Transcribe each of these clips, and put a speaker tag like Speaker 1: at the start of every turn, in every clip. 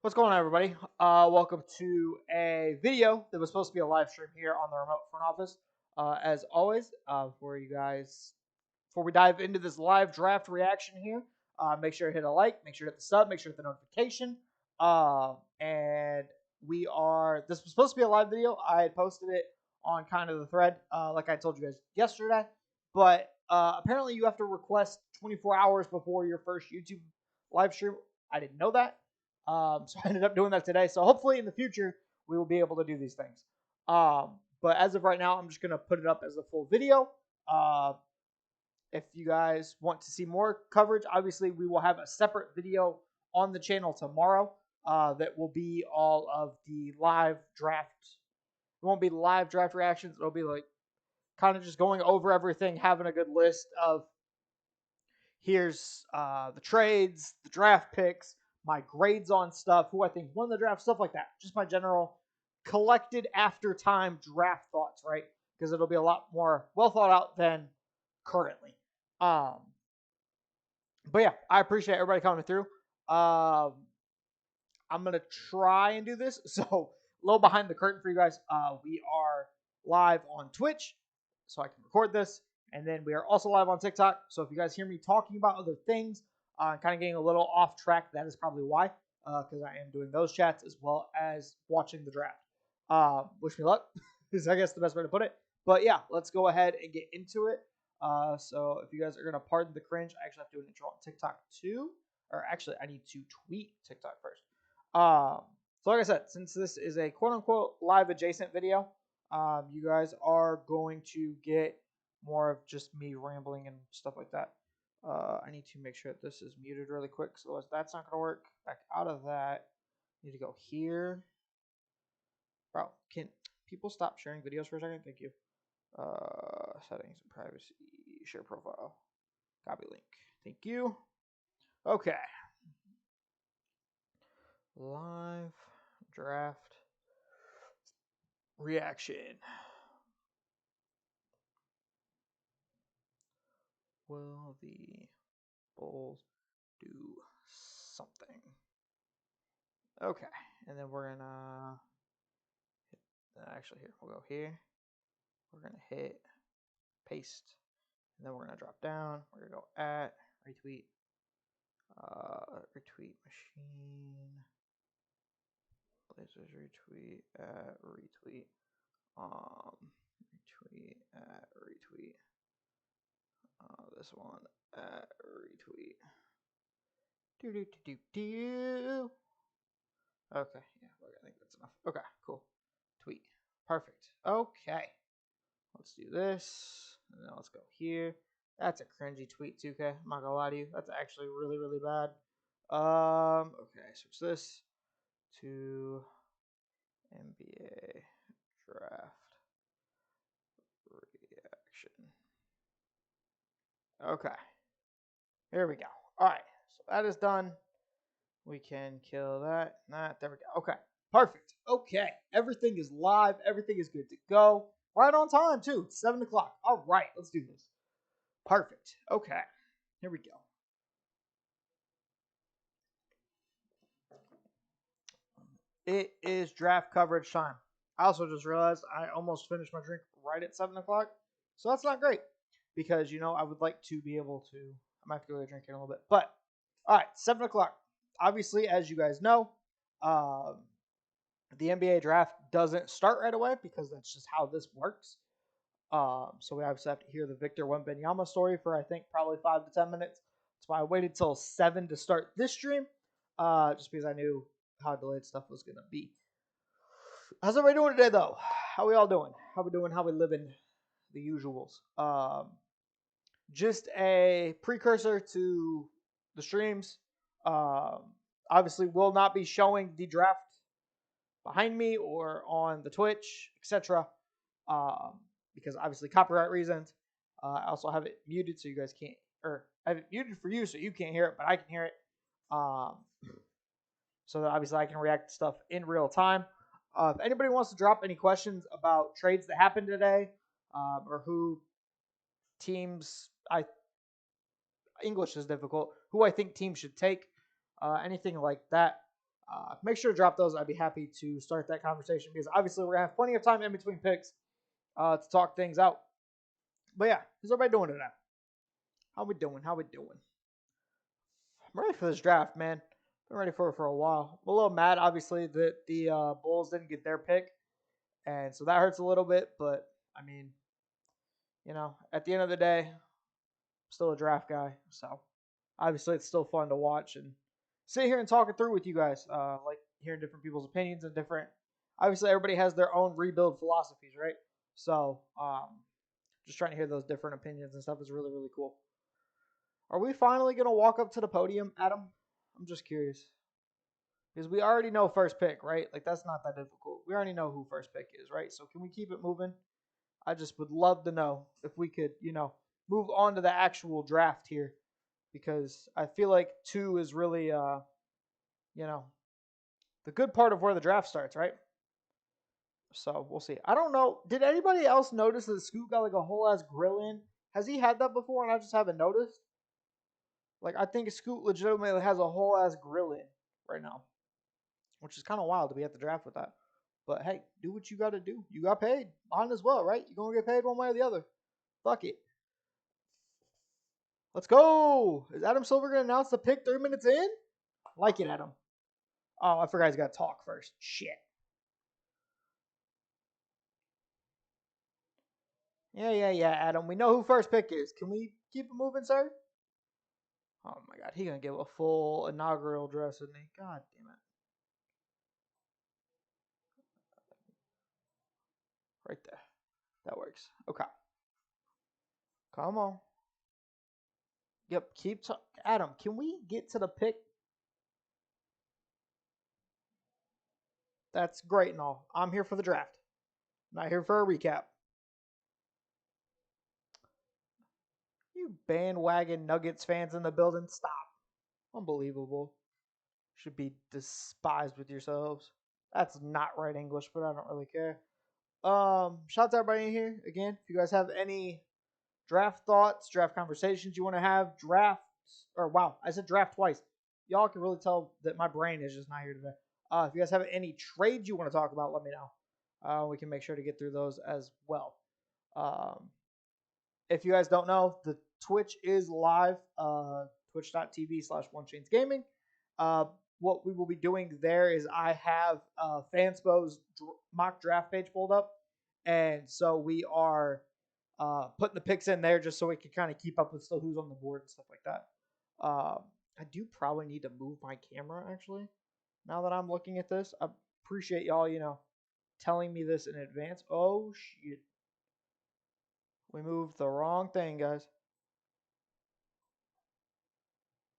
Speaker 1: What's going on, everybody? Welcome to a video that was supposed to be a live stream here on the remote front office. As always, before we dive into this live draft reaction here, make sure to hit a like, make sure to hit the sub, make sure to hit the notification. And this was supposed to be a live video. I had posted it on kind of the thread, like I told you guys yesterday. But apparently, you have to request 24 hours before your first YouTube live stream. I didn't know that. So I ended up doing that today. So hopefully in the future we will be able to do these things. But as of right now, I'm just gonna put it up as a full video. Uh, if you guys want to see more coverage, obviously we will have a separate video on the channel tomorrow. That will be all of the live draft. It won't be live draft reactions. It'll be like kind of just going over everything, having a good list of here's the trades, the draft picks, my grades on stuff, who I think won the draft, stuff like that. Just my general collected after time draft thoughts, right? Because it'll be a lot more well thought out than currently. But yeah, I appreciate everybody coming through. I'm gonna try and do this. So a little behind the curtain for you guys. We are live on Twitch, so I can record this. And then we are also live on TikTok. So if you guys hear me talking about other things, kind of getting a little off track, that is probably why. Because I am doing those chats as well as watching the draft. Wish me luck is, I guess, the best way to put it. But yeah, let's go ahead and get into it. So if you guys are going to pardon the cringe, I actually have to do an intro on TikTok too. Or actually, I need to tweet TikTok first. So like I said, since this is a quote-unquote live adjacent video, you guys are going to get more of just me rambling and stuff like that. I need to make sure that this is muted really quick, so otherwise that's not going to work. Back out of that. Need to go here. Bro, can people stop sharing videos for a second? Thank you. Settings and privacy. Share profile. Copy link. Thank you. Okay. Live draft reaction. Will the Bulls do something? Okay, and then we're gonna hit, actually here, we'll go here. We're gonna hit paste, and then we're gonna drop down. We're gonna go at retweet, retweet machine, Blazers retweet at retweet, retweet at retweet, this one at retweet. Do do do do do. Okay, yeah, I think that's enough. Okay, cool. Tweet. Perfect. Okay. Let's do this. And then let's go here. That's a cringy tweet, 2K. I'm not gonna lie to you. That's actually really, really bad. Okay, switch this to NBA draft reaction. Okay. Here we go. Alright, so that is done. We can kill that. There we go. Okay. Perfect. Okay. Everything is live. Everything is good to go. Right on time, too. It's 7 o'clock. All right. Let's do this. Perfect. Okay. Here we go. It is draft coverage time. I also just realized I almost finished my drink right at 7 o'clock. So that's not great. Because, I would like to be able to. I might have to go to drink in a little bit. But, all right. 7 o'clock. Obviously, as you guys know, the NBA draft doesn't start right away because that's just how this works. So we obviously have to hear the Victor Wembanyama story for, I think, probably 5 to 10 minutes. That's why I waited till 7 to start this stream, just because I knew how delayed stuff was going to be. How's everybody doing today, though? How we all doing? How we doing? How we living? The usuals. Just a precursor to the streams. Obviously, will not be showing the draft behind me or on the Twitch, etc. Because obviously copyright reasons. I also have it muted so you guys can't, or I have it muted for you so you can't hear it, but I can hear it. So that obviously I can react to stuff in real time. If anybody wants to drop any questions about trades that happened today, or who teams English is difficult, who I think teams should take, anything like that, make sure to drop those. I'd be happy to start that conversation because obviously we're gonna have plenty of time in between picks to talk things out. But yeah, how's everybody doing today? How we doing? How we doing? I'm ready for this draft, man. Been ready for it for a while. I'm a little mad, obviously, that the Bulls didn't get their pick, and so that hurts a little bit. But I mean, at the end of the day, I'm still a draft guy, so obviously it's still fun to watch and sit here and talk it through with you guys. Like hearing different people's opinions and different. Obviously, everybody has their own rebuild philosophies, right? So, just trying to hear those different opinions and stuff is really, really cool. Are we finally going to walk up to the podium, Adam? I'm just curious. Because we already know first pick, right? Like, that's not that difficult. We already know who first pick is, right? So, can we keep it moving? I just would love to know if we could, move on to the actual draft here. Because I feel like 2 is really, the good part of where the draft starts, right? So, we'll see. I don't know. Did anybody else notice that Scoot got like a whole ass grill in? Has he had that before and I just haven't noticed? Like, I think Scoot legitimately has a whole ass grill in right now, which is kind of wild to be at the draft with that. But hey, do what you got to do. You got paid. Mine as well, right? You're going to get paid one way or the other. Fuck it. Let's go. Is Adam Silver going to announce the pick 3 minutes in? Like it, Adam. Oh, I forgot he's got to talk first. Shit. Yeah, Adam. We know who first pick is. Can we keep it moving, sir? Oh my god, he gonna give a full inaugural address, isn't he? God damn it. Right there. That works. Okay. Come on. Yep, keep talking. Adam, can we get to the pick? That's great and all. I'm here for the draft. I'm not here for a recap. You bandwagon Nuggets fans in the building, stop. Unbelievable. Should be despised with yourselves. That's not right English, but I don't really care. Shout out to everybody in here. Again, if you guys have any draft thoughts, draft conversations you want to have, drafts, or wow, I said draft twice. Y'all can really tell that my brain is just not here today. If you guys have any trades you want to talk about, let me know. We can make sure to get through those as well. If you guys don't know, the Twitch is live, twitch.tv/OneChainsGaming. What we will be doing there is I have Fanspo's mock draft page pulled up, and so we are putting the picks in there just so we can kind of keep up with still who's on the board and stuff like that. I do probably need to move my camera actually. Now that I'm looking at this, I appreciate y'all, telling me this in advance. Oh shit. We moved the wrong thing, guys.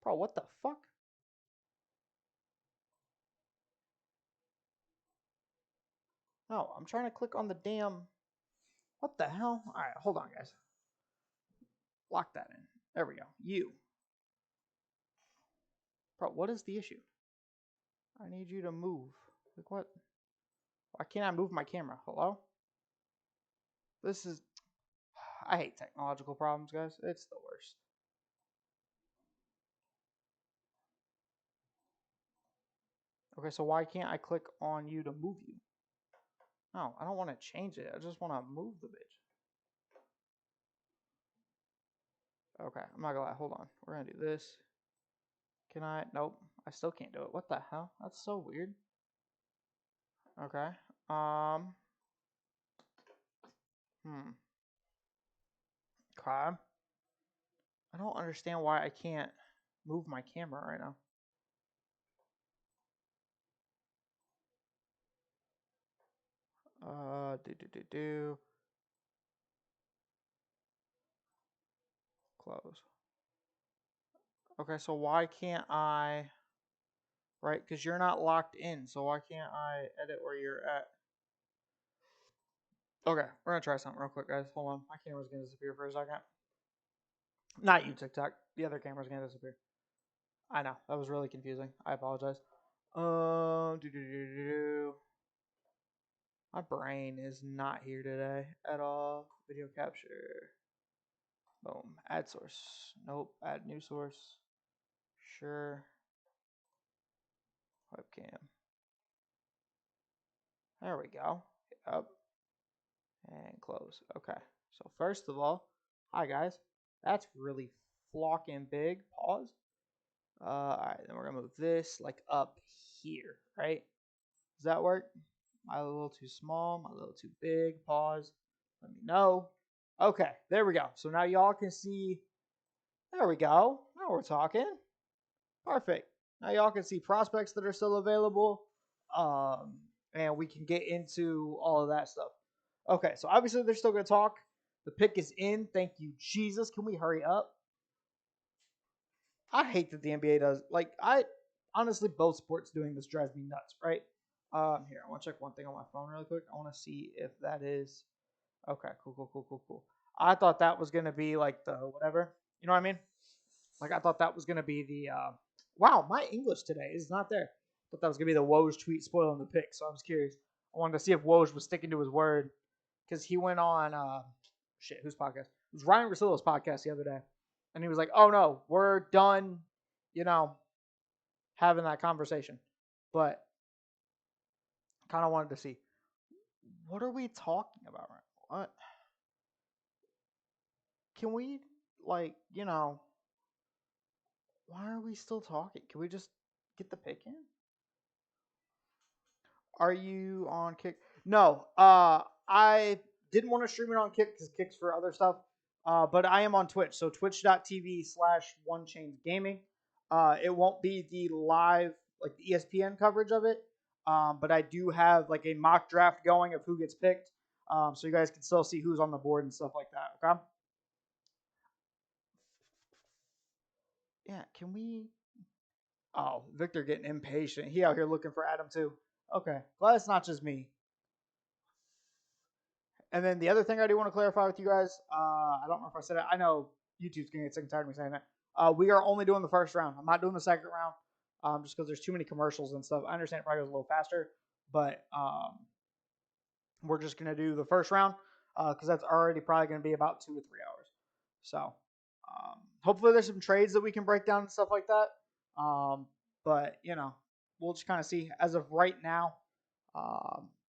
Speaker 1: Bro, what the fuck? No, I'm trying to click on the damn... What the hell? Alright, hold on, guys. Lock that in. There we go. You. Bro, what is the issue? I need you to move. Like, what? Why can't I move my camera? Hello? This is... I hate technological problems, guys. It's the worst. Okay, so why can't I click on you to move you? No, I don't want to change it. I just want to move the bitch. Okay, I'm not gonna lie. Hold on. We're gonna do this. Can I? Nope. I still can't do it. What the hell? That's so weird. Okay. Okay. I don't understand why I can't move my camera right now. Do. Close. Okay, so why can't I... Right, because you're not locked in, so why can't I edit where you're at? Okay, we're gonna try something real quick, guys. Hold on, my camera's gonna disappear for a second. Not you, TikTok. The other camera's gonna disappear. I know, that was really confusing. I apologize. My brain is not here today at all. Video capture. Boom. Add source. Nope. Add new source. Sure. Webcam. There we go. Up and close. Okay. So first of all, hi guys. That's really flocking big. Pause. All right, then we're gonna move this like up here, right? Does that work? Am I a little too small? Am I a little too big? Pause. Let me know. Okay, there we go. So now y'all can see. There we go. Now we're talking. Perfect. Now y'all can see prospects that are still available, um, and we can get into all of that stuff. Okay, so obviously they're still going to talk. The pick is in. Thank you, Jesus. Can we hurry up? I hate that the NBA does. Like, I honestly, both sports doing this drives me nuts, right? Here, I want to check one thing on my phone really quick. I want to see if that is okay. Cool. I thought that was going to be like the whatever. You know what I mean? Like I thought that was gonna be the wow, my English today is not there. I thought that was gonna be the Woj tweet spoiling the pick, so I was curious. I wanted to see if Woj was sticking to his word because he went on whose podcast? It was Ryan Russillo's podcast the other day, and he was like, "Oh no, we're done," you know, having that conversation. But kind of wanted to see what are we talking about right now? What can we like? Why are we still talking? Can we just get the pick in? Are you on Kick? No. I didn't want to stream it on Kick because Kick's for other stuff. But I am on Twitch. So twitch.tv/OneChainGaming. It won't be the live, like the ESPN coverage of it. But I do have like a mock draft going of who gets picked. So you guys can still see who's on the board and stuff like that. Okay. Yeah. Can we? Oh, Victor getting impatient. He out here looking for Adam too. Okay. Glad it's not just me. And then the other thing I do want to clarify with you guys, I don't know if I said it. I know YouTube's going to get sick and tired of me saying that. We are only doing the first round. I'm not doing the second round just because there's too many commercials and stuff. I understand it probably goes a little faster, but we're just going to do the first round because that's already probably going to be about 2 to 3 hours. So hopefully there's some trades that we can break down and stuff like that. But, we'll just kind of see. As of right now,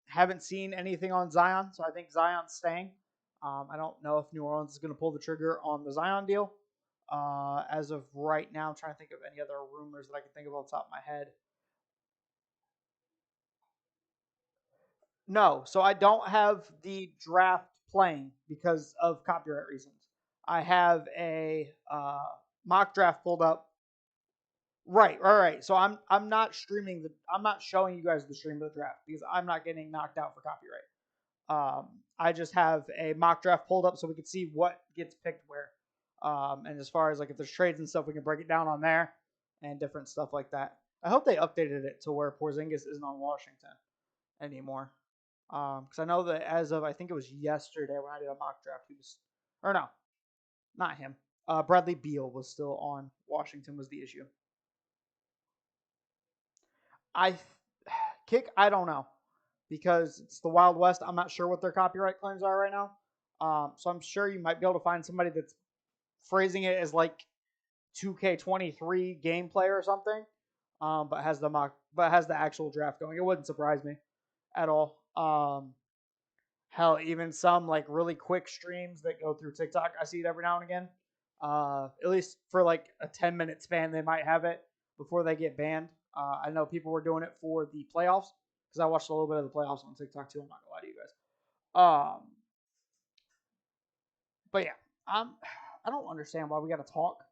Speaker 1: haven't seen anything on Zion, so I think Zion's staying. I don't know if New Orleans is going to pull the trigger on the Zion deal. As of right now, I'm trying to think of any other rumors that I can think of off the top of my head. No, so I don't have the draft playing because of copyright reasons. I have a mock draft pulled up. Right. So I'm not streaming I'm not showing you guys the stream of the draft because I'm not getting knocked out for copyright. I just have a mock draft pulled up so we can see what gets picked where. And as far as like if there's trades and stuff, we can break it down on there and different stuff like that. I hope they updated it to where Porzingis isn't on Washington anymore. Because I know that as of I think it was yesterday when I did a mock draft, he was, or no, not him. Bradley Beal was still on Washington was the issue. I I don't know because it's the Wild West. I'm not sure what their copyright claims are right now. So I'm sure you might be able to find somebody that's phrasing it as like 2K23 gameplay or something, but has the actual draft going. It wouldn't surprise me at all. Hell, even some like really quick streams that go through TikTok, I see it every now and again. At least for like a 10-minute span, they might have it before they get banned. I know people were doing it for the playoffs because I watched a little bit of the playoffs on TikTok too. I'm not gonna lie to you guys. But yeah, I don't understand why we got to talk.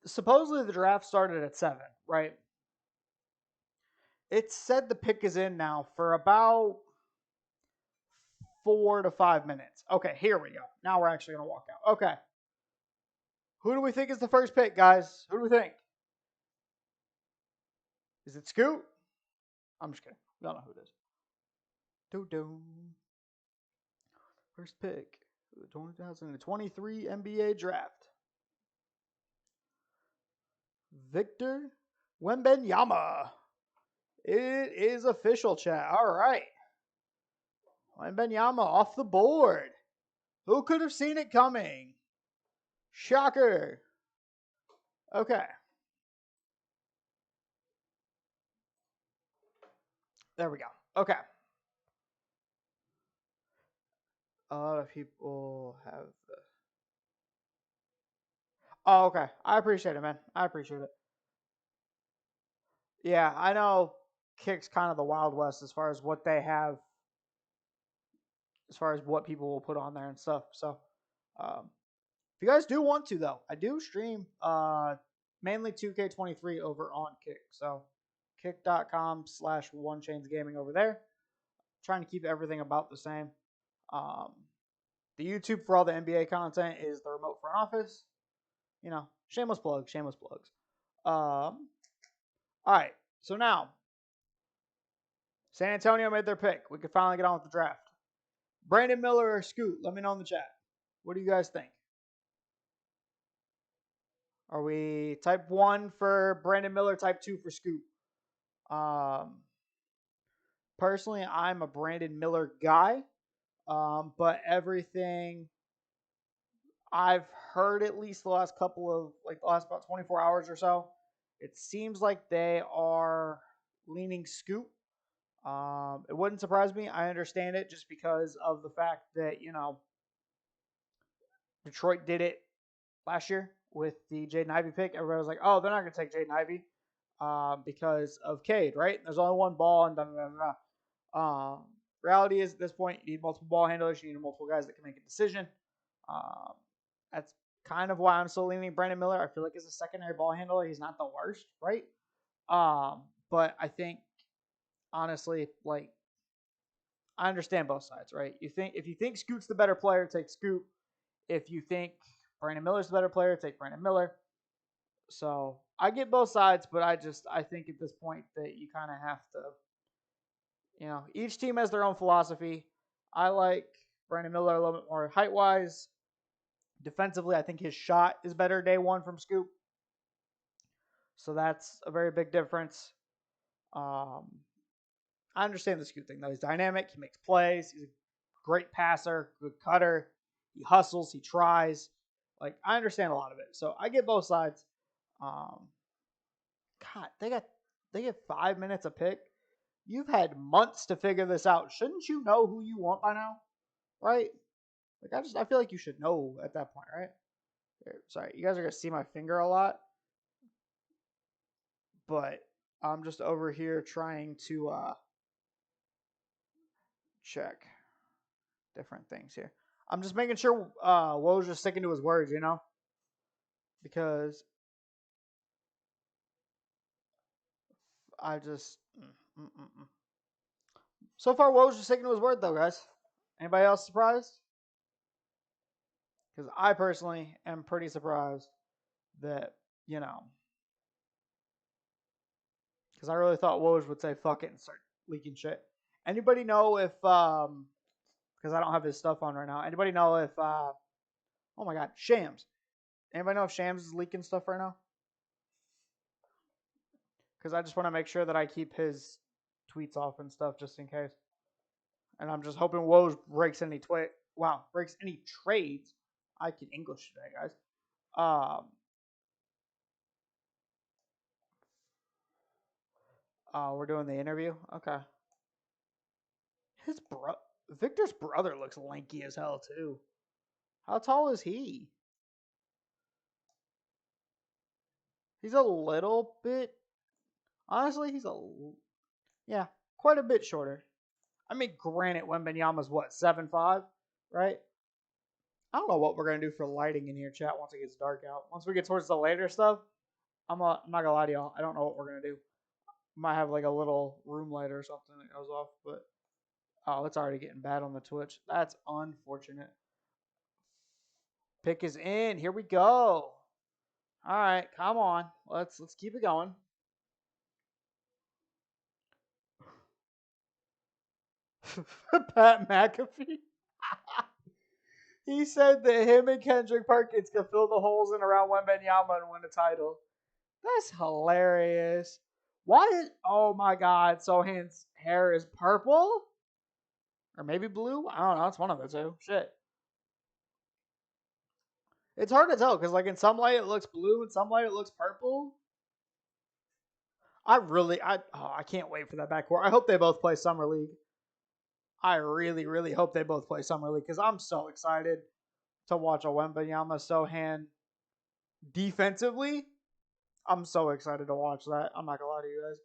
Speaker 1: Supposedly the draft started at 7, right? It said the pick is in now for about 4 to 5 minutes. Okay, here we go. Now we're actually gonna walk out. Okay. Who do we think is the first pick, guys? Who do we think? Is it Scoot? I'm just kidding. I don't know who it is. Do-do. First pick. 2023 NBA draft. Victor Wembanyama. It is official, chat. All right. Wembanyama off the board. Who could have seen it coming? Shocker. Okay. There we go. Okay. A lot of people have. Oh, okay. I appreciate it, man. I appreciate it. Yeah, I know Kick's kind of the Wild West as far as what they have, as far as what people will put on there and stuff. So, um, if you guys do want to, though, I do stream mainly 2K23 over on Kick. So, kick.com/OneChainsGaming over there. Trying to keep everything about the same. Um, the YouTube for all the NBA content is the remote front office. You know, shameless plug, shameless plugs. All right, so now San Antonio made their pick. We could finally get on with the draft. Brandon Miller or Scoot? Let me know in the chat. What do you guys think? Are we type 1 for Brandon Miller, type 2 for Scoot? Personally, I'm a Brandon Miller guy, but everything I've heard, at least the last couple of, like the last about 24 hours or so, it seems like they are leaning Scoot. It wouldn't surprise me. I understand it just because of the fact that, you know, Detroit did it last year with the Jaden Ivey pick. Everybody was like, oh, they're not going to take Jaden Ivey because of Cade, right? There's only one ball and da da da da. Reality is at this point, you need multiple ball handlers. You need multiple guys that can make a decision. Um, that's kind of why I'm still leaning Brandon Miller. I feel like as a secondary ball handler, he's not the worst, right? But I think, honestly, like, I understand both sides, right? If you think Scoot's the better player, take Scoot. If you think Brandon Miller's the better player, take Brandon Miller. So I get both sides, but I think at this point that you kind of have to, you know, each team has their own philosophy. I like Brandon Miller a little bit more height wise. Defensively, I think his shot is better day one from Scoop. So that's a very big difference. I understand the Scoot thing though. He's dynamic. He makes plays. He's a great passer, good cutter. He hustles. He tries. Like I understand a lot of it. So I get both sides. Um, God, they get 5 minutes a pick. You've had months to figure this out. Shouldn't you know who you want by now? Right? Like I feel like you should know at that point, right? Here, sorry, you guys are gonna see my finger a lot, but I'm just over here trying to check different things here. I'm just making sure Woj just sticking to his words, you know, because I just so far Woj just sticking to his word though, guys. Anybody else surprised? Because I personally am pretty surprised that, you know, because I really thought Woj would say fuck it and start leaking shit. Anybody know if because I don't have his stuff on right now. Anybody know if oh my god, Shams. Anybody know if Shams is leaking stuff right now? Because I just want to make sure that I keep his tweets off and stuff just in case. And I'm just hoping Woj breaks any breaks any trades. I can English today, guys. We're doing the interview. Okay. His Victor's brother looks lanky as hell too. How tall is he? He's a little bit. Honestly, yeah, quite a bit shorter. I mean, granted, Wembanyama's what 7'5", right? I don't know what we're gonna do for lighting in here, chat. Once it gets dark out, once we get towards the later stuff, I'm not gonna lie to y'all. I don't know what we're gonna do. Might have like a little room light or something that goes off, but oh, it's already getting bad on the Twitch. That's unfortunate. Pick is in. Here we go. All right, come on. Let's keep it going. Pat McAfee. He said that him and Kendrick Perkins could fill the holes in around Wembanyama and win a title. That's hilarious. Why is oh my god, Sohan's hair is purple? Or maybe blue? I don't know. It's one of the two. Shit. It's hard to tell because like in some light it looks blue, in some light it looks purple. I can't wait for that backcourt. I hope they both play summer league. I really, really hope they both play summer league because I'm so excited to watch a Wembanyama Sohan defensively. I'm so excited to watch that. I'm not gonna lie to you guys.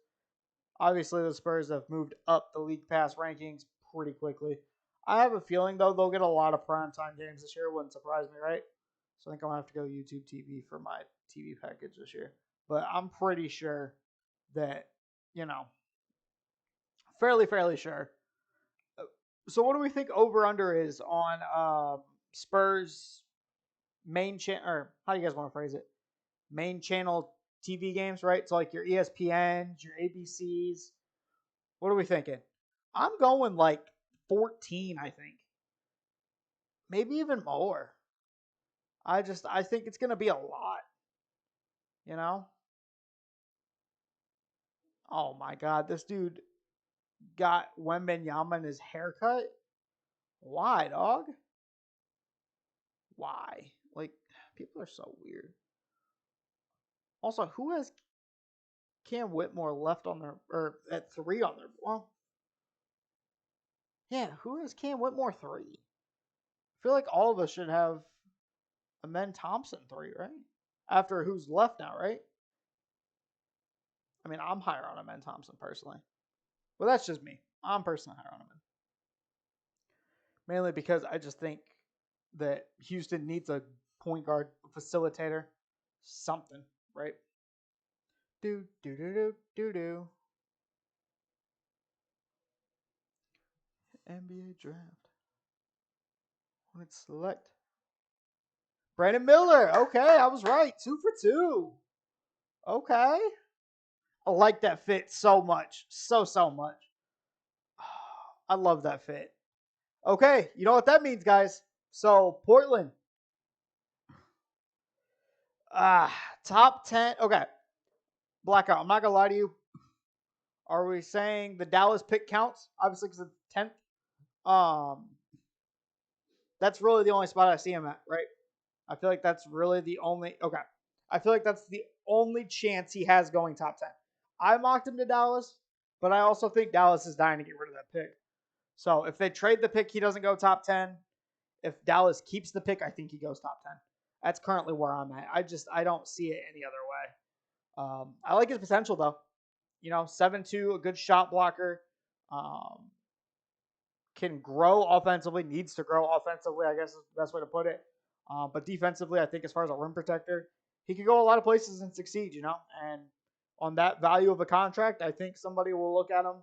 Speaker 1: Obviously, the Spurs have moved up the league pass rankings pretty quickly. I have a feeling though they'll get a lot of primetime games this year. Wouldn't surprise me, right? So I think I'm gonna have to go YouTube TV for my TV package this year. But I'm pretty sure that you know, fairly sure. So what do we think over under is on Spurs main channel, or how do you guys want to phrase it? Main channel TV games, right? So like your ESPNs, your ABCs. What are we thinking? I'm going like 14, I think. Maybe even more. I think it's gonna be a lot, you know? Oh my god, this dude got Wembenyama in his haircut? Why, dog? Why? Like, people are so weird. Also, who has Cam Whitmore left on their, or at 3 on their, well, yeah, who has Cam Whitmore 3? I feel like all of us should have Amen Thompson 3, right? After who's left now, right? I mean, I'm higher on Amen Thompson personally. Well, that's just me. I'm personally higher on Amen. Mainly because I just think that Houston needs a point guard, facilitator, something, right? Do, do, do, do, do, do. NBA draft. When it's select. Brandon Miller. Okay, I was right. 2 for 2. Okay. I like that fit so much. So much. I love that fit. Okay, you know what that means, guys. So, Portland. Top 10. Okay. Blackout. I'm not going to lie to you. Are we saying the Dallas pick counts? Obviously, because it's 10th. That's really the only spot I see him at, right? I feel like that's really the only. Okay. I feel like that's the only chance he has going top 10. I mocked him to Dallas, but I also think Dallas is dying to get rid of that pick. So if they trade the pick, he doesn't go top 10. If Dallas keeps the pick, I think he goes top 10. That's currently where I'm at. I don't see it any other way. I like his potential though. 7'2", a good shot blocker. Can grow offensively, needs to grow offensively, I guess is the best way to put it. But defensively, I think as far as a rim protector, he could go a lot of places and succeed, And on that value of a contract, I think somebody will look at him.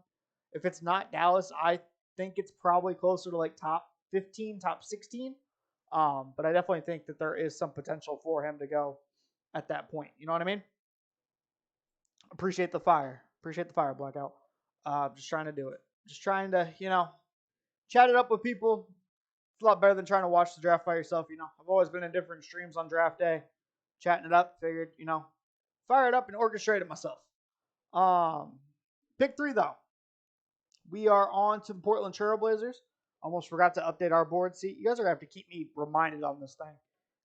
Speaker 1: If it's not Dallas, I think it's probably closer to like top 15, top 16. But I definitely think that there is some potential for him to go at that point. You know what I mean? Appreciate the fire. Appreciate the fire, Blackout. Just trying to do it. Just trying to, chat it up with people. It's a lot better than trying to watch the draft by yourself. I've always been in different streams on draft day, chatting it up. Figured, fire it up and orchestrate it myself. Pick 3 though. We are on to the Portland Trailblazers. Almost forgot to update our board. See, you guys are gonna have to keep me reminded on this thing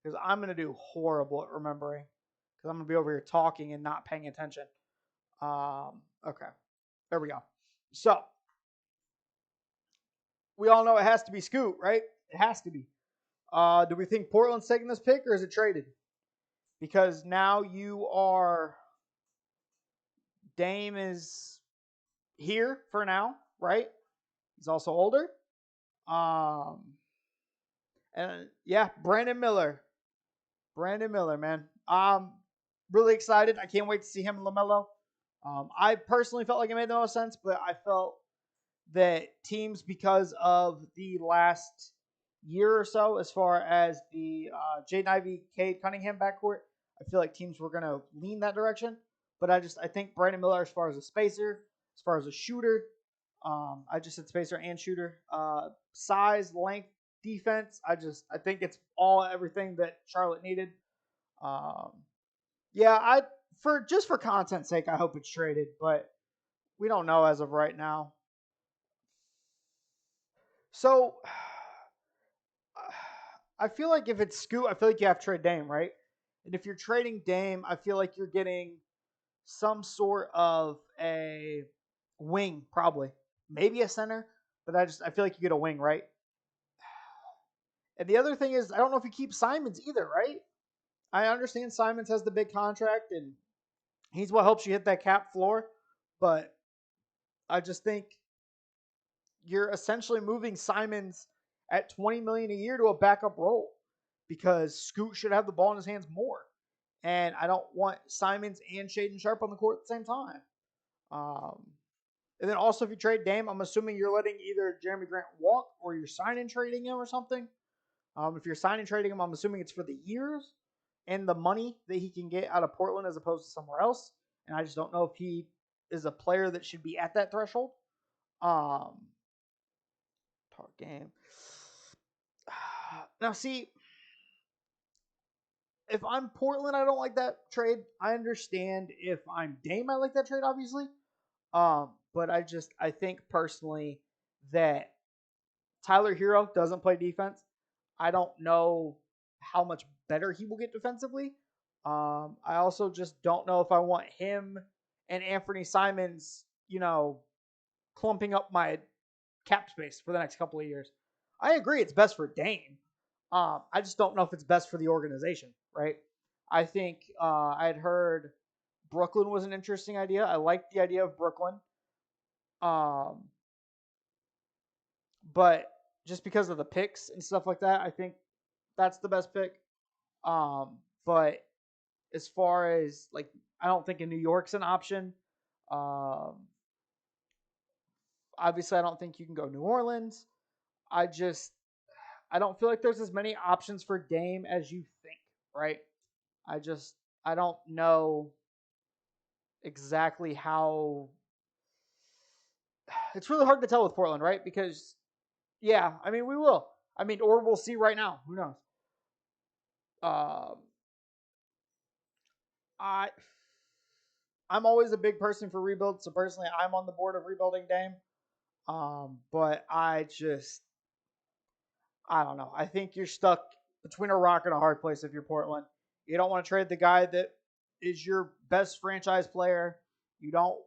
Speaker 1: because I'm gonna do horrible at remembering because I'm gonna be over here talking and not paying attention. Okay, there we go. So we all know it has to be Scoot, right? It has to be. Do we think Portland's taking this pick or is it traded? Because now Dame is here for now, right? He's also older. And yeah, Brandon Miller. Brandon Miller, man. Really excited. I can't wait to see him and LaMelo. I personally felt like it made the most sense, but I felt that teams, because of the last year or so, as far as the Jaden Ivey, Cade Cunningham backcourt, I feel like teams were going to lean that direction. But I think Brandon Miller, as far as a spacer, as far as a shooter, I just said spacer and shooter, size, length, defense. I think it's everything that Charlotte needed. Yeah, for content's sake, I hope it's traded, but we don't know as of right now. So I feel like if it's Scoot, I feel like you have to trade Dame, right? And if you're trading Dame, I feel like you're getting some sort of a wing, probably. Maybe a center, but I feel like you get a wing, right? And the other thing is, I don't know if you keep Simons either, right? I understand Simons has the big contract and he's what helps you hit that cap floor, but I just think you're essentially moving Simons at 20 million a year to a backup role because Scoot should have the ball in his hands more. And I don't want Simons and Shaden Sharp on the court at the same time. Um, and then also, if you trade Dame, I'm assuming you're letting either Jeremy Grant walk or you're signing trading him or something. If you're signing trading him, I'm assuming it's for the years and the money that he can get out of Portland as opposed to somewhere else. And I just don't know if he is a player that should be at that threshold. Um, talk game. Now, see, if I'm Portland, I don't like that trade. I understand if I'm Dame, I like that trade, obviously. But I think personally that Tyler Hero doesn't play defense. I don't know how much better he will get defensively. I also just don't know if I want him and Anthony Simons, clumping up my cap space for the next couple of years. I agree it's best for Dame. I just don't know if it's best for the organization, right? I think I had heard Brooklyn was an interesting idea. I liked the idea of Brooklyn. Um, but just because of the picks and stuff like that, I think that's the best pick. But as far as like, I don't think in New York's an option. Um, Obviously, I don't think you can go New Orleans. I just I don't feel like there's as many options for Dame as you think, right? I just I don't know exactly how. It's really hard to tell with Portland, right? Because yeah, I mean we will. I mean, or we'll see right now. Who knows? Um, I I'm always a big person for rebuild, so personally, I'm on the board of rebuilding Dame. But I don't know. I think you're stuck between a rock and a hard place if you're Portland. You don't want to trade the guy that is your best franchise player. You don't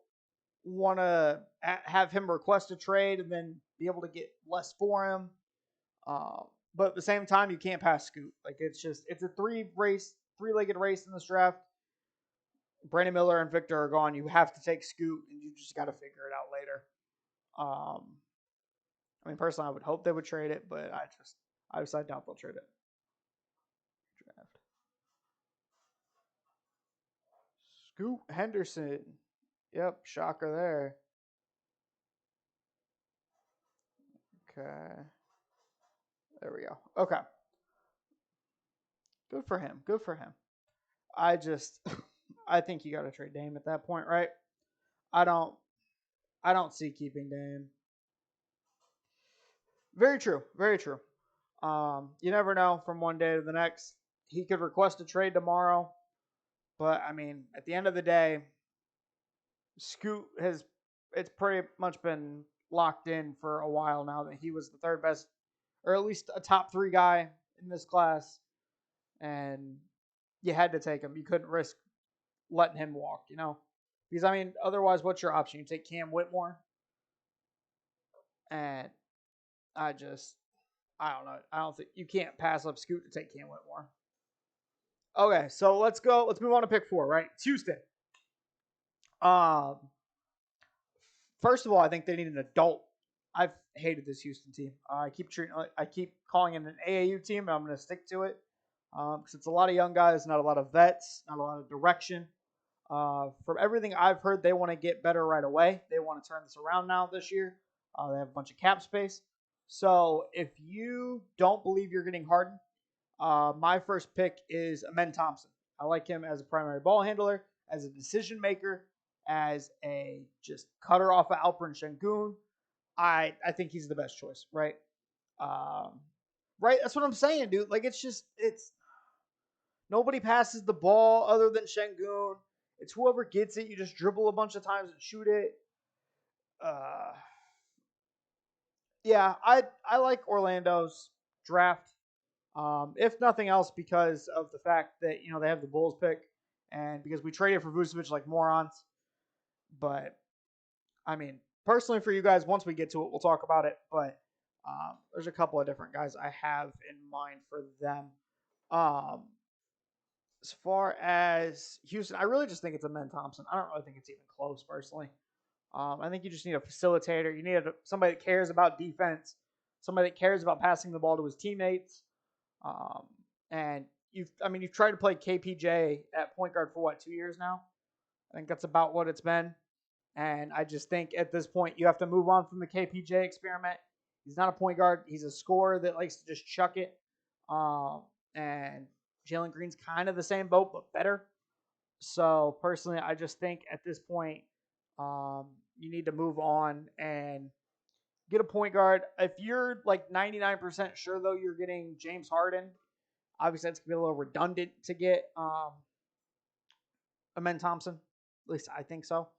Speaker 1: want to have him request a trade and then be able to get less for him. But at the same time, you can't pass Scoot. Like it's a three-legged race in this draft. Brandon Miller and Victor are gone. You have to take Scoot, and you just got to figure it out later. I mean, personally, I would hope they would trade it, but I doubt they'll trade it. Draft. Scoot Henderson. Yep, shocker there. Okay. There we go. Okay. Good for him. Good for him. I just I think you gotta trade Dame at that point, right? I don't I don't see keeping Dame. Very true. Very true. You never know from one day to the next. He could request a trade tomorrow. But I mean, at the end of the day, Scoot has it's pretty much been locked in for a while now that he was the third best, or at least a top three guy in this class, and you had to take him. You couldn't risk letting him walk, because I mean, otherwise, what's your option? You take Cam Whitmore, and I just I don't know. I don't think you can't pass up Scoot to take Cam Whitmore. Okay, so let's go. Let's move on to pick 4. Right, it's Houston. Um, First of all, I think they need an adult. I've hated this Houston team. I keep calling it an AAU team, and I'm going to stick to it because it's a lot of young guys, not a lot of vets, not a lot of direction. From everything I've heard, they want to get better right away. They want to turn this around now this year. They have a bunch of cap space. So if you don't believe you're getting Harden, my first pick is Amen Thompson. I like him as a primary ball handler, as a decision maker, as a just cutter off of Alperen Sengun. I think he's the best choice, right? Um, right? That's what I'm saying, dude. Like it's nobody passes the ball other than Sengun. It's whoever gets it. You just dribble a bunch of times and shoot it. Uh, yeah, I like Orlando's draft. If nothing else, because of the fact that they have the Bulls pick, and because we traded for Vucevic like morons. But I mean, personally, for you guys, once we get to it, we'll talk about it. But there's a couple of different guys I have in mind for them. As far as Houston, I really just think it's Amen Thompson. I don't really think it's even close, personally. I think you just need a facilitator. You need somebody that cares about defense, somebody that cares about passing the ball to his teammates. And you've tried to play KPJ at point guard for what, 2 years now? I think that's about what it's been. And I just think at this point you have to move on from the KPJ experiment. He's not a point guard. He's a scorer that likes to just chuck it. And Jalen Green's kind of the same boat, but better. So personally, I just think at this point you need to move on and get a point guard. If you're like 99% sure, though, you're getting James Harden, obviously that's going to be a little redundant to get Amen Thompson. At least I think so.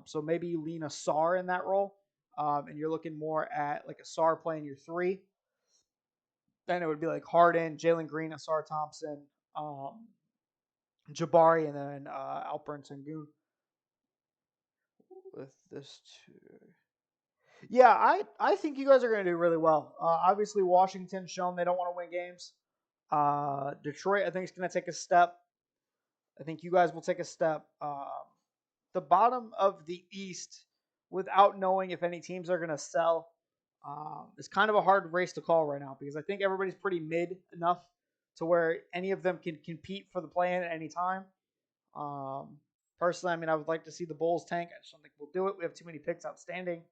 Speaker 1: So maybe you lean a SAR in that role, and you're looking more at like a SAR playing your 3. Then it would be like Harden, Jalen Green, Asar Thompson, Jabari, and then Alperen Sengun. With this 2. Yeah, I think you guys are going to do really well. Obviously, Washington's shown they don't want to win games. Detroit, I think, is going to take a step. I think you guys will take a step. The bottom of the East, without knowing if any teams are going to sell, is kind of a hard race to call right now because I think everybody's pretty mid enough to where any of them can compete for the play-in at any time. Personally, I would like to see the Bulls tank. I just don't think we'll do it. We have too many picks outstanding.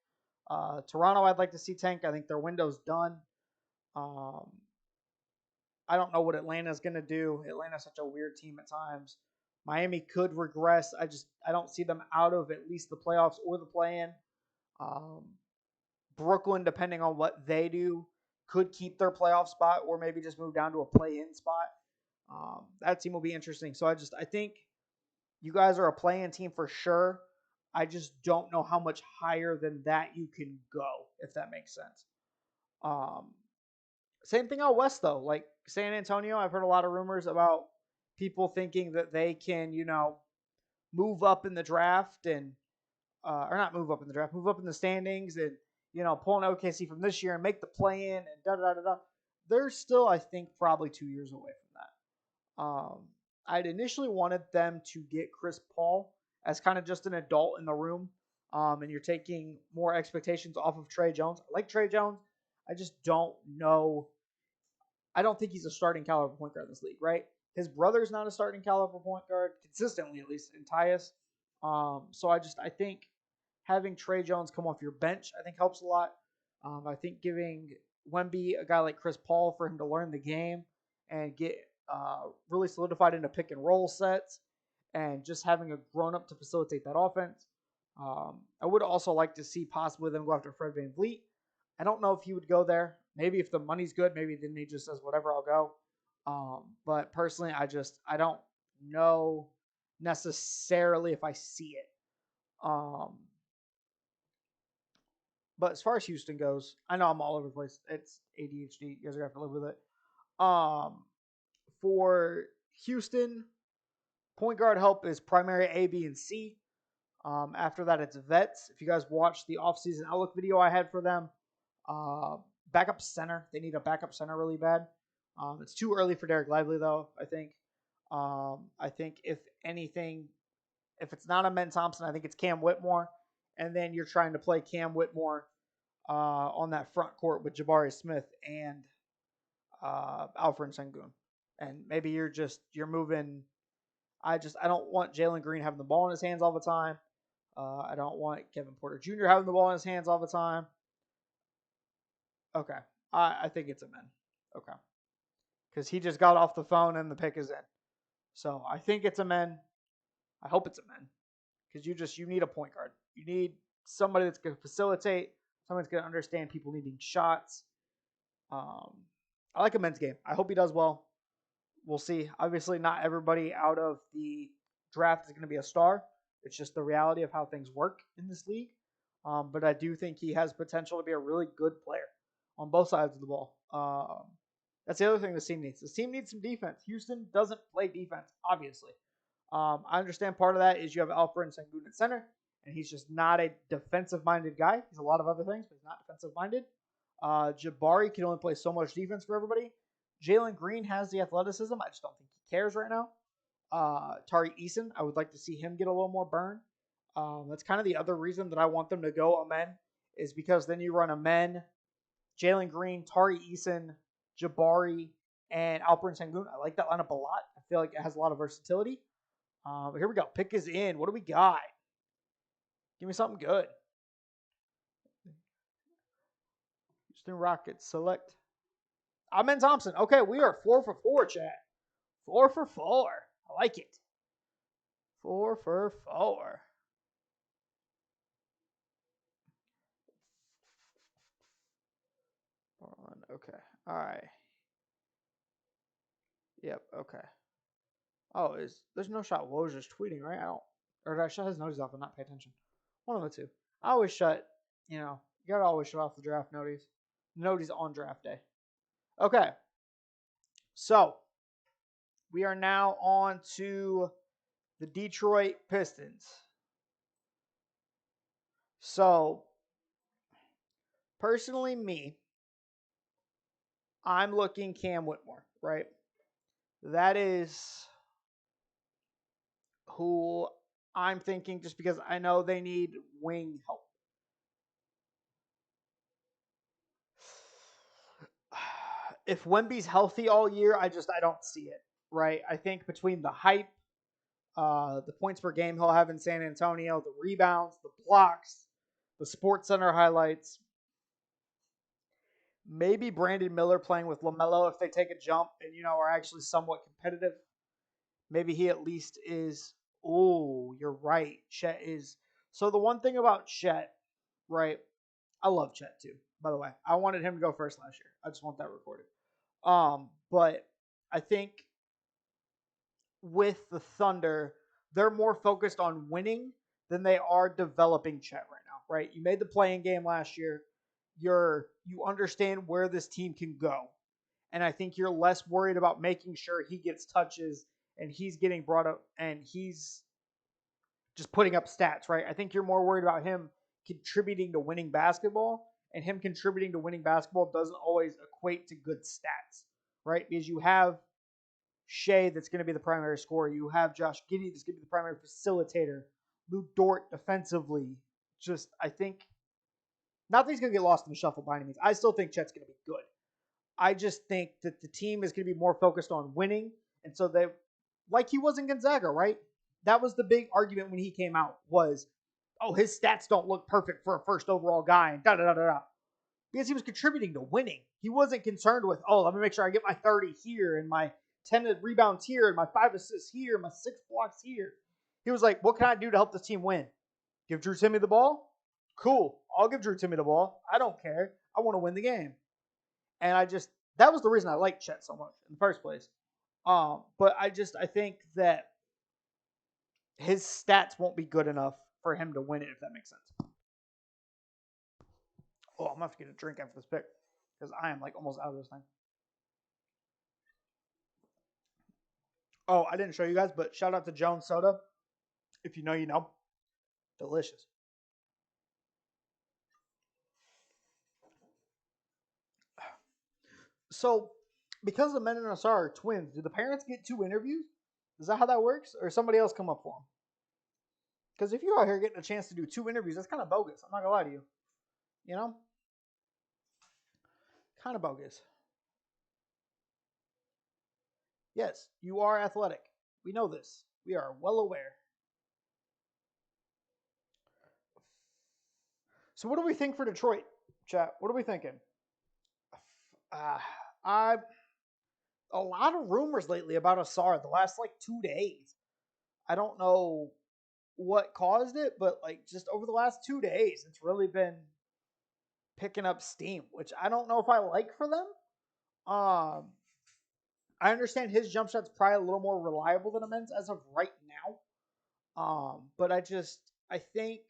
Speaker 1: Toronto, I'd like to see tank. I think their window's done. I don't know what Atlanta's going to do. Atlanta's such a weird team at times. Miami could regress. I don't see them out of at least the playoffs or the play-in. Brooklyn, depending on what they do, could keep their playoff spot or maybe just move down to a play-in spot. That team will be interesting. So I think you guys are a play-in team for sure. I just don't know how much higher than that you can go, if that makes sense. Same thing out west, though. Like San Antonio, I've heard a lot of rumors about people thinking that they can, move up in the draft and, or not move up in the draft, move up in the standings and, pull an OKC from this year and make the play-in and da-da-da-da. They're still, I think, probably 2 years away from that. I'd initially wanted them to get Chris Paul as kind of just an adult in the room, and you're taking more expectations off of Trey Jones. I like Trey Jones. I just don't know. I don't think he's a starting caliber point guard in this league, right? His brother's not a starting caliber point guard, consistently at least, in Tyus. So I think having Trey Jones come off your bench, I think helps a lot. I think giving Wemby a guy like Chris Paul for him to learn the game and get really solidified into pick and roll sets and just having a grown up to facilitate that offense. I would also like to see possibly them go after Fred VanVleet. I don't know if he would go there. Maybe if the money's good, maybe then he just says, whatever, I'll go. But personally, I don't know necessarily if I see it. But as far as Houston goes, I know I'm all over the place. It's ADHD. You guys are going to have to live with it. For Houston, point guard help is primary A, B, and C. After that, it's vets. If you guys watched the offseason outlook video I had for them, backup center. They need a backup center really bad. It's too early for Derek Lively, though, I think. I think if anything, if it's not Amen Thompson, I think it's Cam Whitmore. And then you're trying to play Cam Whitmore on that front court with Jabari Smith and Alfred Sengun. And maybe you're moving. I don't want Jalen Green having the ball in his hands all the time. I don't want Kevin Porter Jr. having the ball in his hands all the time. Okay. I think it's Amen. Okay. Because he just got off the phone and the pick is in. So I think it's Amen. I hope it's Amen. Because you need a point guard. You need somebody that's going to facilitate. Somebody that's going to understand people needing shots. I like Amen's game. I hope he does well. We'll see. Obviously, not everybody out of the draft is going to be a star. It's just the reality of how things work in this league. But I do think he has potential to be a really good player on both sides of the ball. That's the other thing this team needs. This team needs some defense. Houston doesn't play defense, obviously. I understand part of that is you have Alfred Sengun at center, and he's just not a defensive-minded guy. He's a lot of other things, but he's not defensive-minded. Jabari can only play so much defense for everybody. Jalen Green has the athleticism. I just don't think he cares right now. Tari Eason, I would like to see him get a little more burn. That's kind of the other reason that I want them to go Amen, is because then you run Amen, Jalen Green, Tari Eason, Jabari, and Alperen Sengun. I like that lineup a lot. I feel like it has a lot of versatility. But here we go. Pick is in. What do we got? Give me something good. Houston Rockets. Select. Amen Thompson. Okay, we are 4 for 4, chat. 4 for 4. I like it. 4 for 4. Okay. All right. Yep. Okay. Oh, there's no shot? Woj just tweeting, right? I don't. Or did I shut his notice off and not pay attention? One of the two. I always shut. You gotta always shut off the draft notice. Notice on draft day. Okay. So we are now on to the Detroit Pistons. So personally, I'm looking Cam Whitmore, right? That is who I'm thinking, just because I know they need wing help. If Wemby's healthy all year, I don't see it, right? I think between the hype, the points per game he'll have in San Antonio, the rebounds, the blocks, the Sports Center highlights, maybe Brandon Miller playing with LaMelo if they take a jump and, are actually somewhat competitive. Maybe he at least is. Oh, you're right. Chet is. So the one thing about Chet, right? I love Chet too, by the way. I wanted him to go first last year. I just want that recorded. But I think with the Thunder, they're more focused on winning than they are developing Chet right now, right? You made the playing game last year. You understand where this team can go. And I think you're less worried about making sure he gets touches and he's getting brought up and he's just putting up stats, right? I think you're more worried about him contributing to winning basketball, and him contributing to winning basketball doesn't always equate to good stats, right? Because you have Shea that's going to be the primary scorer. You have Josh Giddey that's going to be the primary facilitator. Lou Dort defensively. Just, I think, not that he's going to get lost in the shuffle by any means. I still think Chet's going to be good. I just think that the team is going to be more focused on winning. And so they, like he was in Gonzaga, right? That was the big argument when he came out was, oh, his stats don't look perfect for a first overall guy and da-da-da-da-da. Because he was contributing to winning. He wasn't concerned with, oh, let me make sure I get my 30 here and my 10 rebounds here and my 5 assists here and my 6 blocks here. He was like, what can I do to help this team win? Give Drew Timmy the ball? Cool. I'll give Drew Timmy the ball. I don't care. I want to win the game. And that was the reason I liked Chet so much in the first place. But I think that his stats won't be good enough for him to win it, if that makes sense. Oh, I'm going to have to get a drink after this pick because I am like almost out of this thing. Oh, I didn't show you guys, but shout out to Jones Soda. If you know, you know. Delicious. So, because the Men and Asar are twins, do the parents get 2 interviews? Is that how that works? Or somebody else come up for them? Because if you're out here getting a chance to do 2 interviews, that's kind of bogus. I'm not going to lie to you. You know? Kind of bogus. Yes, you are athletic. We know this. We are well aware. So what do we think for Detroit, chat? What are we thinking? A lot of rumors lately about Asar the last like 2 days. I don't know what caused it, but like just over the last 2 days, it's really been picking up steam, which I don't know if I like for them. I understand his jump shot's probably a little more reliable than Amen's as of right now. But I think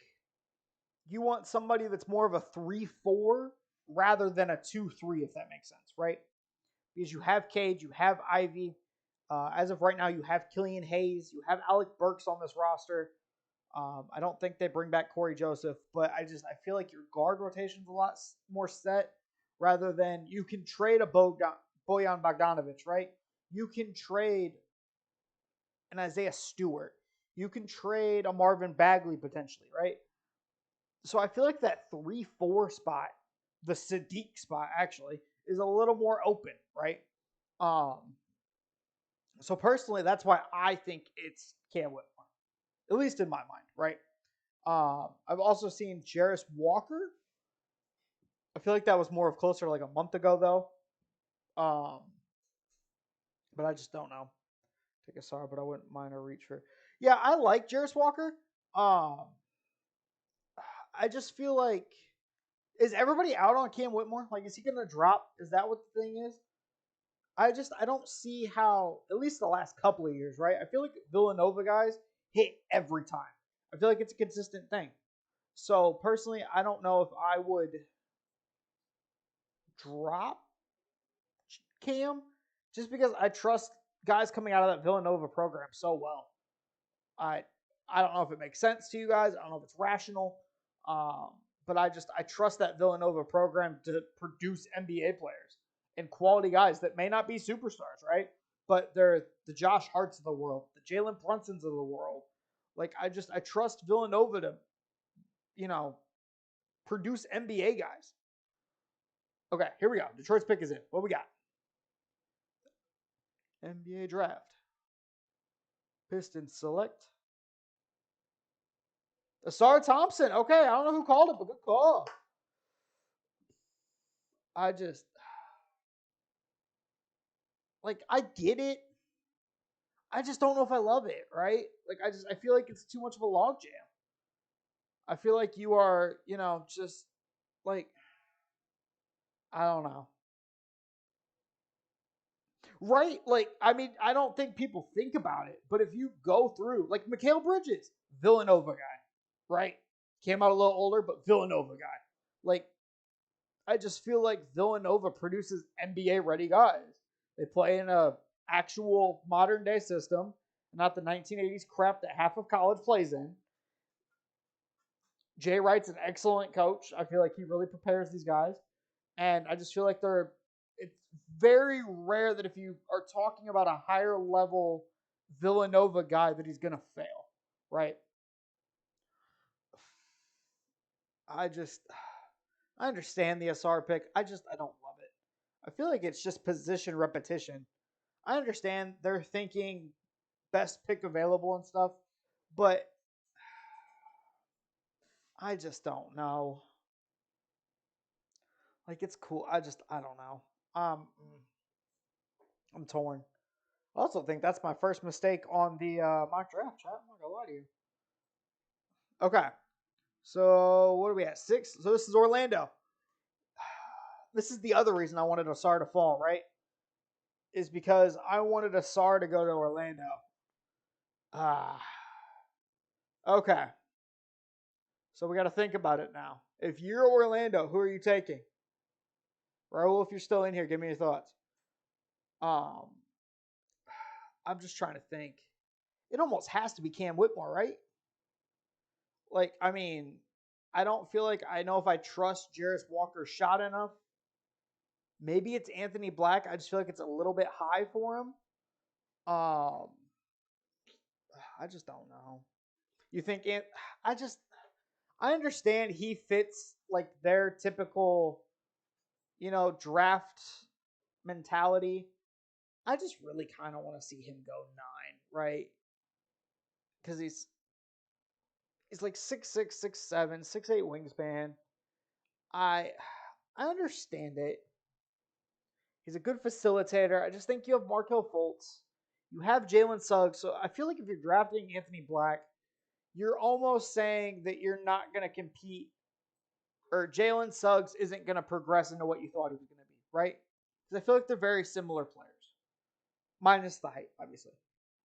Speaker 1: you want somebody that's more of a 3-4 rather than a 2-3, if that makes sense, right? Because you have Cage, you have Ivy. As of right now, you have Killian Hayes, you have Alec Burks on this roster. I don't think they bring back Corey Joseph, but I feel like your guard rotation is a lot more set rather than you can trade a Bojan Bogdanovic, right? You can trade an Isaiah Stewart. You can trade a Marvin Bagley potentially, right? So I feel like that 3-4 spot, the Sadiq spot actually, is a little more open, right? So personally, that's why I think it's Cam Whitmore, at least in my mind, right? I've also seen Jarris Walker. I feel like that was more of closer to like a month ago, though. But I just don't know. Take a sorry, but I wouldn't mind a reach for. Yeah, I like Jarris Walker. Um, I just feel like is everybody out on Cam Whitmore? Like, is he gonna drop? Is that what the thing is? I don't see how. At least the last couple of years, right? I feel like Villanova guys hit every time. I feel like it's a consistent thing. So personally, I don't know if I would drop Cam just because I trust guys coming out of that Villanova program so well. I I don't know if it makes sense to you guys. I don't know if it's rational. Um, but I trust that Villanova program to produce NBA players and quality guys that may not be superstars, right? But they're the Josh Harts of the world, the Jalen Brunsons of the world. Like I trust Villanova to, you know, produce NBA guys. Okay, here we go. Detroit's pick is in. What we got? NBA draft. Pistons select Asar Thompson. Okay, I don't know who called it, but good call. I just like I get it. I just don't know if I love it, right? Like I feel like it's too much of a logjam. I feel like you are, just like I don't know. Right? Like, I mean, I don't think people think about it, but if you go through, like Mikal Bridges, Villanova guy, right? Came out a little older, but Villanova guy. Like, I just feel like Villanova produces NBA ready guys. They play in a actual modern day system, not the 1980s crap that half of college plays in. Jay Wright's an excellent coach. I feel like he really prepares these guys. And I just feel like it's very rare that if you are talking about a higher level Villanova guy that he's going to fail, right? I just, I understand the SR pick. I don't love it. I feel like it's just position repetition. I understand they're thinking best pick available and stuff, but I just don't know. Like it's cool. I don't know. I'm torn. I also think that's my first mistake on the mock draft chat. I'm not gonna lie to you. Okay, so what are we at? 6. So this is Orlando. This is the other reason I wanted Asar to fall, right? Is because I wanted Asar to go to Orlando. Ah, okay. So we got to think about it now. If you're Orlando, who are you taking? Raul, if you're still in here, give me your thoughts. Um, I'm just trying to think. It almost has to be Cam Whitmore, right? Like, I mean, I don't feel like I know if I trust Jarris Walker's shot enough. Maybe it's Anthony Black. I just feel like it's a little bit high for him. Um, I just don't know. You think I just I understand he fits like their typical, draft mentality. I just really kind of want to see him go 9, right? Because he's like 6'6", 6'7", 6'8" wingspan. I I understand it. He's a good facilitator. I just think you have Markel Fultz. You have Jalen Suggs. So I feel like if you're drafting Anthony Black, you're almost saying that you're not going to compete or Jalen Suggs isn't going to progress into what you thought he was going to be, right? Because I feel like they're very similar players, minus the height, obviously.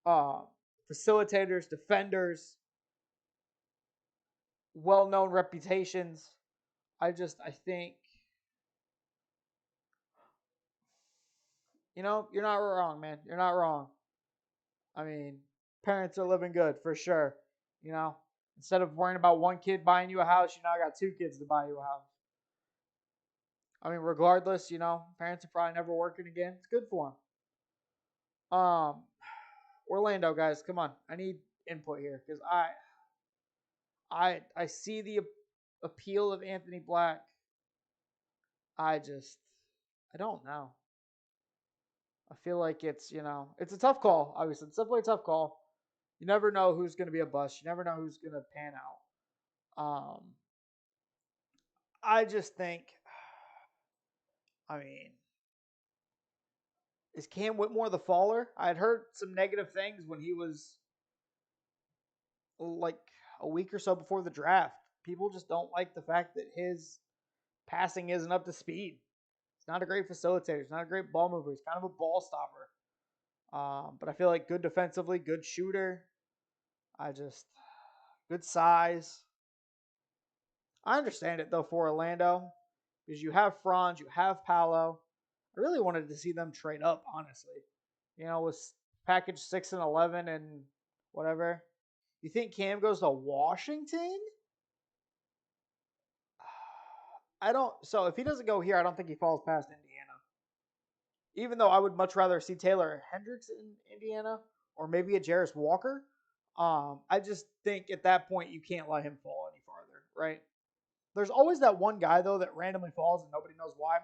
Speaker 1: Um, Facilitators, defenders, well-known reputations. I think, you're not wrong, man. You're not wrong. I mean, parents are living good for sure. You know, instead of worrying about one kid buying you a house, you now got two kids to buy you a house. I mean, regardless, parents are probably never working again. It's good for them. Orlando guys, come on. I need input here because I see the appeal of Anthony Black. I don't know. I feel like it's a tough call. Obviously, it's definitely a tough call. You never know who's going to be a bust. You never know who's going to pan out. I just think, I mean, is Cam Whitmore the faller? I had heard some negative things when he was like a week or so before the draft. People just don't like the fact that his passing isn't up to speed. He's not a great facilitator. He's not a great ball mover. He's kind of a ball stopper. But I feel like good defensively, good shooter. Good size. I understand it though for Orlando because you have Franz, you have Paolo. I really wanted to see them trade up, honestly. With package 6 and 11 and whatever. You think Cam goes to Washington? I don't. So if he doesn't go here, I don't think he falls past Indiana. Even though I would much rather see Taylor Hendricks in Indiana or maybe a Jarris Walker. I just think at that point you can't let him fall any farther, right? There's always that one guy though that randomly falls and nobody knows why.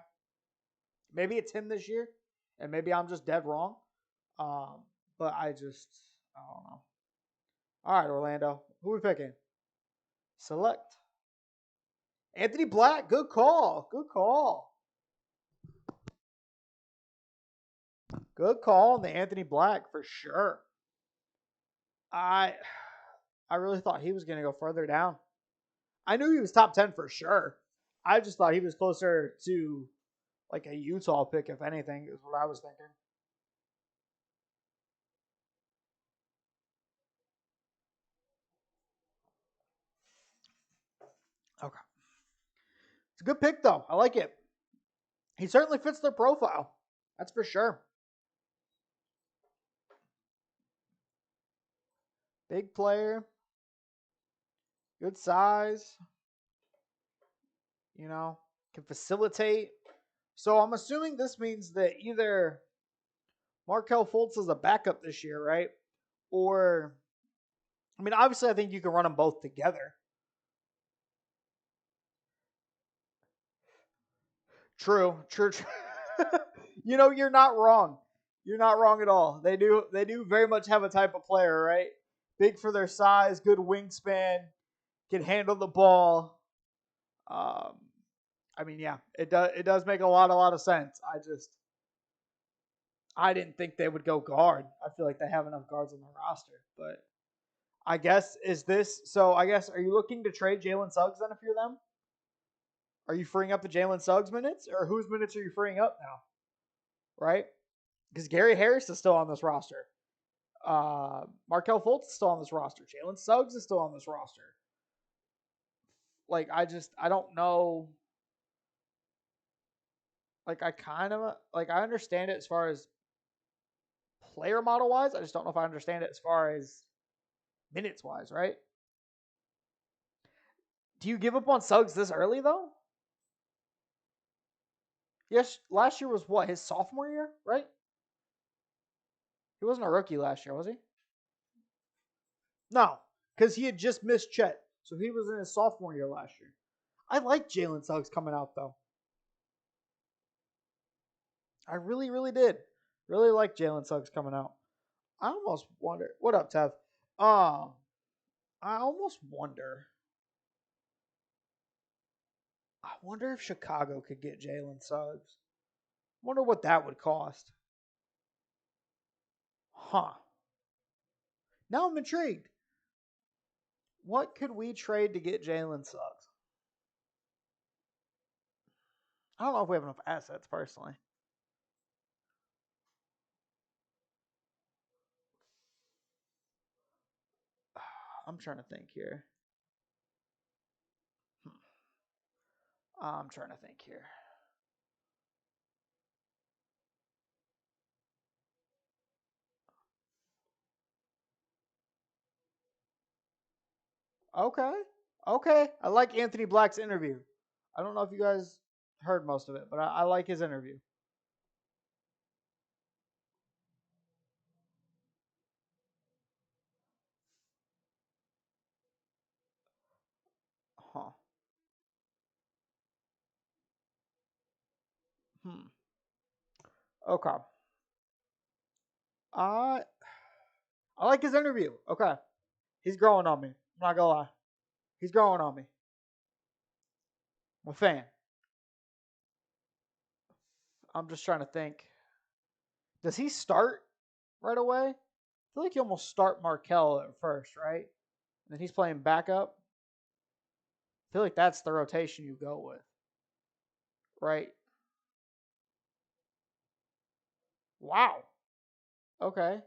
Speaker 1: Maybe it's him this year, and maybe I'm just dead wrong. But I don't know. All right, Orlando, who are we picking? Select Anthony Black. Good call. Good call. Good call on the Anthony Black for sure. I I really thought he was going to go further down. I knew he was top 10 for sure. I just thought he was closer to like a Utah pick, if anything, is what I was thinking. Okay. It's a good pick, though. I like it. He certainly fits their profile. That's for sure. Big player, good size, can facilitate. So I'm assuming this means that either Markel Fultz is a backup this year, right? Or, I mean, obviously, I think you can run them both together. True. You're not wrong. You're not wrong at all. They do very much have a type of player, right? Big for their size, good wingspan, can handle the ball. Um, I mean, yeah, it does make a lot of sense. I didn't think they would go guard. I feel like they have enough guards on the roster, but I guess I guess are you looking to trade Jalen Suggs then if you're them? Are you freeing up the Jalen Suggs minutes, or whose minutes are you freeing up now? Right? Because Gary Harris is still on this roster. Markel Fultz is still on this roster. Jalen Suggs is still on this roster. Like I don't know. Like I understand it as far as player model wise. I just don't know if I understand it as far as minutes wise, right? Do you give up on Suggs this early though? Yes, last year was what, his sophomore year, right? He wasn't a rookie last year, was he? No, because he had just missed Chet, so he was in his sophomore year last year. I like Jalen Suggs coming out though. I really, really did. Really like Jalen Suggs coming out. I almost wonder. What up, Tev? Uh, I almost wonder. I wonder if Chicago could get Jalen Suggs. Wonder what that would cost. Huh. Now I'm intrigued. What could we trade to get Jalen Suggs? I don't know if we have enough assets personally. I'm trying to think here. I'm trying to think here. Okay. Okay. I like Anthony Black's interview. I don't know if you guys heard most of it, but I like his interview. Huh. Hmm. Okay. I I like his interview. Okay. He's growing on me. I'm not gonna lie. He's growing on me. I'm a fan. I'm just trying to think. Does he start right away? I feel like you almost start Markel at first, right? And then he's playing backup. I feel like that's the rotation you go with, right? Wow. Okay.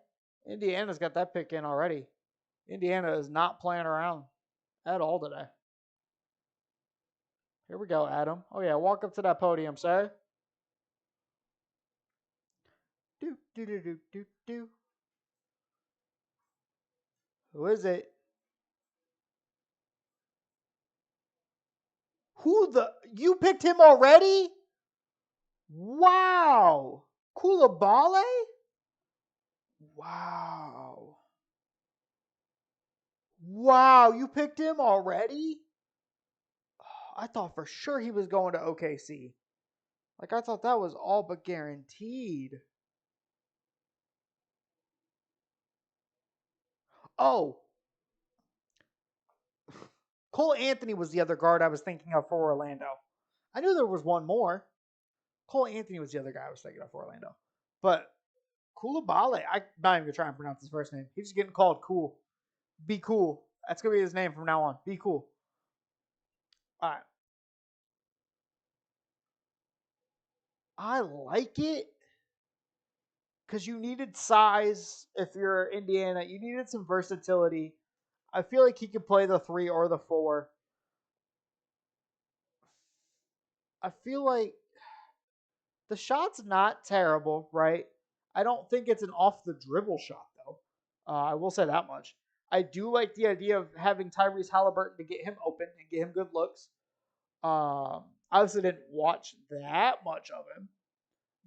Speaker 1: Indiana's got that pick in already. Indiana is not playing around at all today. Here we go, Adam. Oh, yeah. Walk up to that podium, sir. Do, do, do, do, do, do. Who is it? Who the? You picked him already? Wow. Koulibaly? Wow. Wow. You picked him already? Oh, I thought for sure he was going to OKC. Like, I thought that was all but guaranteed. Oh, Cole Anthony was the other guard I was thinking of for Orlando. I knew there was one more. Cole Anthony was the other guy I was thinking of for Orlando. But Koulibaly, I'm not even going to try and pronounce his first name. He's just getting called Cool. Be cool. That's going to be his name from now on. Be cool. All right. I like it because you needed size if you're Indiana. You needed some versatility. I feel like he could play the 3 or the 4. I feel like the shot's not terrible, right? I don't think it's an off the dribble shot, though. I will say that much. I do like the idea of having Tyrese Halliburton to get him open and get him good looks. Obviously, didn't watch that much of him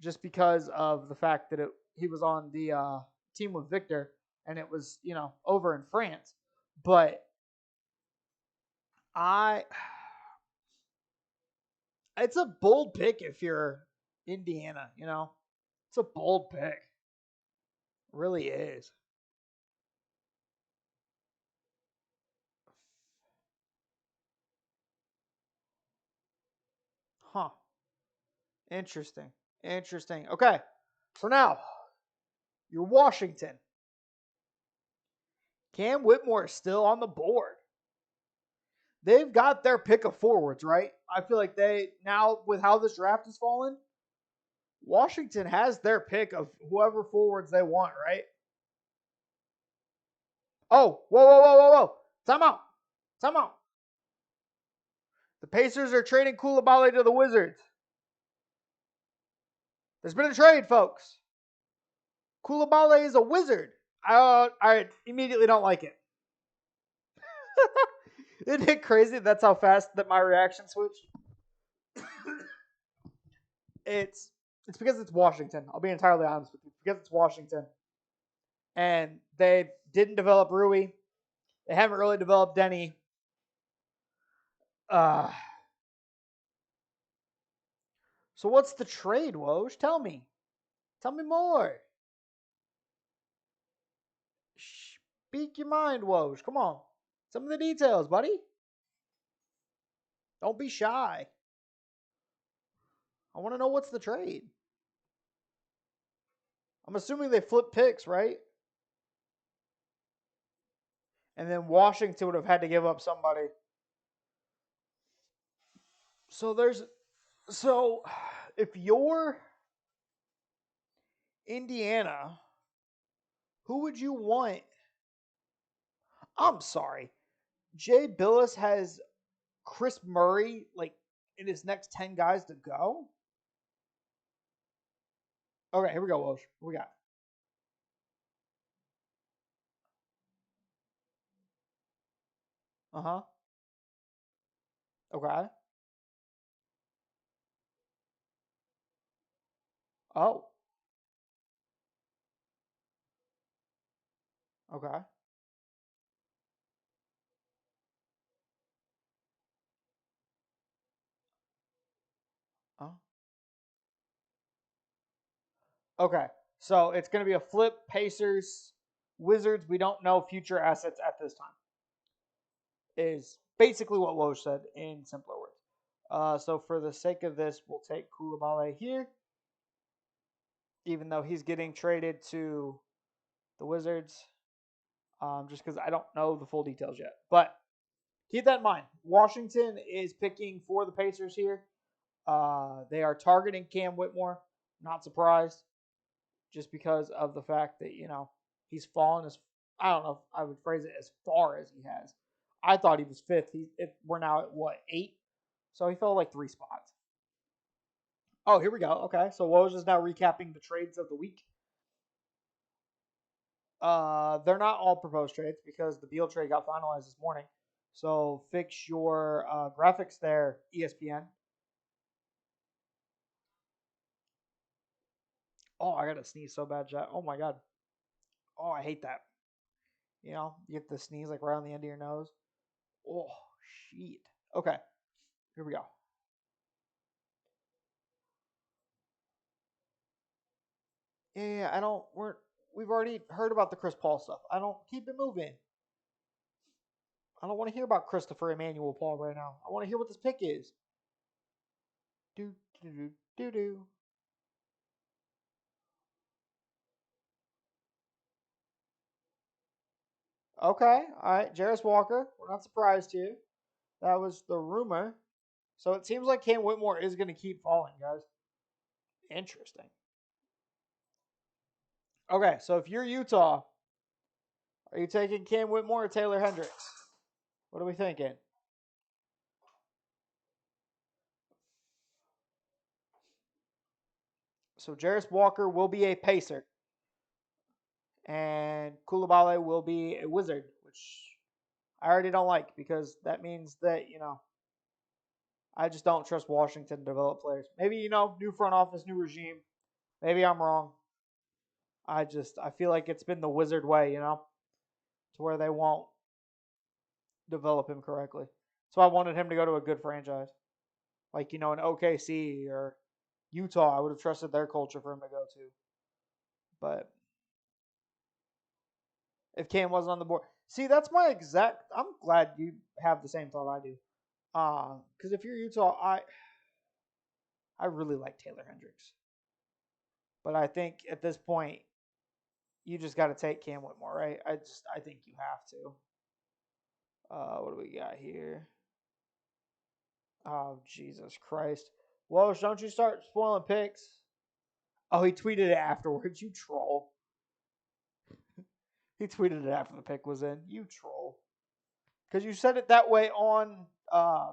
Speaker 1: just because of the fact that he was on the team with Victor and it was, over in France. But I, it's a bold pick if you're Indiana. It's a bold pick. It really is. Huh. Interesting. Interesting. Okay. So now, you're Washington. Cam Whitmore is still on the board. They've got their pick of forwards, right? I feel like now, with how this draft has fallen, Washington has their pick of whoever forwards they want, right? Oh, whoa, whoa, whoa, whoa, whoa. Time out. Time out. The Pacers are trading Koulibaly to the Wizards. There's been a trade, folks. Koulibaly is a Wizard. I immediately don't like it. Isn't it crazy? That's how fast that my reaction switched. It's because it's Washington. I'll be entirely honest with you. Because it's Washington, and they didn't develop Rui. They haven't really developed Denny. Uh, so what's the trade, Woj? Tell me. Tell me more. Speak your mind, Woj. Come on. Some of the details, buddy. Don't be shy. I want to know what's the trade. I'm assuming they flip picks, right? And then Washington would have had to give up somebody. So if you're Indiana, who would you want? I'm sorry. Jay Billis has Chris Murray like in his next 10 guys to go. Okay, here we go, Woj. What we got? Uh-huh. Okay. Oh. Okay. Oh. Okay. So it's going to be a flip. Pacers, Wizards. We don't know future assets at this time. Is basically what Woj said in simpler words. So for the sake of this, we'll take Koulibaly here, even though he's getting traded to the Wizards. Just because I don't know the full details yet. But keep that in mind. Washington is picking for the Pacers here. They are targeting Cam Whitmore. Not surprised, just because of the fact that he's fallen as I don't know if I would phrase it as far as he has. I thought he was fifth. We're now at what 8, so he fell like 3 spots. Oh, here we go. Okay, so Woj is now recapping the trades of the week. They're not all proposed trades because the Beal trade got finalized this morning. So fix your graphics there, ESPN. Oh, I gotta sneeze so bad, chat. Oh my god. Oh, I hate that. You get the sneeze like right on the end of your nose. Oh, shit. Okay, here we go. Yeah, I don't. We've already heard about the Chris Paul stuff. I don't keep it moving. I don't want to hear about Christopher Emmanuel Paul right now. I want to hear what this pick is. Do do do do do. Okay, all right. Jarris Walker. We're not surprised here. That was the rumor. So it seems like Cam Whitmore is going to keep falling, guys. Interesting. Okay, so if you're Utah, are you taking Cam Whitmore or Taylor Hendricks? What are we thinking? So Jarris Walker will be a Pacer, and Koulibaly will be a Wizard, which I already don't like because that means that I just don't trust Washington to develop players. Maybe new front office, new regime. Maybe I'm wrong. I feel like it's been the Wizard way, to where they won't develop him correctly. So I wanted him to go to a good franchise, like an OKC or Utah. I would have trusted their culture for him to go to. But if Cam wasn't on the board, see, that's my exact. I'm glad you have the same thought I do. Because if you're Utah, I really like Taylor Hendricks, but I think at this point you just got to take Cam Whitmore, right? I think you have to. What do we got here? Oh, Jesus Christ. Woj, don't you start spoiling picks. Oh, he tweeted it afterwards. You troll. He tweeted it after the pick was in. You troll. Because you said it that way on the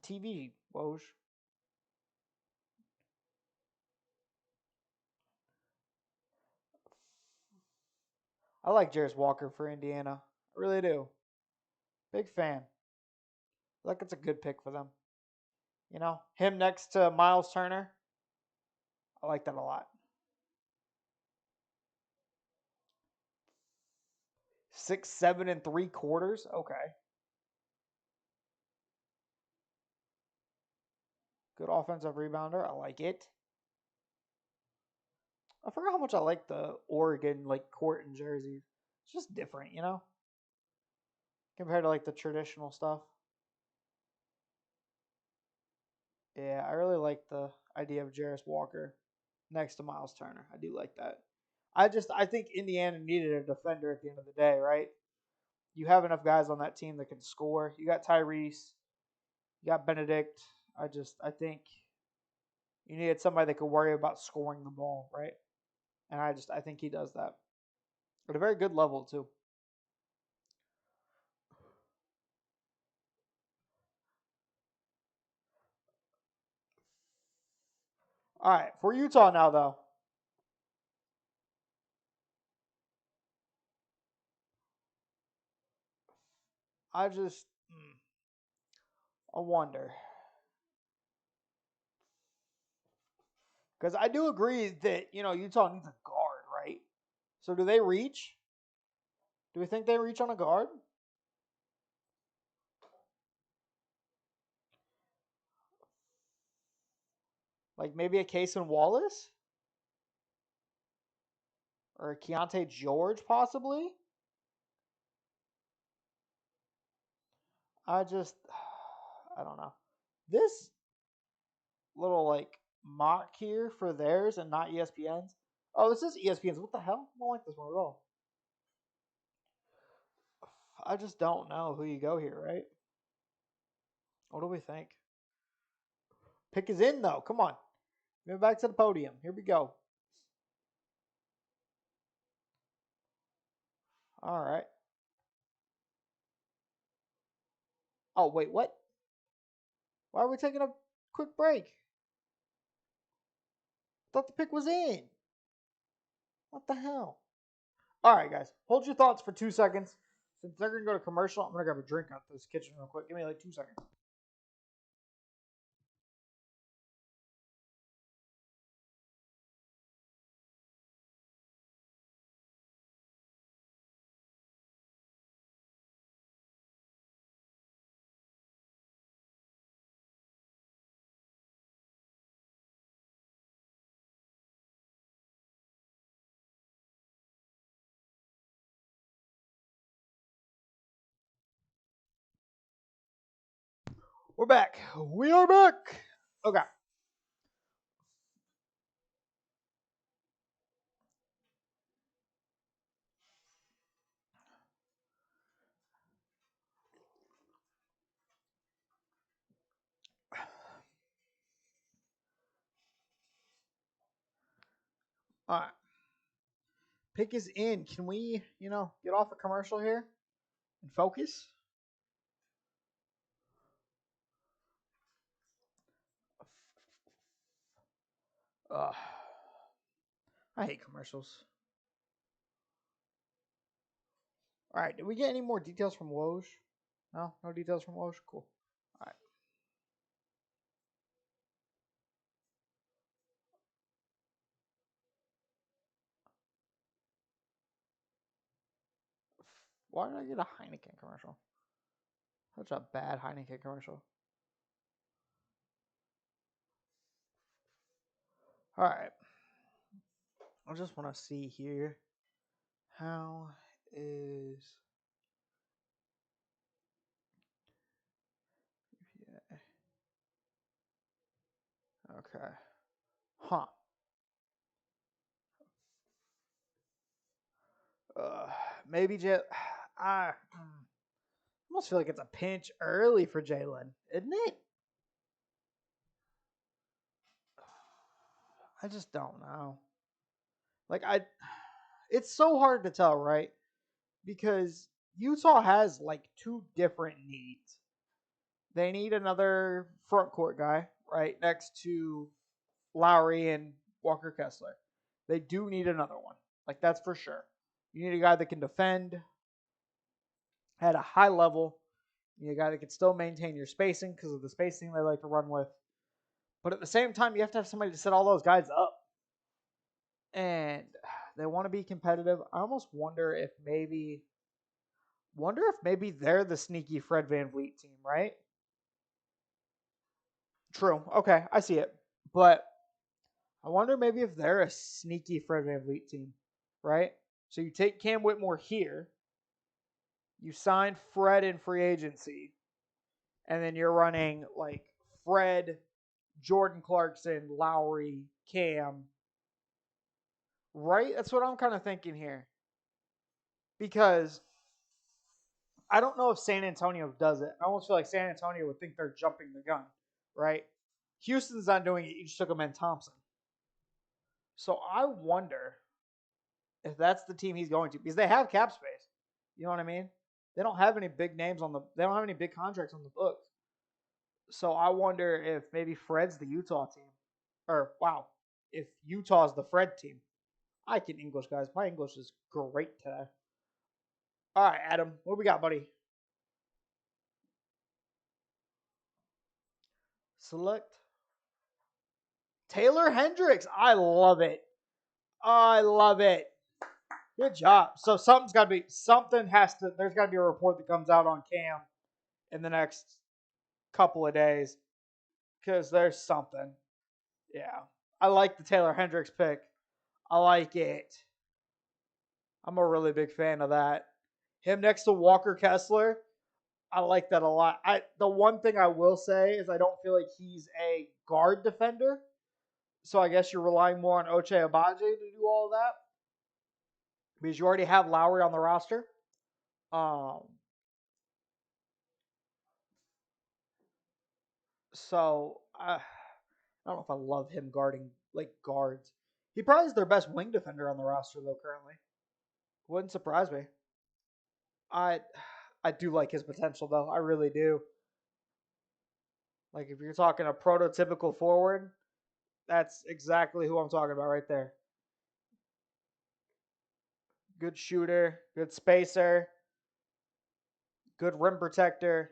Speaker 1: TV, Woj. I like Jarris Walker for Indiana. I really do. Big fan. I like it's a good pick for them. Him next to Miles Turner. I like that a lot. 6, 7 and 3/4. Okay. Good offensive rebounder. I like it. I forgot how much I like the Oregon court and jerseys. It's just different, compared to the traditional stuff. Yeah, I really like the idea of Jarris Walker next to Miles Turner. I do like that. I think Indiana needed a defender at the end of the day, right? You have enough guys on that team that can score. You got Tyrese, you got Benedict. I think you needed somebody that could worry about scoring the ball, right? And I think he does that at a very good level too. All right, for Utah now though. I just, I wonder. Because I do agree that, Utah needs a guard, right? So do they reach? Do we think they reach on a guard? Like maybe a Cason Wallace? Or a Keontae George, possibly? I just, I don't know. This little, like, mock here for theirs and not ESPN's. Oh, this is ESPN's. What the hell? I don't like this one at all. I just don't know who you go here, right? What do we think? Pick is in, though. Come on. Move back to the podium. Here we go. All right. Oh, wait, what? Why are we taking a quick break? I thought the pick was in. What the hell? All right, guys. Hold your thoughts for 2 seconds. Since they're going to go to commercial, I'm going to grab a drink out this kitchen real quick. Give me like 2 seconds. We're back. We are back. Okay. All right. Pick is in. Can we, get off a commercial here and focus? Ugh. I hate commercials. All right. Did we get any more details from Woj? No? No details from Woj? Cool. All right. Why did I get a Heineken commercial? Such a bad Heineken commercial. All right. I just want to see here. How is. Yeah. Okay. Huh. Uh, maybe just. I almost feel like it's a pinch early for Jalen, isn't it? I just don't know. Like it's so hard to tell, right? Because Utah has like two different needs. They need another front court guy, right, next to Lowry and Walker Kessler. They do need another one. Like that's for sure. You need a guy that can defend at a high level. You need a guy that can still maintain your spacing because of the spacing they like to run with. But at the same time, you have to have somebody to set all those guys up. And they want to be competitive. I almost wonder if maybe they're the sneaky Fred VanVleet team, right? True. Okay, I see it. But I wonder maybe if they're a sneaky Fred VanVleet team, right? So you take Cam Whitmore here, you sign Fred in free agency, and then you're running like Fred, Jordan Clarkson, Lowry, Cam, right? That's what I'm kind of thinking here. Because I don't know if San Antonio does it. I almost feel like San Antonio would think they're jumping the gun, right? Houston's not doing it. You just took a Ben Thompson. So I wonder if that's the team he's going to because they have cap space. You know what I mean? They don't have any big names on the. They don't have any big contracts on the books. So I wonder if maybe Fred's the Utah team, or wow, if Utah's the Fred team. I can English, guys. My English is great today. All right, Adam, what we got, buddy? Select Taylor Hendricks. I love it. I love it. Good job. So something's got to be, something has to, there's got to be a report that comes out on Cam in the next couple of days because there's something. Yeah. I like the Taylor Hendricks pick. I like it. I'm a really big fan of that. Him next to Walker Kessler. I like that a lot. The one thing I will say is I don't feel like he's a guard defender. So I guess you're relying more on Ochai Agbaji to do all of that. Because you already have Lowry on the roster. So I don't know if I love him guarding like guards. He probably is their best wing defender on the roster though currently. Wouldn't surprise me. I I do like his potential though. I really do. Like if you're talking a prototypical forward, that's exactly who I'm talking about right there. Good shooter, good spacer, good rim protector.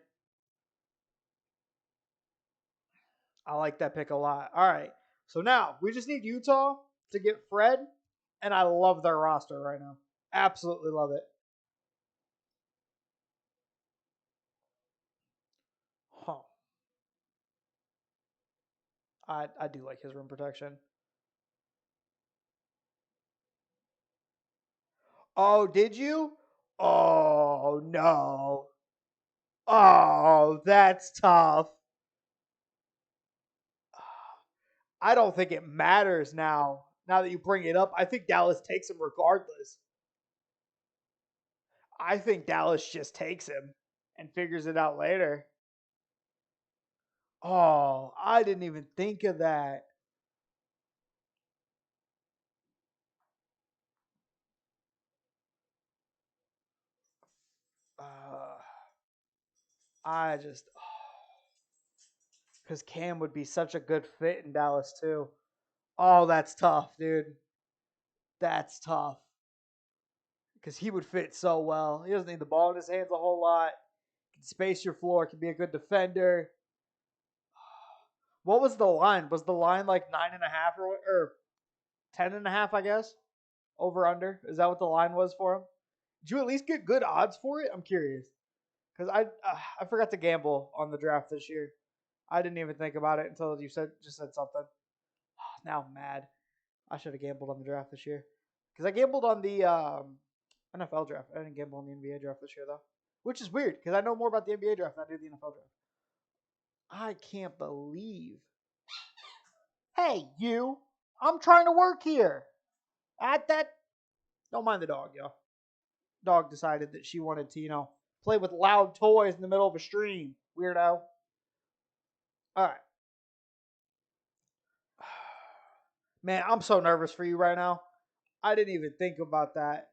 Speaker 1: I like that pick a lot. All right. So now we just need Utah to get Fred, and I love their roster right now. Absolutely love it. Huh. I do like his rim protection. Oh, did you? Oh no. Oh, that's tough. I don't think it matters now. Now that you bring it up, I think Dallas takes him regardless. I think Dallas just takes him and figures it out later. Oh, I didn't even think of that. Uh, I just because Cam would be such a good fit in Dallas too. Oh, that's tough, dude. That's tough because he would fit so well. He doesn't need the ball in his hands a whole lot. Can space your floor. Can be a good defender. What was the line? Was the line like 9.5 or 10.5? I guess over under. Is that what the line was for him? Did you at least get good odds for it? I'm curious because I forgot to gamble on the draft this year. I didn't even think about it until you just said something. Now I'm mad. I should have gambled on the draft this year because I gambled on the NFL draft. I didn't gamble on the NBA draft this year though, which is weird because I know more about the NBA draft than I do the NFL draft. I can't believe. Hey, you! I'm trying to work here. At that, don't mind the dog, yo. Dog decided that she wanted to, play with loud toys in the middle of a stream. Weirdo. All right. Man, I'm so nervous for you right now. I didn't even think about that.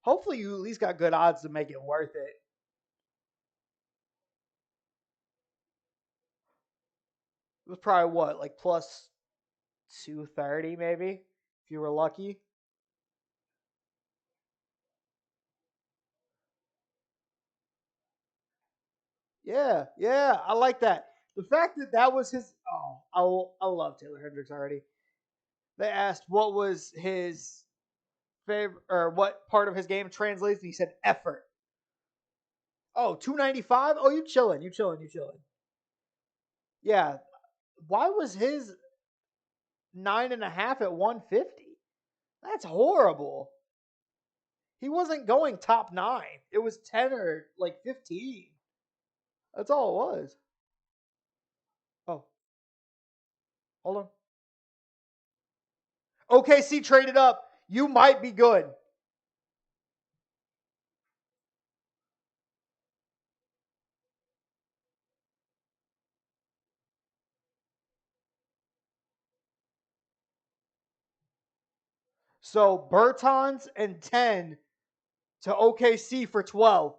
Speaker 1: Hopefully, you at least got good odds to make it worth it. It was probably what, like plus 230 maybe, if you were lucky. Yeah, yeah, I like that. The fact that that was his. Oh, I love Taylor Hendricks already. They asked what was his favorite or what part of his game translates, and he said effort. Oh, 295. Oh, you chilling, you chilling, you chilling. Yeah. Why was his 9.5 at 150? That's horrible. He wasn't going top nine. It was 10 or like 15. That's all it was. Oh, hold on. OKC traded up. You might be good. So Bertans and 10 to OKC for 12.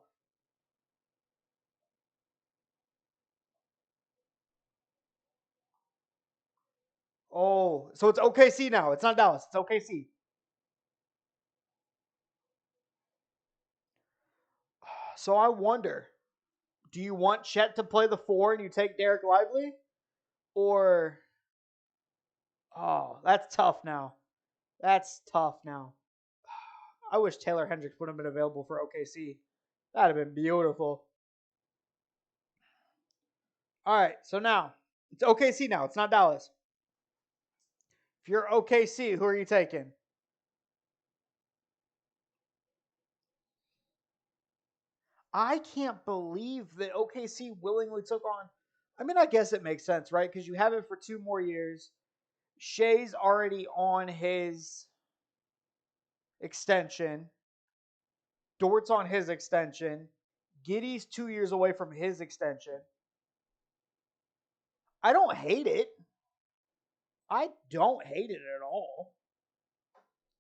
Speaker 1: Oh, so it's OKC now. It's not Dallas. It's OKC. So I wonder, Do you want Chet to play the 4 and you take Derek Lively? Or, oh, that's tough now. That's tough now. I wish Taylor Hendricks would have been available for OKC. That'd have been beautiful. All right, so now it's OKC now. It's not Dallas. If you're OKC, who are you taking? I can't believe that OKC willingly took on. I mean, I guess it makes sense, right? Because you have it for 2 more years. Shea's already on his extension. Dort's on his extension. Giddy's 2 years away from his extension. I don't hate it. I don't hate it at all.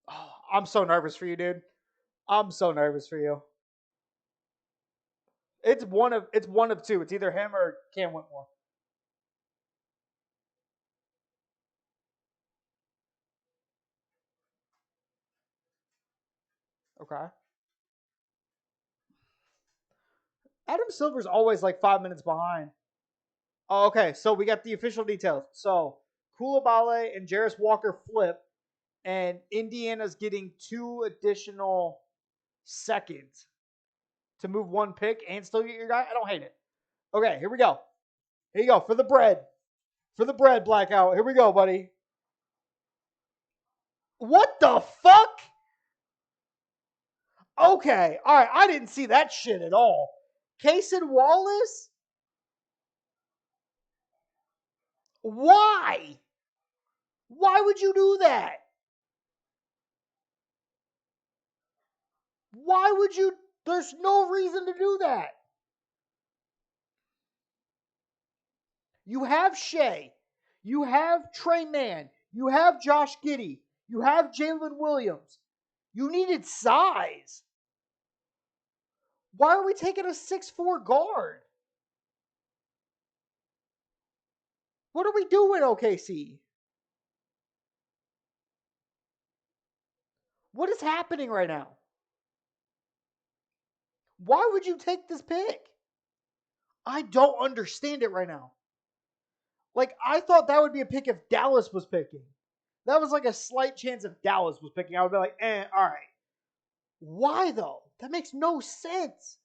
Speaker 1: Oh, I'm so nervous for you, dude. I'm so nervous for you. It's one of two. It's either him or Cam Whitmore. Okay. Adam Silver's always like 5 minutes behind. Oh, okay, so we got the official details. So Koulibaly and Jarris Walker flip, and Indiana's getting 2 additional seconds to move 1 pick and still get your guy. I don't hate it. Okay, here we go. Here you go for the bread. For the bread, Blackout. Here we go, buddy. What the fuck? Okay, all right. I didn't see that shit at all. Cason Wallace? Why? Why would you do that? Why would you? There's no reason to do that. You have Shea. You have Trey Mann. You have Josh Giddey. You have Jalen Williams. You needed size. Why are we taking a 6'4" guard? What are we doing, OKC? What is happening right now? Why would you take this pick? I don't understand it right now. Like, I thought that would be a pick if Dallas was picking. That was like a slight chance if Dallas was picking. I would be like, all right. Why, though? That makes no sense.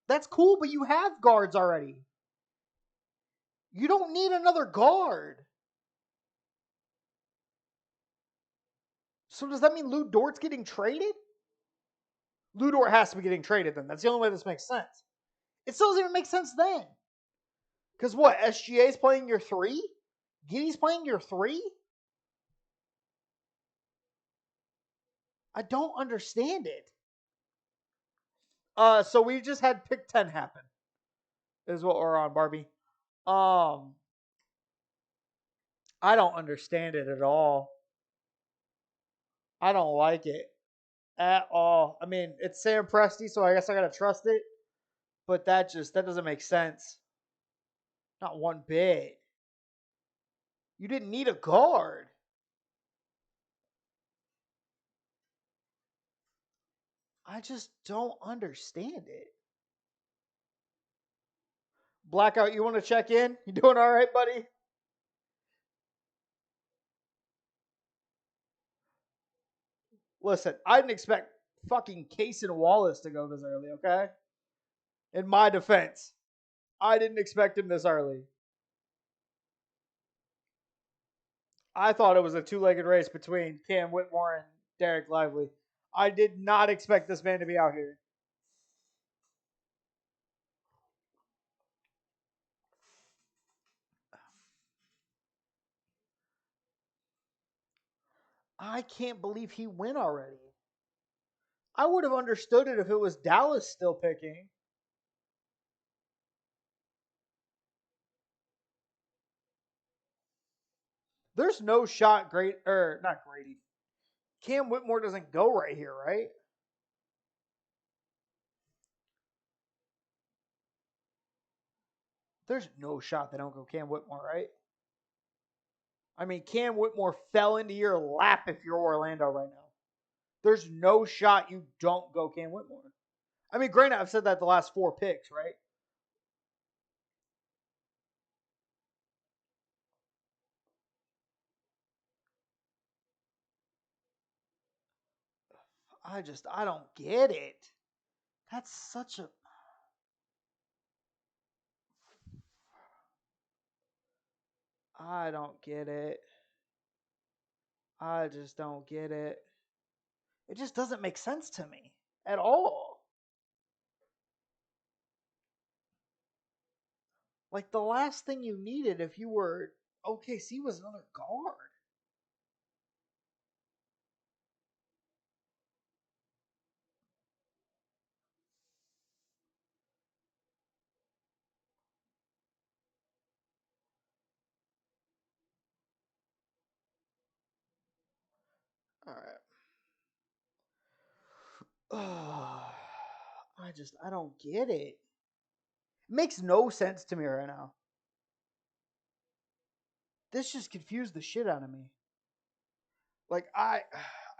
Speaker 1: That's cool, but you have guards already. You don't need another guard. So does that mean Lou Dort's getting traded? Lou Dort has to be getting traded then. That's the only way this makes sense. It still doesn't even make sense then. Because what? SGA's playing your 3? Giddy's playing your 3? I don't understand it. So we just had pick 10 happen. Is what we're on, Barbie. I don't understand it at all. I don't like it at all. I mean, it's Sam Presti, so I guess I gotta trust it. But that doesn't make sense. Not one bit. You didn't need a guard. I just don't understand it. Blackout, you want to check in? You doing all right, buddy? Listen, I didn't expect fucking Cason Wallace to go this early, okay? In my defense, I didn't expect him this early. I thought it was a 2-legged race between Cam Whitmore and Derek Lively. I did not expect this man to be out here. I can't believe he went already. I would have understood it if it was Dallas still picking. There's no shot not Grady. Cam Whitmore doesn't go right here, right? There's no shot they don't go Cam Whitmore, right? I mean, Cam Whitmore fell into your lap if you're Orlando right now. There's no shot you don't go Cam Whitmore. I mean, granted, I've said that the last 4 picks, right? I don't get it. That's such a. I don't get it. I just don't get it. It just doesn't make sense to me at all. Like the last thing you needed if you were OKC was another guard. All right. Oh, I don't get it. It makes no sense to me right now. This just confused the shit out of me. Like I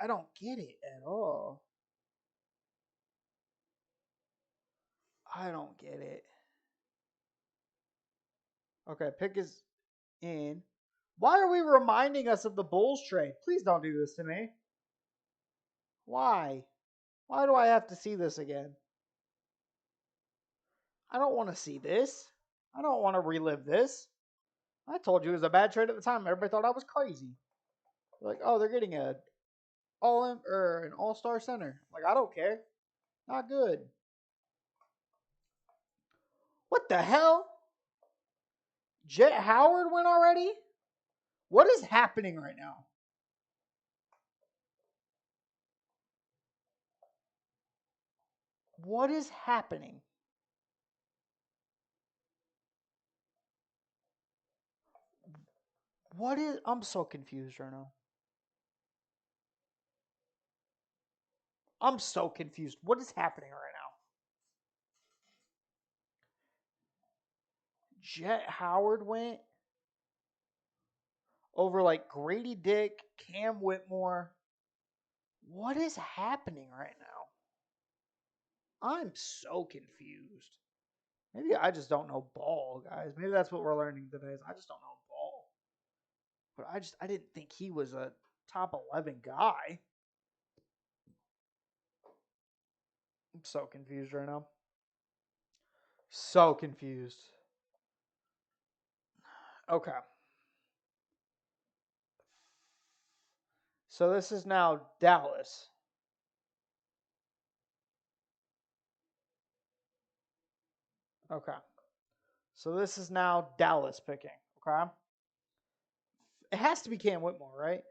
Speaker 1: don't get it at all. I don't get it. Okay, pick is in. Why are we reminding us of the Bulls trade? Please don't do this to me. Why? Why do I have to see this again? I don't want to see this. I don't want to relive this. I told you it was a bad trade at the time. Everybody thought I was crazy. Like, oh, they're getting an all-star center. Like, I don't care. Not good. What the hell? Jet Howard went already? What is happening right now? What is happening? I'm so confused right now. I'm so confused. What is happening right now? Jet Howard went over like Grady Dick, Cam Whitmore. What is happening right now? I'm so confused. Maybe I just don't know ball, guys. Maybe that's what we're learning today. Is I just don't know ball. But I didn't think he was a top 11 guy. I'm so confused right now. So confused. Okay. So this is now Dallas. Okay. So this is now Dallas picking. Okay. It has to be Cam Whitmore, right?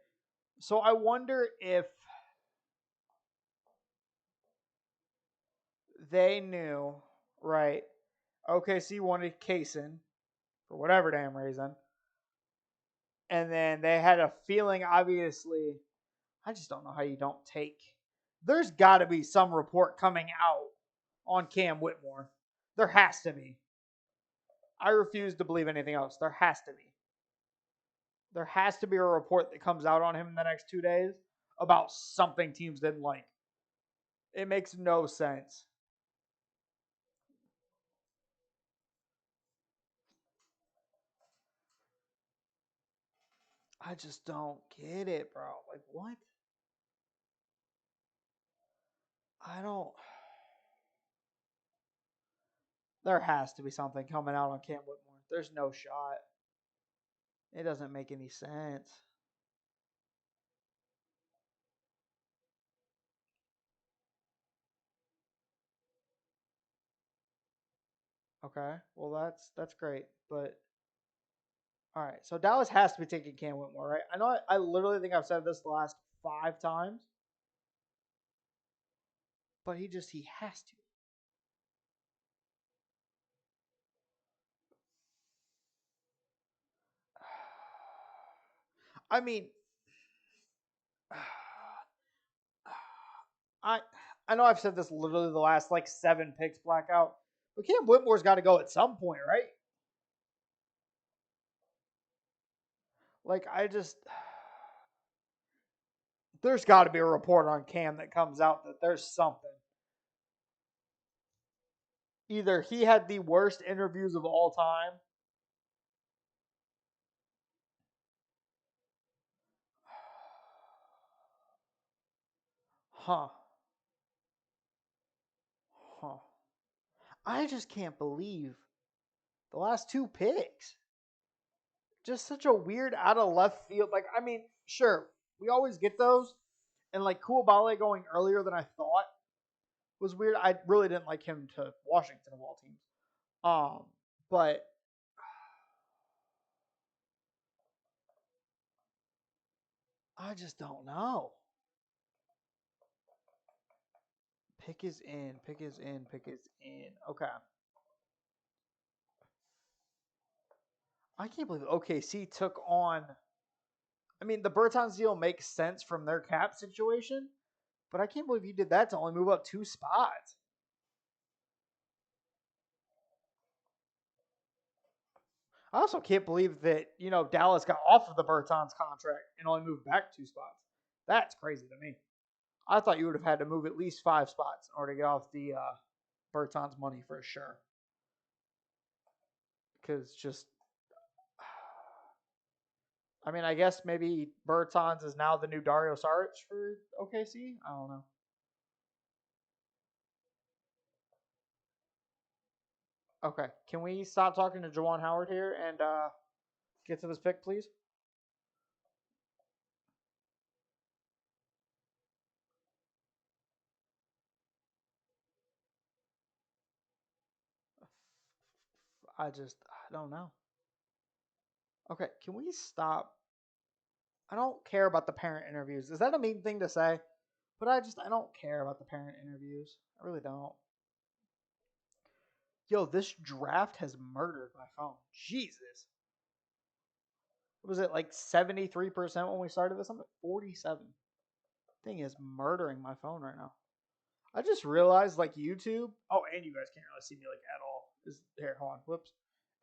Speaker 1: So I wonder if they knew, right? OKC wanted Kaysen for whatever damn reason. And then they had a feeling, obviously, I just don't know how you don't take. There's got to be some report coming out on Cam Whitmore. There has to be. I refuse to believe anything else. There has to be. There has to be a report that comes out on him in the next 2 days about something teams didn't like. It makes no sense. I just don't get it, bro. Like, what? I don't. There has to be something coming out on Cam Whitmore. There's no shot. It doesn't make any sense. Okay, well that's great, but all right. So Dallas has to be taking Cam Whitmore, right? I know. I literally think I've said this the last 5 times, but he has to. I mean, I I know I've said this literally the last like 7 picks blackout, but Cam Whitmore's got to go at some point, right? Like, there's got to be a report on Cam that comes out that there's something. Either he had the worst interviews of all time. Huh. Huh. I just can't believe the last two picks. Just such a weird out of left field. Like, I mean, sure, we always get those. And like Koulibaly going earlier than I thought was weird. I really didn't like him to Washington of all teams. But I just don't know. Pick is in. Pick is in. Pick is in. Okay. I can't believe OKC took on. I mean, the Bertans deal makes sense from their cap situation, but I can't believe you did that to only move up 2 spots. I also can't believe that, Dallas got off of the Bertans contract and only moved back 2 spots. That's crazy to me. I thought you would have had to move at least 5 spots in order to get off the Bertans money for sure. Because I mean, I guess maybe Bertans is now the new Dario Saric for OKC. I don't know. Okay, can we stop talking to Juwan Howard here and get to this pick, please? I don't know. Okay, can we stop? I don't care about the parent interviews. Is that a mean thing to say? But I don't care about the parent interviews. I really don't. Yo, this draft has murdered my phone. Jesus. Was it like 73% when we started this? I'm at 47. Thing is murdering my phone right now. I just realized like YouTube. Oh, and you guys can't really see me like at all. Is here, hold on. Whoops.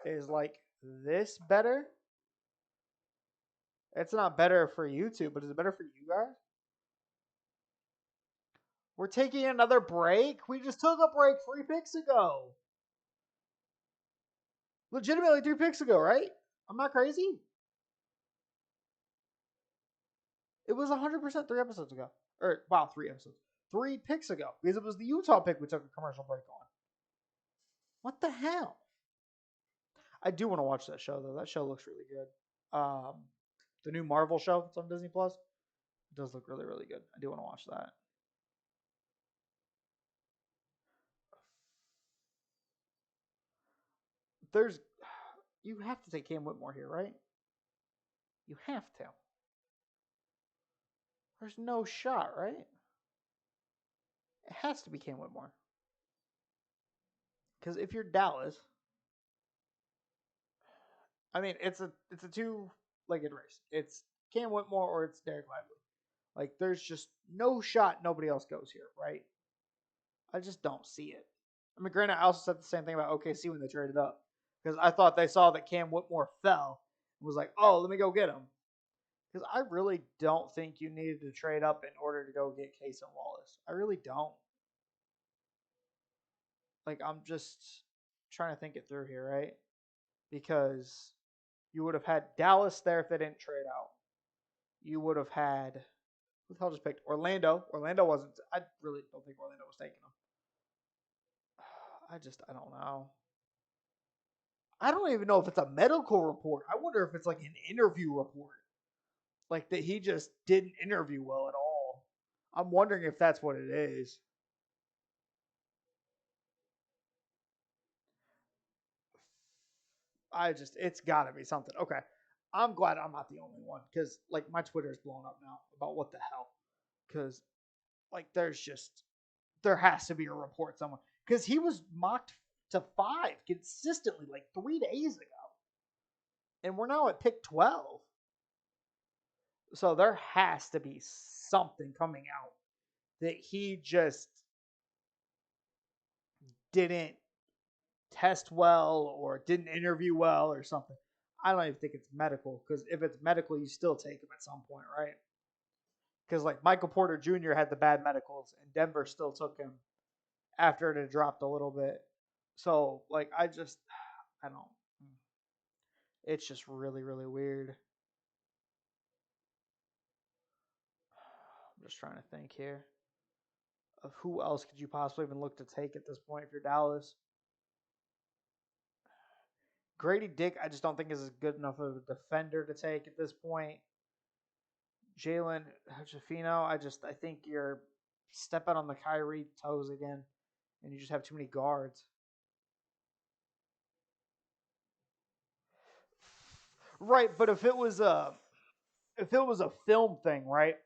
Speaker 1: Is like this better? It's not better for YouTube, but is it better for you guys? We're taking another break. We just took a break 3 picks ago. Legitimately 3 picks ago, right? I'm not crazy. It was 100% 3 episodes ago. Or, wow, 3 episodes. 3 picks ago. Because it was the Utah pick we took a commercial break on. What the hell? I do want to watch that show, though. That show looks really good. The new Marvel show that's on Disney Plus. It does look really, really good. I do want to watch that. You have to take Cam Whitmore here, right? You have to. There's no shot, right? It has to be Cam Whitmore. Because if you're Dallas, I mean, it's a 2-legged race. It's Cam Whitmore or it's Derek Lively. Like, there's just no shot nobody else goes here, right? I just don't see it. I mean, granted, I also said the same thing about OKC when they traded up. Because I thought they saw that Cam Whitmore fell and was like, oh, let me go get him. Because I really don't think you needed to trade up in order to go get Case and Wallace. I really don't. Like, I'm just trying to think it through here, right? Because you would have had Dallas there if they didn't trade out. You would have had who the hell just picked Orlando? Orlando wasn't. I really don't think Orlando was taking him. I don't know. I don't even know if it's a medical report. I wonder if it's like an interview report, like that he just didn't interview well at all. I'm wondering if that's what it is. It's got to be something. Okay, I'm glad I'm not the only one because like my Twitter's blown up now about what the hell. Because like there has to be a report somewhere because he was mocked to 5 consistently like 3 days ago, and we're now at pick 12. So there has to be something coming out that he just didn't test well or didn't interview well or something. I don't even think it's medical because if it's medical, you still take him at some point, right? Because like Michael Porter Jr. had the bad medicals, and Denver still took him after it had dropped a little bit. So like I don't. It's just really really weird. I'm just trying to think here of who else could you possibly even look to take at this point if you're Dallas. Grady Dick, I just don't think is good enough of a defender to take at this point. Jalen Hachafino, I think you're stepping on the Kyrie toes again, and you just have too many guards. Right, but if it was a film thing, right?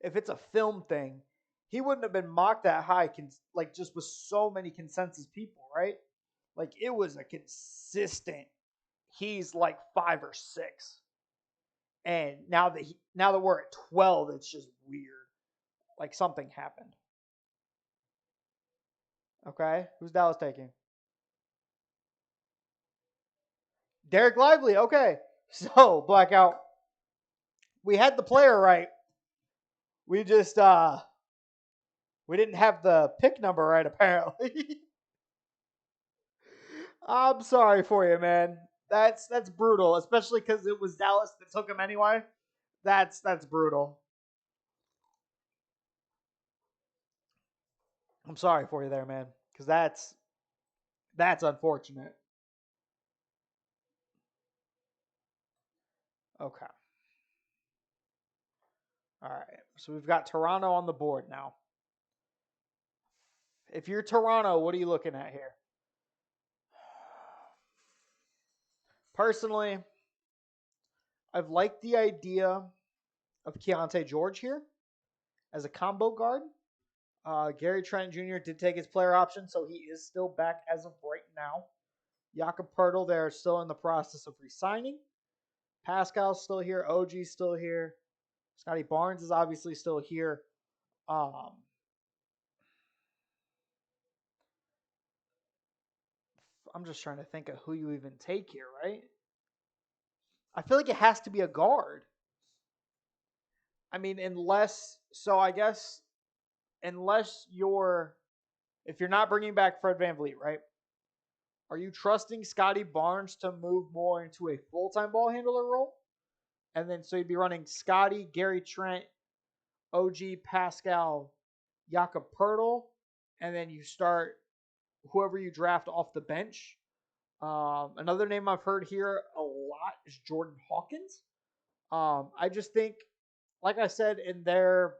Speaker 1: If it's a film thing, he wouldn't have been mocked that high, like just with so many consensus people, right? Like it was a consistent. He's like 5 or 6, and now that we're at 12, it's just weird. Like something happened. Okay, who's Dallas taking? Derek Lively. Okay, so blackout. We had the player right. We just we didn't have the pick number right apparently. I'm sorry for you, man. That's brutal, especially because it was Dallas that took him anyway. That's brutal. I'm sorry for you there, man, because that's unfortunate. Okay, all right. So we've got Toronto on the board now. If you're Toronto, what are you looking at here? Personally, I've liked the idea of Keontae George here as a combo guard. Gary Trent Jr. did take his player option, so he is still back as of right now. Jakob Pertl, they're still in the process of resigning. Pascal's still here. OG's still here. Scotty Barnes is obviously still here. Um, I'm just trying to think of who you even take here, right? I feel like it has to be a guard. I mean, I guess unless you're if you're not bringing back Fred VanVleet, right? Are you trusting Scotty Barnes to move more into a full-time ball handler role? And then so you'd be running Scotty, Gary Trent, OG, Pascal, Jakob Pertl, and then you start whoever you draft off the bench. Another name I've heard here a lot is Jordan Hawkins. I just think, like I said in their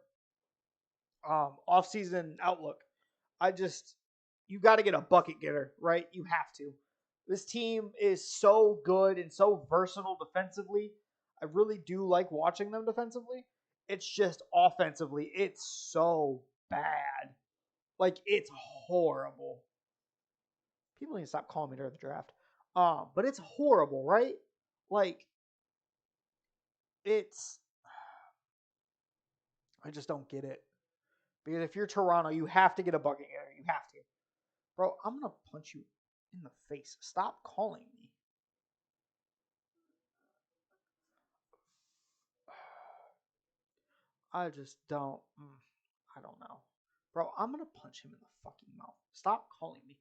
Speaker 1: offseason outlook, I just you got to get a bucket getter, right? You have to. This team is so good and so versatile defensively. I really do like watching them defensively. It's just offensively, it's so bad. Like it's horrible. People need to stop calling me during the draft. But it's horrible, right? Like it's I just don't get it. Because if you're Toronto, you have to get a bucket getter. You have to. Bro, I'm gonna punch you in the face. Stop calling me. I just don't. I don't know. Bro, I'm gonna punch him in the fucking mouth. Stop calling me.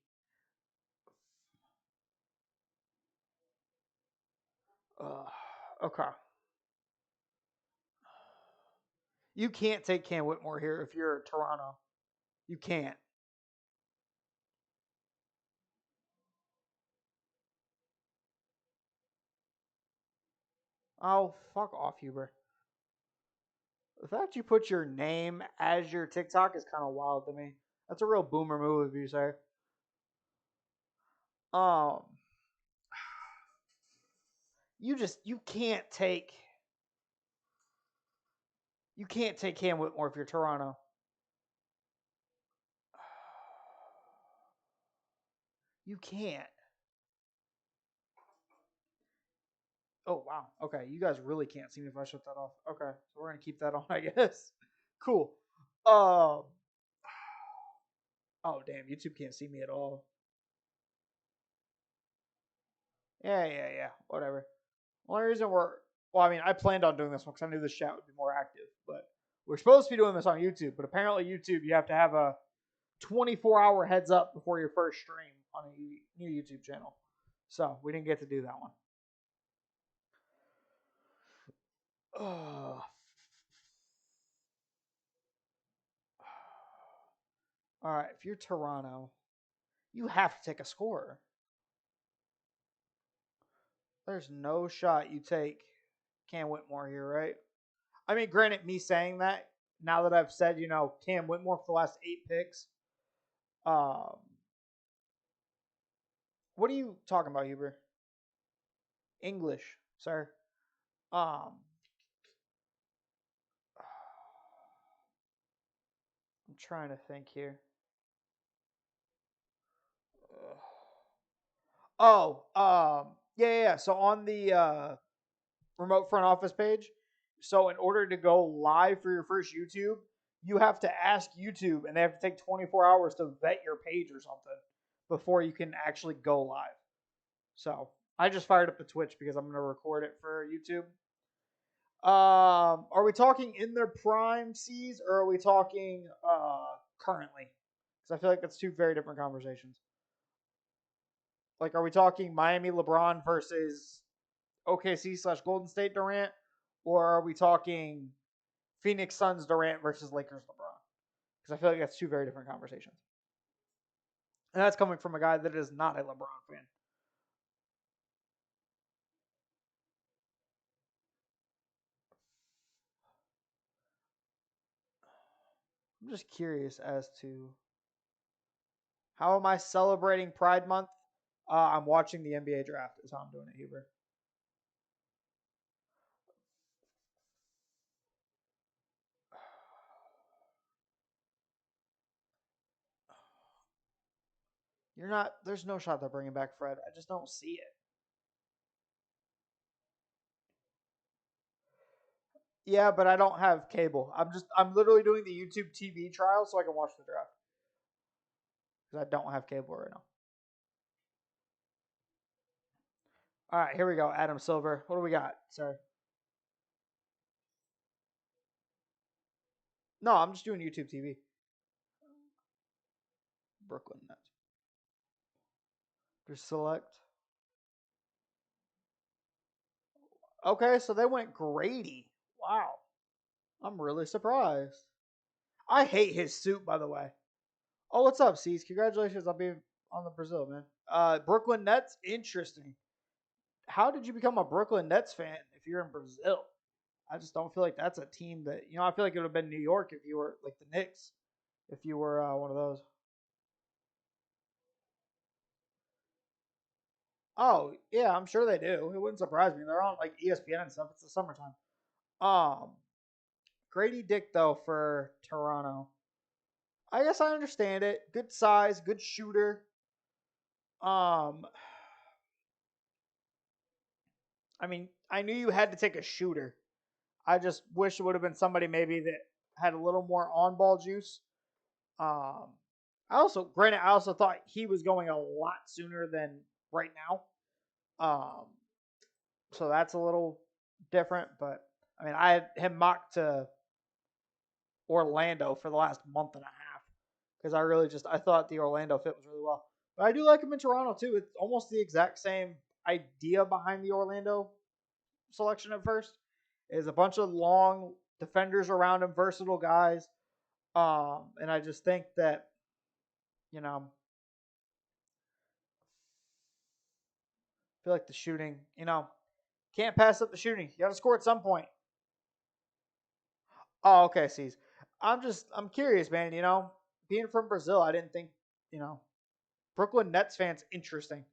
Speaker 1: Okay. You can't take Cam Whitmore here if you're Toronto. You can't. Oh, fuck off, Huber. The fact you put your name as your TikTok is kind of wild to me. That's a real boomer move of you, sir. Um, you can't take Cam Whitmore if you're Toronto. You can't. Oh wow. Okay, you guys really can't see me if I shut that off. Okay, so we're gonna keep that on, I guess. Cool. Um. Oh damn, YouTube can't see me at all. Yeah. Whatever. Only reason we're well, I mean, I planned on doing this one because I knew this chat would be more active, but we're supposed to be doing this on YouTube. But apparently, YouTube you have to have a 24-hour heads up before your first stream on a new YouTube channel. So we didn't get to do that one. Ugh. All right, if you're Toronto, you have to take a scorer. There's no shot you take Cam Whitmore here, right? I mean, granted, me saying that now that I've said, Cam Whitmore for the last 8 picks. Um, what are you talking about, Huber? English, sir. Um, I'm trying to think here. Yeah. So on the remote front office page, so in order to go live for your first YouTube, you have to ask YouTube, and they have to take 24 hours to vet your page or something before you can actually go live. So I just fired up the Twitch because I'm going to record it for YouTube. Are we talking in their prime C's or are we talking currently? Because I feel like that's two very different conversations. Like, are we talking Miami LeBron versus OKC/Golden State Durant, or are we talking Phoenix Suns Durant versus Lakers LeBron? Because I feel like that's two very different conversations. And that's coming from a guy that is not a LeBron fan. I'm just curious as to how am I celebrating Pride Month? I'm watching the NBA draft. Is how I'm doing it, Huber. You're not. There's no shot they're bringing back Fred. I just don't see it. Yeah, but I don't have cable. I'm literally doing the YouTube TV trial so I can watch the draft because I don't have cable right now. All right, here we go. Adam Silver. What do we got, sir? No, I'm just doing YouTube TV. Brooklyn Nets. Just select. Okay, so they went Grady. Wow. I'm really surprised. I hate his suit, by the way. Oh, what's up, C's? Congratulations on being on the Brazil, man. Brooklyn Nets, interesting. How did you become a Brooklyn Nets fan if you're in Brazil? I just don't feel like that's a team that I feel like it would have been New York if you were like the Knicks, if you were one of those. Oh yeah, I'm sure they do. It wouldn't surprise me. They're on like ESPN and stuff. It's the summertime. Um, Grady Dick though for Toronto. I guess I understand it. Good size, good shooter. Um, I mean, I knew you had to take a shooter. I just wish it would have been somebody maybe that had a little more on-ball juice. Um, granted, I also thought he was going a lot sooner than right now. So that's a little different. But I mean, I had him mocked to Orlando for the last month and a half because I thought the Orlando fit was really well. But I do like him in Toronto too. It's almost the exact same idea behind the Orlando selection at first. Is a bunch of long defenders around him, versatile guys. And I just think that you know, I feel like the shooting, can't pass up the shooting. You got to score at some point. Oh, okay, C's. I'm curious, man. Being from Brazil, I didn't think, you know, Brooklyn Nets fans interesting.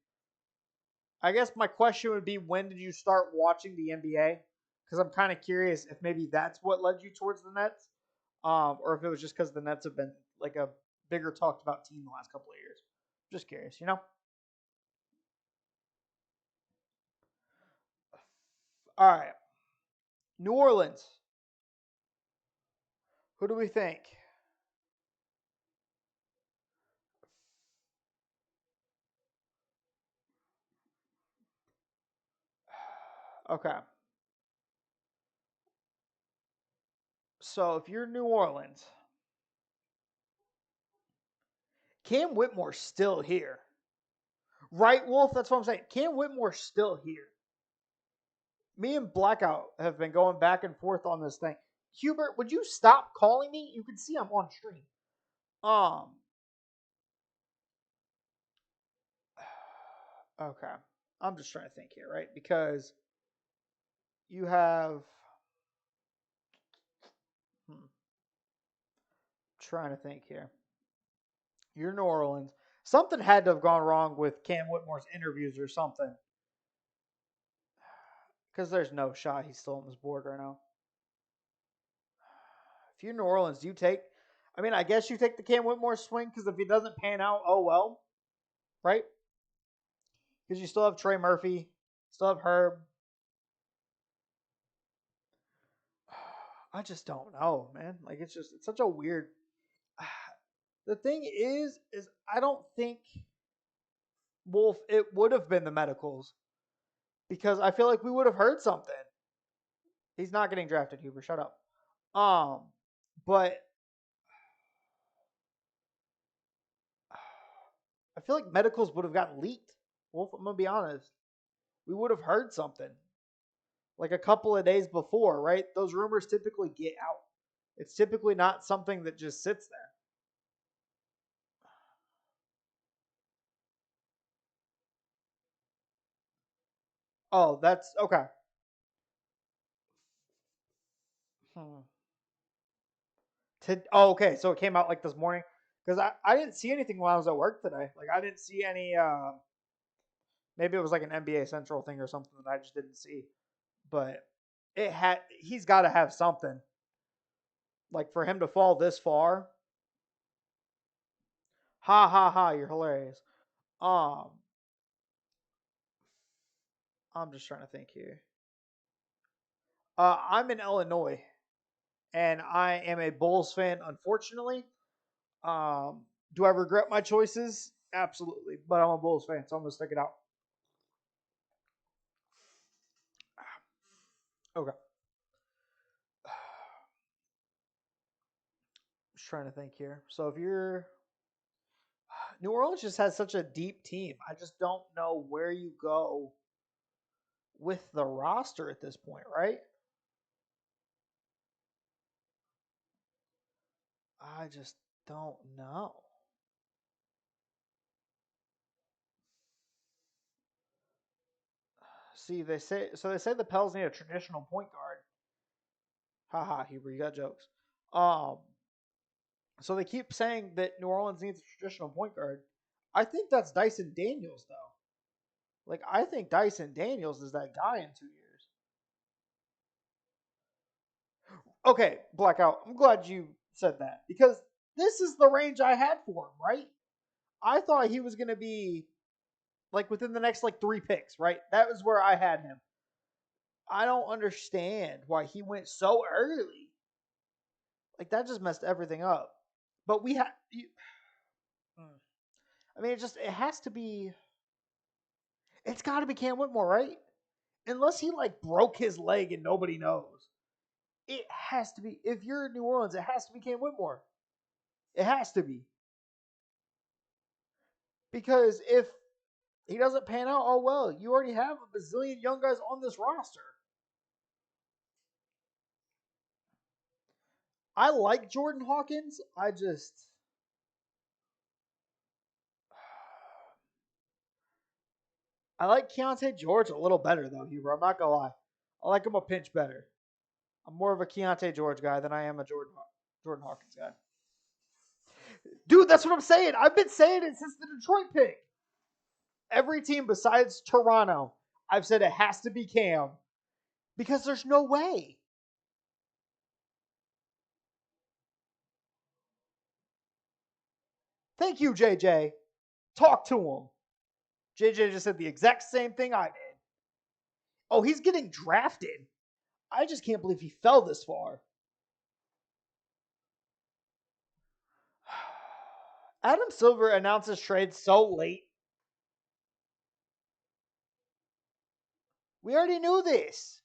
Speaker 1: I guess my question would be, when did you start watching the NBA? Because I'm kind of curious if maybe that's what led you towards the Nets, or if it was just because the Nets have been like a bigger talked about team the last couple of years. Just curious. All right, New Orleans. Who do we think? Okay. So if you're New Orleans, Cam Whitmore's still here. Right, Wolf? That's what I'm saying. Cam Whitmore's still here. Me and Blackout have been going back and forth on this thing. Hubert, would you stop calling me? You can see I'm on stream. Okay. I'm just trying to think here, right? Because you have trying to think here. You're New Orleans. Something had to have gone wrong with Cam Whitmore's interviews or something. Because there's no shot he's still on this board right now. If you're New Orleans, do you take? I mean, I guess you take the Cam Whitmore swing because if he doesn't pan out, oh well, right? Because you still have Trey Murphy, still have Herb. I just don't know, man. Like it's such a weird. The thing is I don't think Wolf it would have been the medicals because I feel like we would have heard something. He's not getting drafted, Huber. Shut up. But I feel like medicals would have gotten leaked. Wolf, I'm gonna be honest. We would have heard something like a couple of days before, right? Those rumors typically get out. It's typically not something that just sits there. Oh, that's okay. Hmm. Okay, so it came out like this morning because I didn't see anything while I was at work today. Like I didn't see any. Maybe it was like an NBA Central thing or something that I just didn't see. But he's got to have something. Like for him to fall this far. Ha ha ha! You're hilarious. Um, I'm just trying to think here. I'm in Illinois, and I am a Bulls fan. Unfortunately, um, do I regret my choices? Absolutely, but I'm a Bulls fan, so I'm gonna stick it out. Okay. Just trying to think here. So if you're New Orleans just has such a deep team. I just don't know where you go with the roster at this point, right? I just don't know. See, they say the Pels need a traditional point guard. Haha, Huber, you got jokes. Um, so they keep saying that New Orleans needs a traditional point guard. I think that's Dyson Daniels, though. Like, I think Dyson Daniels is that guy in 2 years. Okay, Blackout, I'm glad you said that because this is the range I had for him, right? I thought he was going to be like within the next like 3 picks, right? That was where I had him. I don't understand why he went so early. Like that just messed everything up. But we have. I mean, it has to be. It's got to be Cam Whitmore, right? Unless he like broke his leg and nobody knows. It has to be. If you're in New Orleans, it has to be Cam Whitmore. It has to be because if he doesn't pan out, oh well, you already have a bazillion young guys on this roster. I like Jordan Hawkins. I like Keontae George a little better though, Huber. I'm not gonna lie. I like him a pinch better. I'm more of a Keontae George guy than I am a Jordan Hawkins guy. Dude, that's what I'm saying. I've been saying it since the Detroit pick. Every team besides Toronto, I've said it has to be Cam because there's no way. Thank you, JJ. Talk to him. JJ just said the exact same thing I did. Oh, he's getting drafted. I just can't believe he fell this far. Adam Silver announces trade so late. We already knew this.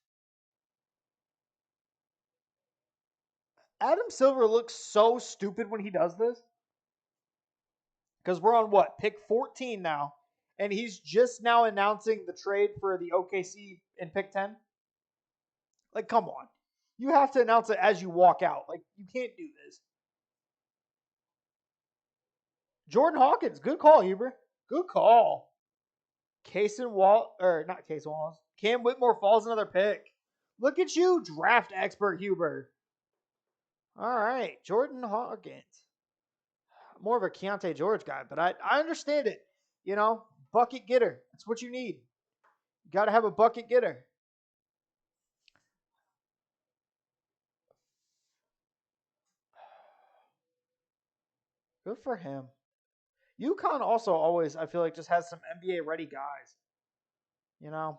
Speaker 1: Adam Silver looks so stupid when he does this. Because we're on what? Pick 14 now. And he's just now announcing the trade for the OKC in pick 10. Like, come on. You have to announce it as you walk out. Like, you can't do this. Jordan Hawkins, good call, Huber. Good call. Not Case Wallace. Cam Whitmore falls another pick. Look at you, draft expert Huber. All right, Jordan Hawkins. More of a Keontae George guy, but I understand it. You know, bucket getter. That's what you need. You got to have a bucket getter. Good for him. UConn also always, I feel like, just has some NBA ready guys. You know?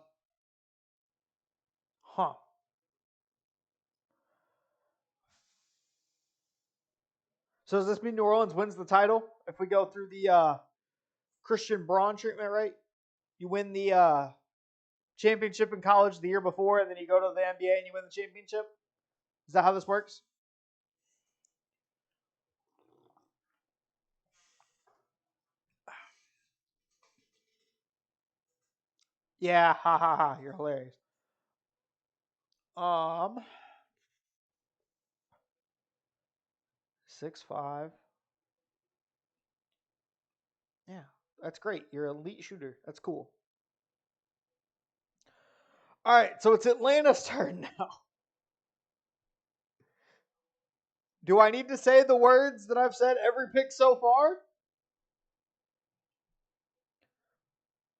Speaker 1: Huh. So does this mean New Orleans wins the title if we go through the Christian Braun treatment, right? You win the championship in college the year before, and then you go to the NBA and you win the championship? Is that how this works? Yeah, ha ha ha. You're hilarious. Um 6'5". Yeah, that's great. You're an elite shooter. That's cool. All right, so it's Atlanta's turn now. Do I need to say the words that I've said every pick so far?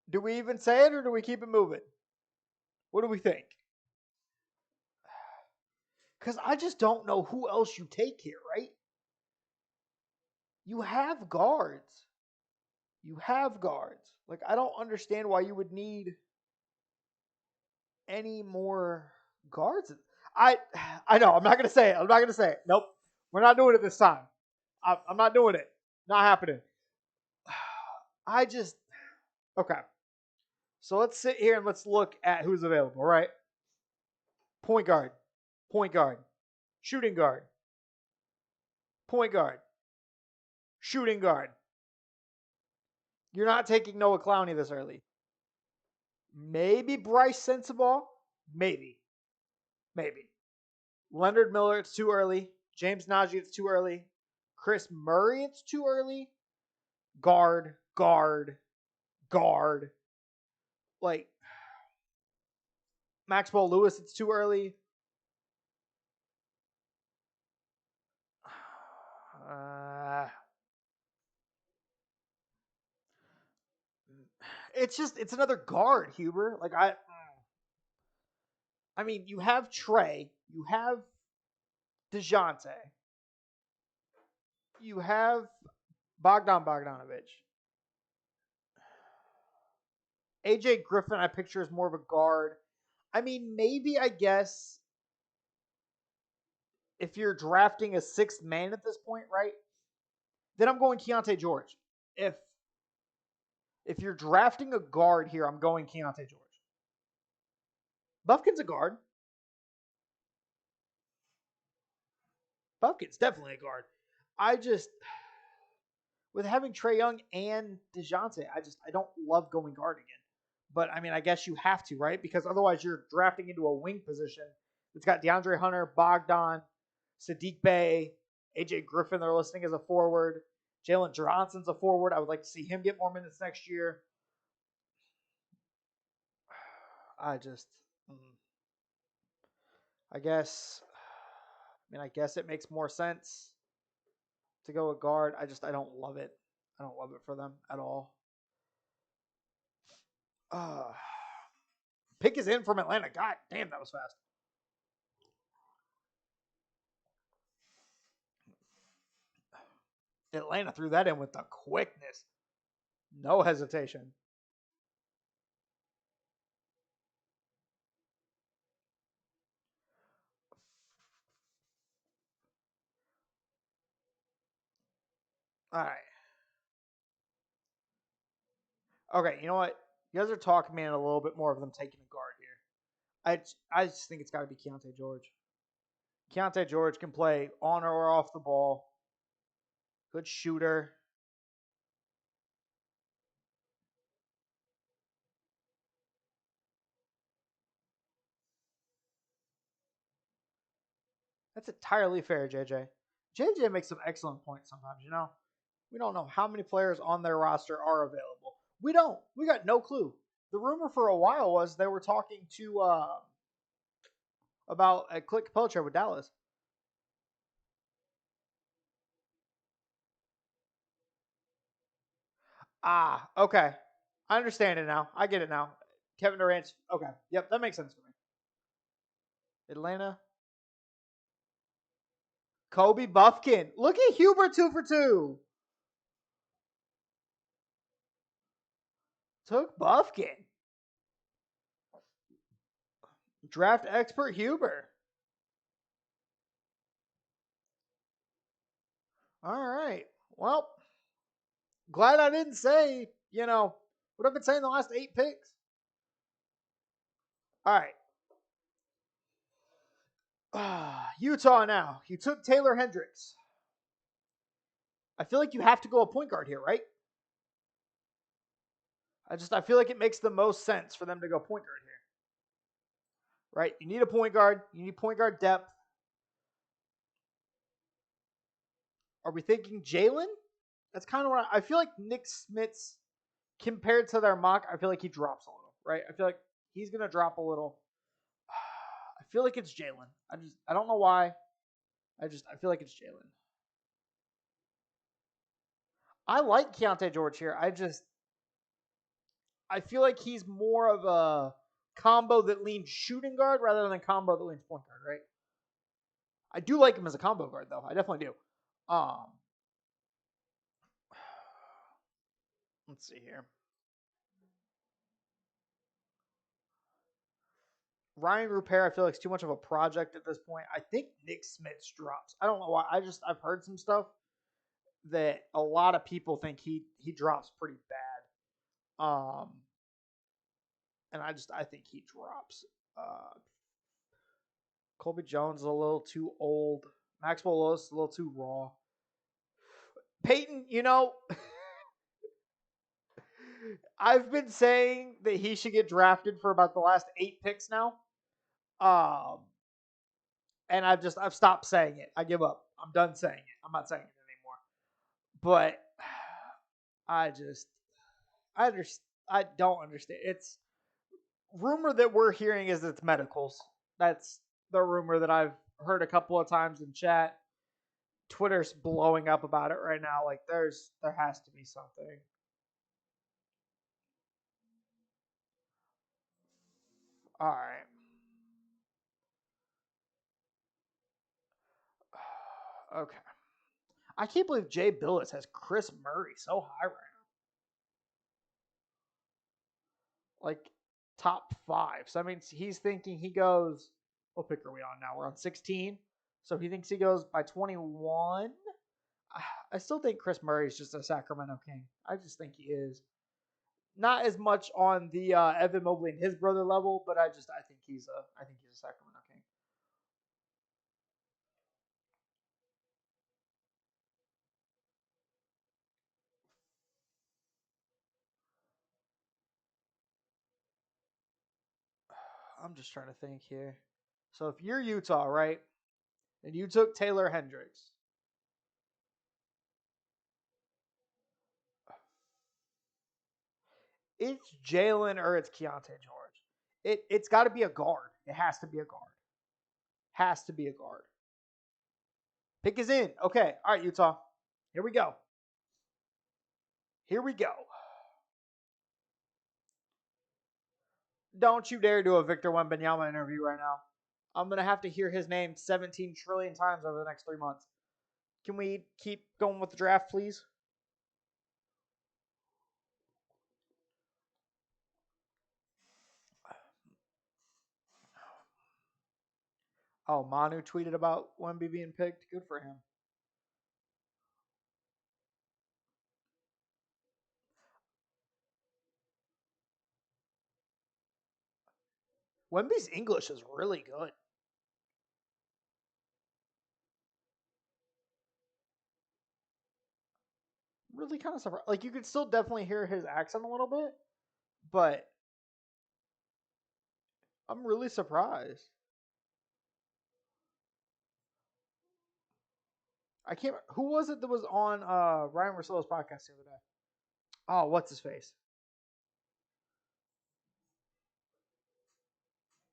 Speaker 1: Do we even say it or do we keep it moving? What do we think? Because I just don't know who else you take here, right? You have guards. You have guards. Like, I don't understand why you would need any more guards. I I know. I'm not gonna say it. I'm not gonna say it. Nope. We're not doing it this time. I'm not doing it. Not happening. I just okay. So let's sit here and let's look at who's available. Right? Point guard, point guard, shooting guard, point guard, shooting guard. You're not taking Noah Clowney this early. Maybe Bryce Sensabaugh. Maybe. Maybe. Leonard Miller, it's too early. James Najee, it's too early. Chris Murray, it's too early. Guard, guard, guard. Like Maxwell Lewis, it's too early. Uh, it's another guard, Huber. Like I mean, you have Trey, you have DeJounte, you have Bogdanovich. AJ Griffin, I picture as more of a guard. I mean, maybe I guess if you're drafting a sixth man at this point, right? Then I'm going Keontae George. If if you're drafting a guard here, I'm going Keontae George. Buffkin's a guard. Buffkin's definitely a guard. I just with having Trey Young and DeJounte, I don't love going guard again. But I mean, I guess you have to, right? Because otherwise you're drafting into a wing position. It's got DeAndre Hunter, Bogdan, Sadiq Bey, AJ Griffin. They're listing as a forward. Jalen Johnson's a forward. I would like to see him get more minutes next year. I just, I guess, I guess it makes more sense to go with guard. I don't love it. I don't love it for them at all. Uh, Pick is in from Atlanta. God damn, that was fast. Atlanta threw that in with the quickness. No hesitation. All right. Okay, you know what? You guys are talking me in a little bit more of them taking a guard here. I I just think it's got to be Keontae George. Keontae George can play on or off the ball. Good shooter. That's entirely fair, JJ. JJ makes some excellent points sometimes, you know? We don't know how many players on their roster are available. We don't. We got no clue. The rumor for a while was they were talking to about a Click Poacher with Dallas. Ah, okay. I understand it now. I get it now. Kevin Durant's okay. Yep, that makes sense for me. Atlanta. Kobe Buffkin. Look at Huber 2 for 2. Took Buffkin. Draft expert Huber. All right. Well, glad I didn't say, what I've been saying the last 8 picks. All right. Utah now. You took Taylor Hendricks. I feel like you have to go a point guard here, right? I feel like it makes the most sense for them to go point guard here. Right? You need a point guard. You need point guard depth. Are we thinking Jalen? That's kind of what I feel like Nick Smith's compared to their mock, I feel like he drops a little, right? I feel like he's gonna drop a little. I feel like it's Jalen. I don't know why. I feel like it's Jalen. I like Keontae George here. I feel like he's more of a combo that leans shooting guard rather than a combo that leans point guard, right? I do like him as a combo guard though. I definitely do. Um, let's see here. Ryan Rupert, I feel like it's too much of a project at this point. I think Nick Smith's drops. I don't know why. I've heard some stuff that a lot of people think he drops pretty bad. And I think he drops. Colby Jones is a little too old. Maxwell Lewis is a little too raw. Peyton, I've been saying that he should get drafted for about the last 8 picks now. Um, and I've stopped saying it. I give up. I'm done saying it. I'm not saying it anymore. But I just I understand. I don't understand. It's rumor that we're hearing is it's medicals. That's the rumor that I've heard a couple of times in chat. Twitter's blowing up about it right now. Like there has to be something. All right. Okay. I can't believe Jay Billis has Chris Murray so high right now. Like top 5. So I mean he's thinking he goes what pick are we on now? We're on 16. So he thinks he goes by 21. I still think Chris Murray is just a Sacramento King. I just think he is. Not as much on the Evan Mobley and his brother level, but I think he's a Sacramento King. I'm just trying to think here. So if you're Utah, right, and you took Taylor Hendricks, it's Jalen or it's Keontae George. It's got to be a guard. It has to be a guard. Has to be a guard. Pick is in. Okay. All right, Utah. Here we go. Here we go. Don't you dare do a Victor Wembanyama interview right now. I'm gonna have to hear his name 17 trillion times over the next 3 months. Can we keep going with the draft, please? Oh, Manu tweeted about Wemby being picked. Good for him. Wemby's English is really good. Really kind of surprised. Like you could still definitely hear his accent a little bit, but I'm really surprised. I can't. Who was it that was on Ryan Russillo's podcast the other day? Oh, what's his face?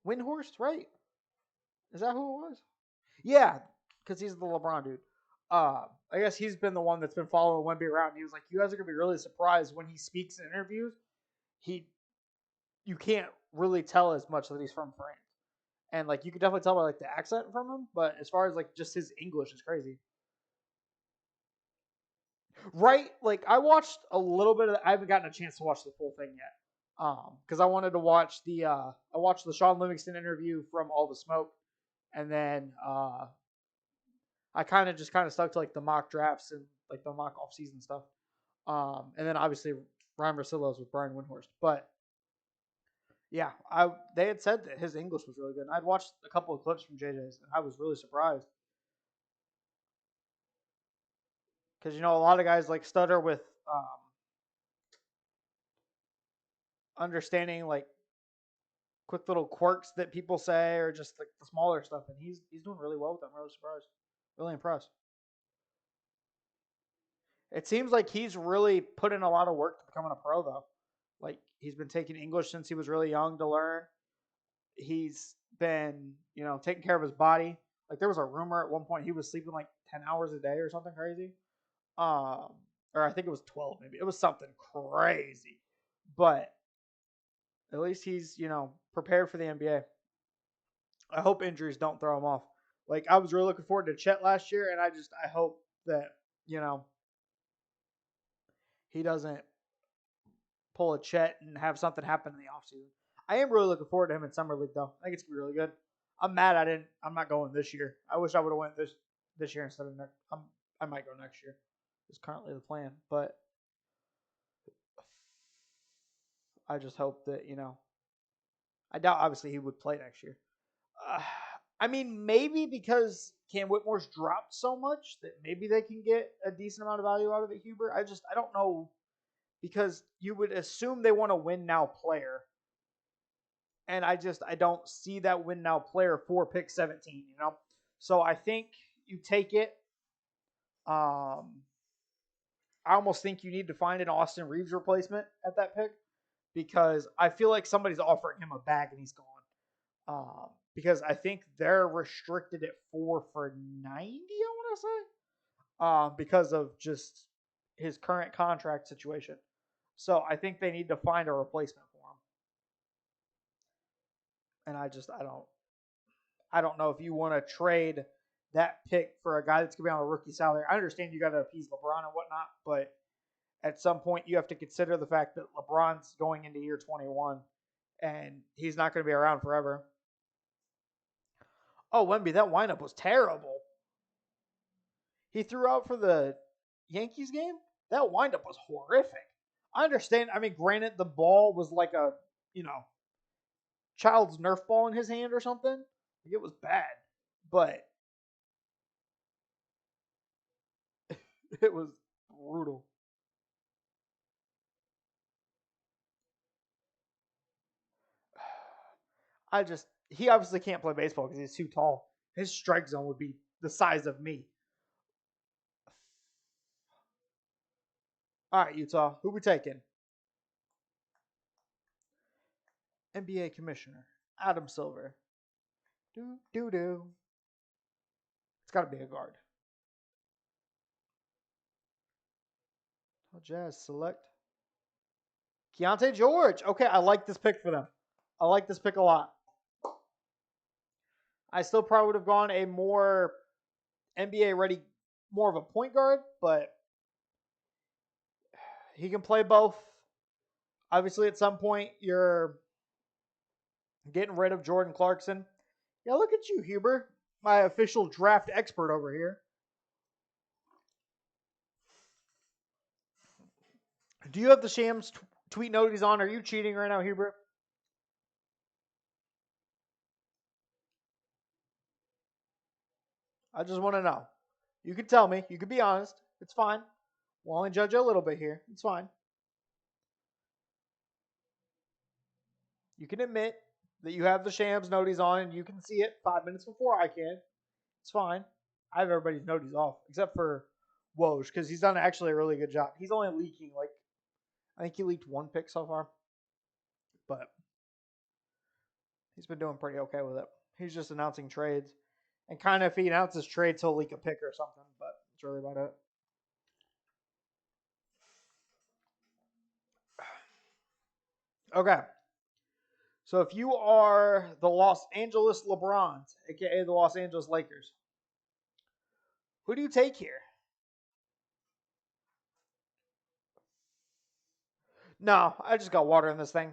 Speaker 1: Windhorst, right? Is that who it was? Yeah, because he's the LeBron dude. I guess he's been the one that's been following Wemby around. And he was like, "You guys are gonna be really surprised when he speaks in interviews. He, you can't really tell as much that he's from France, and like you can definitely tell by like the accent from him. But as far as like just his English is crazy, right? Like I watched a little bit of. I haven't gotten a chance to watch the full thing yet. Because I wanted to watch I watched the Sean Livingston interview from All the Smoke, and then I kind of stuck to like the mock drafts and like the mock off season stuff. And then obviously Ryan Russillo's with Brian Windhorst. But yeah, they had said that his English was really good. And I'd watched a couple of clips from JJ's, and I was really surprised because you know a lot of guys like stutter with understanding like quick little quirks that people say or just like the smaller stuff, and he's doing really well with them. I'm really surprised, really impressed. It seems like he's really put in a lot of work to becoming a pro, though. Like he's been taking English since he was really young to learn. He's been, taking care of his body. Like there was a rumor at one point he was sleeping like 10 hours a day or something crazy. Um, or I think it was 12, maybe it was something crazy. But at least he's, prepared for the NBA. I hope injuries don't throw him off. Like I was really looking forward to Chet last year, and I hope that you know he doesn't pull a Chet and have something happen in the offseason. I am really looking forward to him in summer league though. I think it's gonna be really good. I'm mad I didn't. I'm not going this year. I wish I would have went this year instead of next. I might go next year. Is currently the plan, but I just hope that I doubt obviously he would play next year. Uh, I mean, maybe because Cam Whitmore's dropped so much that maybe they can get a decent amount of value out of it, Huber. I don't know because you would assume they want to win now player, and I don't see that win now player for pick 17. So I think you take it. I almost think you need to find an Austin Reeves replacement at that pick because I feel like somebody's offering him a bag and he's gone. Because I think they're restricted at 4 for 90, I want to say, because of just his current contract situation. So I think they need to find a replacement for him. And I don't know if you want to trade that pick for a guy that's going to be on a rookie salary. I understand you got to appease LeBron and whatnot, but at some point you have to consider the fact that LeBron's going into year 21 and he's not going to be around forever. Oh, Wemby, that windup was terrible. He threw out for the Yankees game. That windup was horrific. I understand. I mean, granted, the ball was like a, you know, child's Nerf ball in his hand or something. Like it was bad, but it was brutal. He obviously can't play baseball because he's too tall. His strike zone would be the size of me. All right, Utah. Who we taking? NBA commissioner Adam Silver. Do do do. It's got to be a guard. Jazz select Keontae George. Okay, I like this pick for them. I like this pick a lot. I still probably would have gone a more NBA ready, more of a point guard, but he can play both. Obviously, at some point, you're getting rid of Jordan Clarkson. Yeah, look at you, Huber, my official draft expert over here. Do you have the Shams tweet note he's on? Are you cheating right now, Huber? I just want to know. You can tell me. You can be honest. It's fine. We'll only judge you a little bit here. It's fine. You can admit that you have the Shams noties on and you can see it 5 minutes before I can. It's fine. I have everybody's noties off except for Woj because he's done actually a really good job. He's only leaking like I think he leaked one pick so far, but he's been doing pretty okay with it. He's just announcing trades, and kind of if he announces trades, he'll leak a pick or something. But that's really about it. Okay. So if you are the Los Angeles LeBrons, aka the Los Angeles Lakers, who do you take here? No, I just got water in this thing.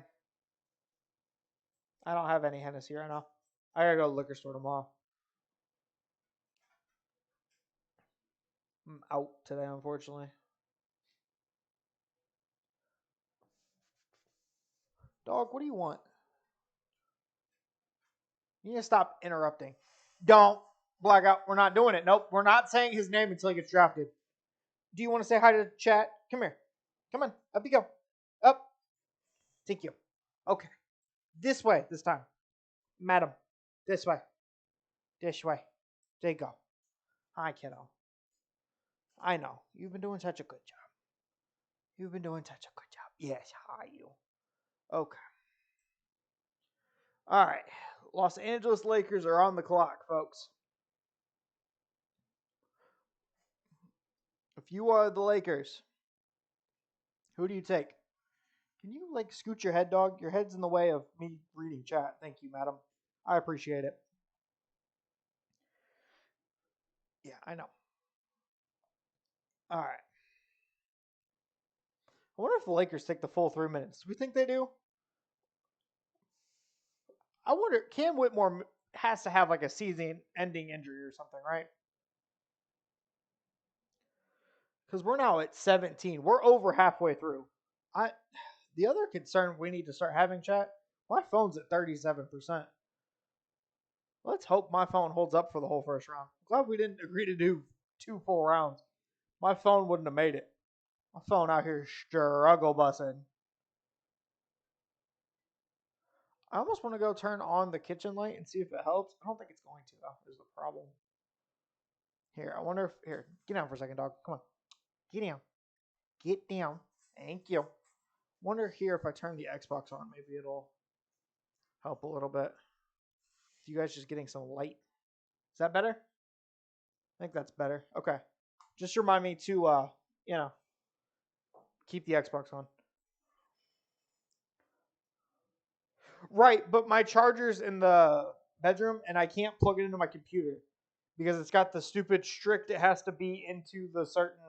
Speaker 1: I don't have any Hennessy right now. I gotta go to the liquor store tomorrow. I'm out today, unfortunately. Dog, what do you want? You need to stop interrupting. Don't. Blackout. We're not doing it. Nope. We're not saying his name until he gets drafted. Do you want to say hi to the chat? Come here. Come on. Up you go. Up. Thank you. Okay. This way this time. Madam. This way. This way. There you go. Hi, kiddo. I know. You've been doing such a good job. You've been doing such a good job. Yes. Hi, you. Okay. All right. Los Angeles Lakers are on the clock, folks. If you are the Lakers, who do you take? Can you like scoot your head, dog? Your head's in the way of me reading chat. Thank you, madam. I appreciate it. Yeah, I know. All right. I wonder if the Lakers take the full 3 minutes. Do we think they do? I wonder. Cam Whitmore has to have like a season-ending injury or something, right? Because we're now at 17. We're over halfway through. The other concern we need to start having, chat. My phone's at 37%. Let's hope my phone holds up for the whole first round. I'm glad we didn't agree to do 2 full rounds. My phone wouldn't have made it. My phone out here struggle bussing. I almost want to go turn on the kitchen light and see if it helps. I don't think it's going to, though, is the problem. Here, I wonder if... Here, get down for a second, dog. Come on. Get down. Get down. Thank you. Wonder here if I turn the Xbox on, maybe it'll help a little bit. You guys just getting some light. Is that better? I think that's better. Okay. Just remind me to, keep the Xbox on. Right, but my charger's in the bedroom, and I can't plug it into my computer because it's got the stupid strict. It has to be into the certain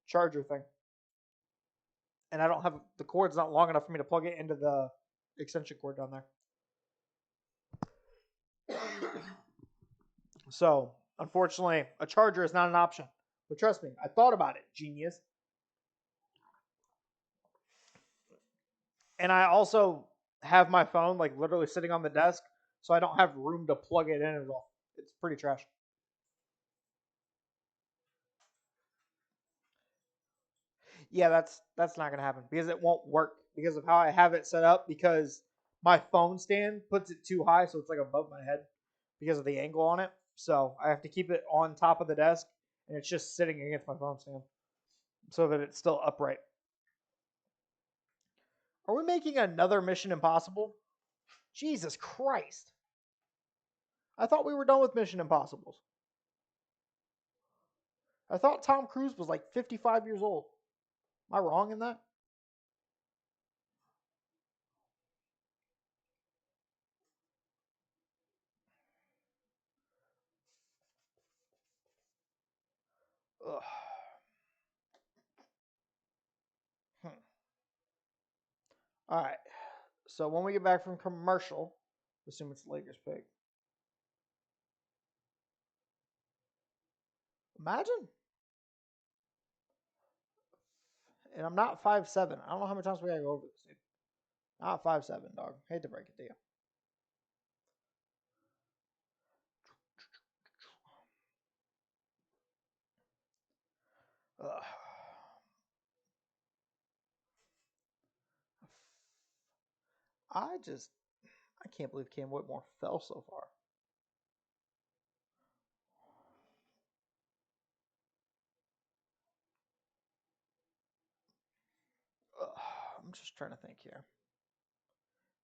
Speaker 1: charger thing, and I don't have the cord's not long enough for me to plug it into the extension cord down there. So, unfortunately, a charger is not an option. But trust me, I thought about it, genius. And I also have my phone like literally sitting on the desk, so I don't have room to plug it in at all. It's pretty trash. Yeah, that's not gonna happen because it won't work because of how I have it set up. Because my phone stand puts it too high, so it's like above my head because of the angle on it. So I have to keep it on top of the desk, and it's just sitting against my phone stand so that it's still upright. Are we making another Mission Impossible? Jesus Christ! I thought we were done with Mission Impossibles. I thought Tom Cruise was like 55 years old. Am I wrong in that? Ugh. All right. So when we get back from commercial, assume it's the Lakers pick. Imagine. And I'm not 5'7". I don't know how many times we gotta go over this, dude. Not 5'7", dog. Hate to break it to you. Ugh. I can't believe Cam Whitmore fell so far. Ugh. I'm just trying to think here.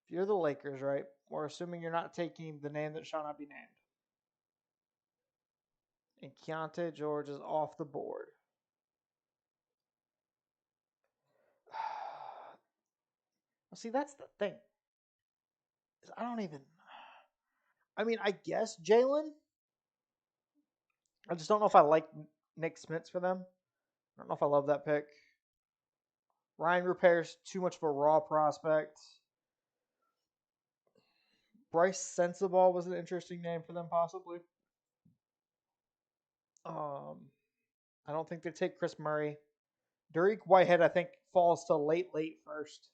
Speaker 1: If you're the Lakers, right? We're assuming you're not taking the name that shall not be named. And Keontae George is off the board. Well, see, that's the thing. I don't even. I mean, I guess Jalen. I just don't know if I like Nick Smits for them. I don't know if I love that pick. Ryan Repair's too much of a raw prospect. Bryce Sensabaugh was an interesting name for them, possibly. I don't think they take Chris Murray. Dariq Whitehead, I think, falls to late first.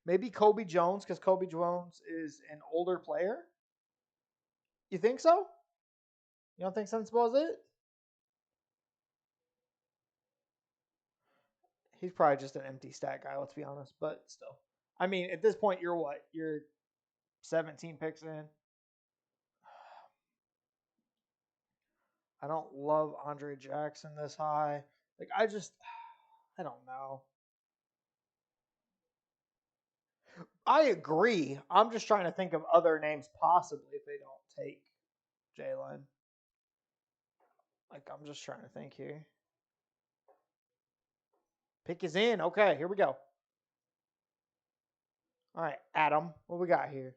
Speaker 1: Maybe Kobe Jones, because Kobe Jones is an older player. You think so? You don't think Sensabaugh is it? He's probably just an empty stat guy, let's be honest. But still. I mean, at this point, you're what? You're 17 picks in. I don't love Andre Jackson this high. Like, I don't know. I agree. I'm just trying to think of other names possibly if they don't take Jalen. Like, I'm just trying to think here. Pick is in. Okay, here we go. All right, Adam, what we got here?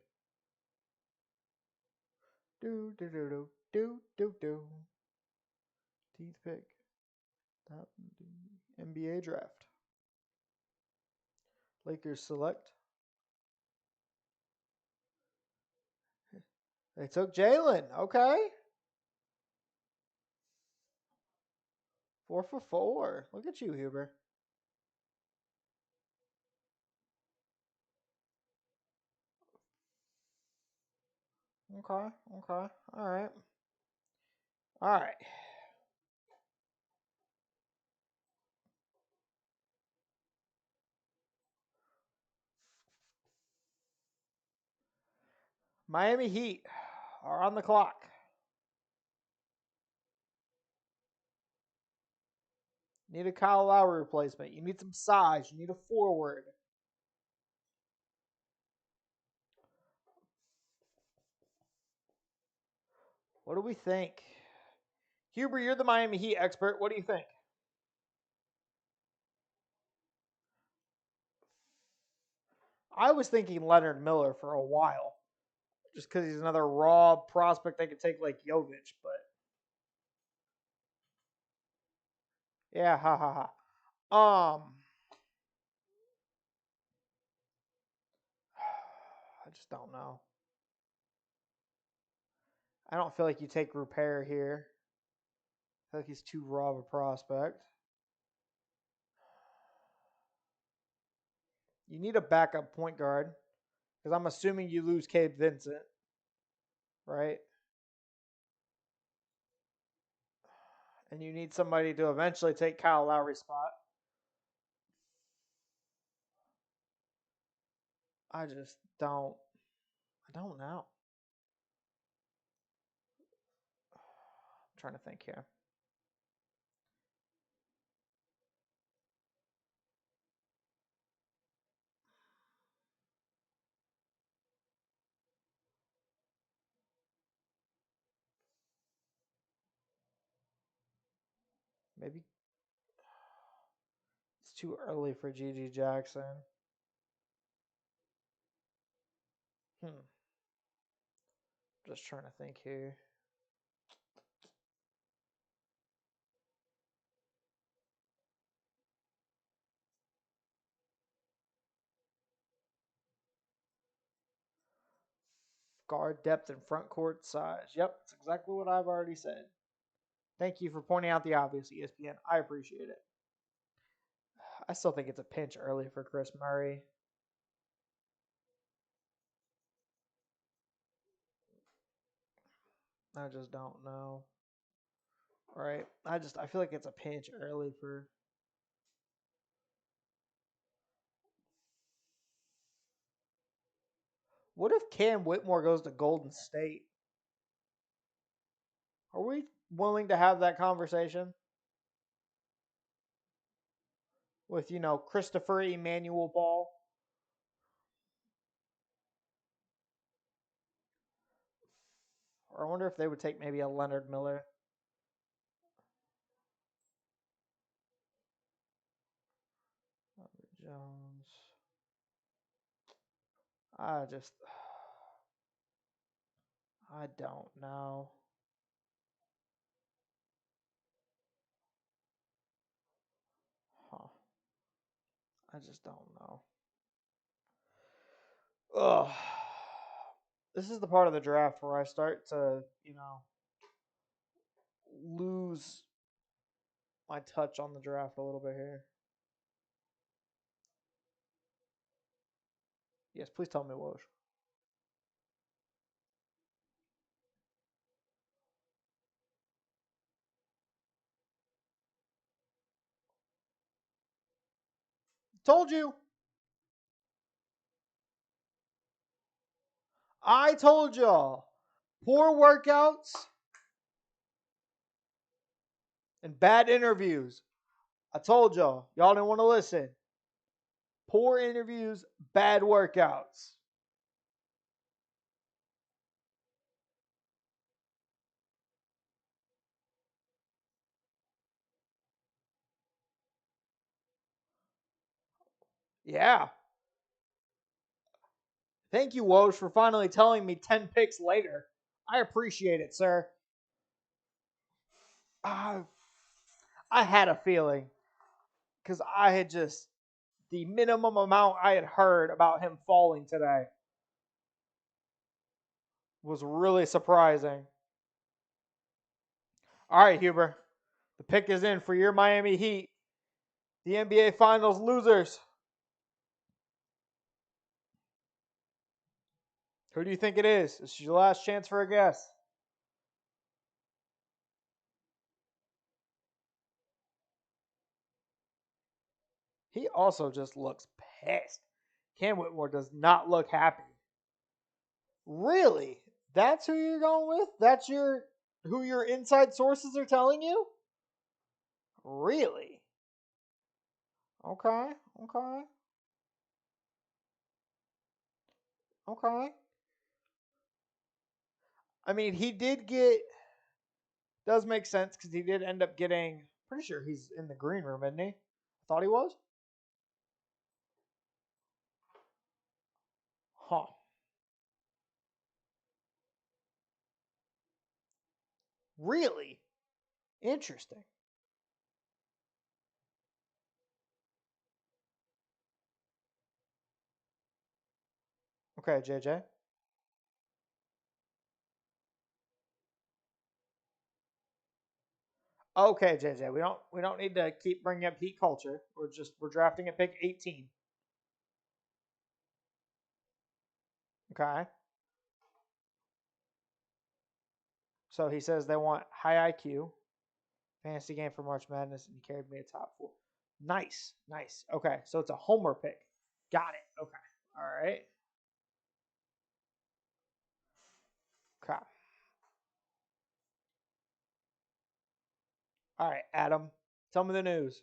Speaker 1: Do do do do do do do. Teeth pick. Top NBA draft. Lakers select. They took Jalen. Okay. 4 for 4. Look at you, Huber. Okay. Okay. All right. All right. Miami Heat are on the clock. Need a Kyle Lowry replacement. You need some size. You need a forward. What do we think? Huber, you're the Miami Heat expert. What do you think? I was thinking Leonard Miller for a while, just because he's another raw prospect they could take like Jovic, but yeah, ha ha ha. I just don't know. I don't feel like you take Repair here. I feel like he's too raw of a prospect. You need a backup point guard because I'm assuming you lose Cade Vincent, right? And you need somebody to eventually take Kyle Lowry's spot. I just don't. I don't know. I'm trying to think here. Maybe it's too early for GG Jackson. Just trying to think here. Guard depth and front court size. Yep, that's exactly what I've already said. Thank you for pointing out the obvious, ESPN. I appreciate it. I still think it's a pinch early for Chris Murray. I just don't know. Right. I feel like it's a pinch early for. What if Cam Whitmore goes to Golden State? Are we willing to have that conversation with Christopher Emmanuel Ball? Or I wonder if they would take maybe a Leonard Miller. Jones. I just I don't know. Huh. I just don't know. Ugh. This is the part of the draft where I start to, lose my touch on the draft a little bit here. Yes, please tell me, Woj. Told you. I told y'all. Poor workouts and bad interviews. I told y'all. Y'all didn't want to listen. Poor interviews, bad workouts. Yeah. Thank you, Woj, for finally telling me 10 picks later. I appreciate it, sir. I, I had a feeling because I had just, the minimum amount I had heard about him falling today was really surprising. All right, Huber. The pick is in for your Miami Heat, the NBA Finals losers. Who do you think it is? This is your last chance for a guess. He also just looks pissed. Cam Whitmore does not look happy. Really? That's who you're going with? That's who your inside sources are telling you? Really? Okay. Okay. Okay. I mean, he did get does make sense because he did end up getting. Pretty sure he's in the green room, isn't he? I thought he was. Huh. Really? Interesting. Okay, JJ. Okay, JJ. We don't need to keep bringing up heat culture. We're drafting at pick 18. Okay. So he says they want high IQ, fantasy game for March Madness, and he carried me a top four. Nice, nice. Okay, so it's a homer pick. Got it. Okay. All right. Okay. All right, Adam. Tell me the news.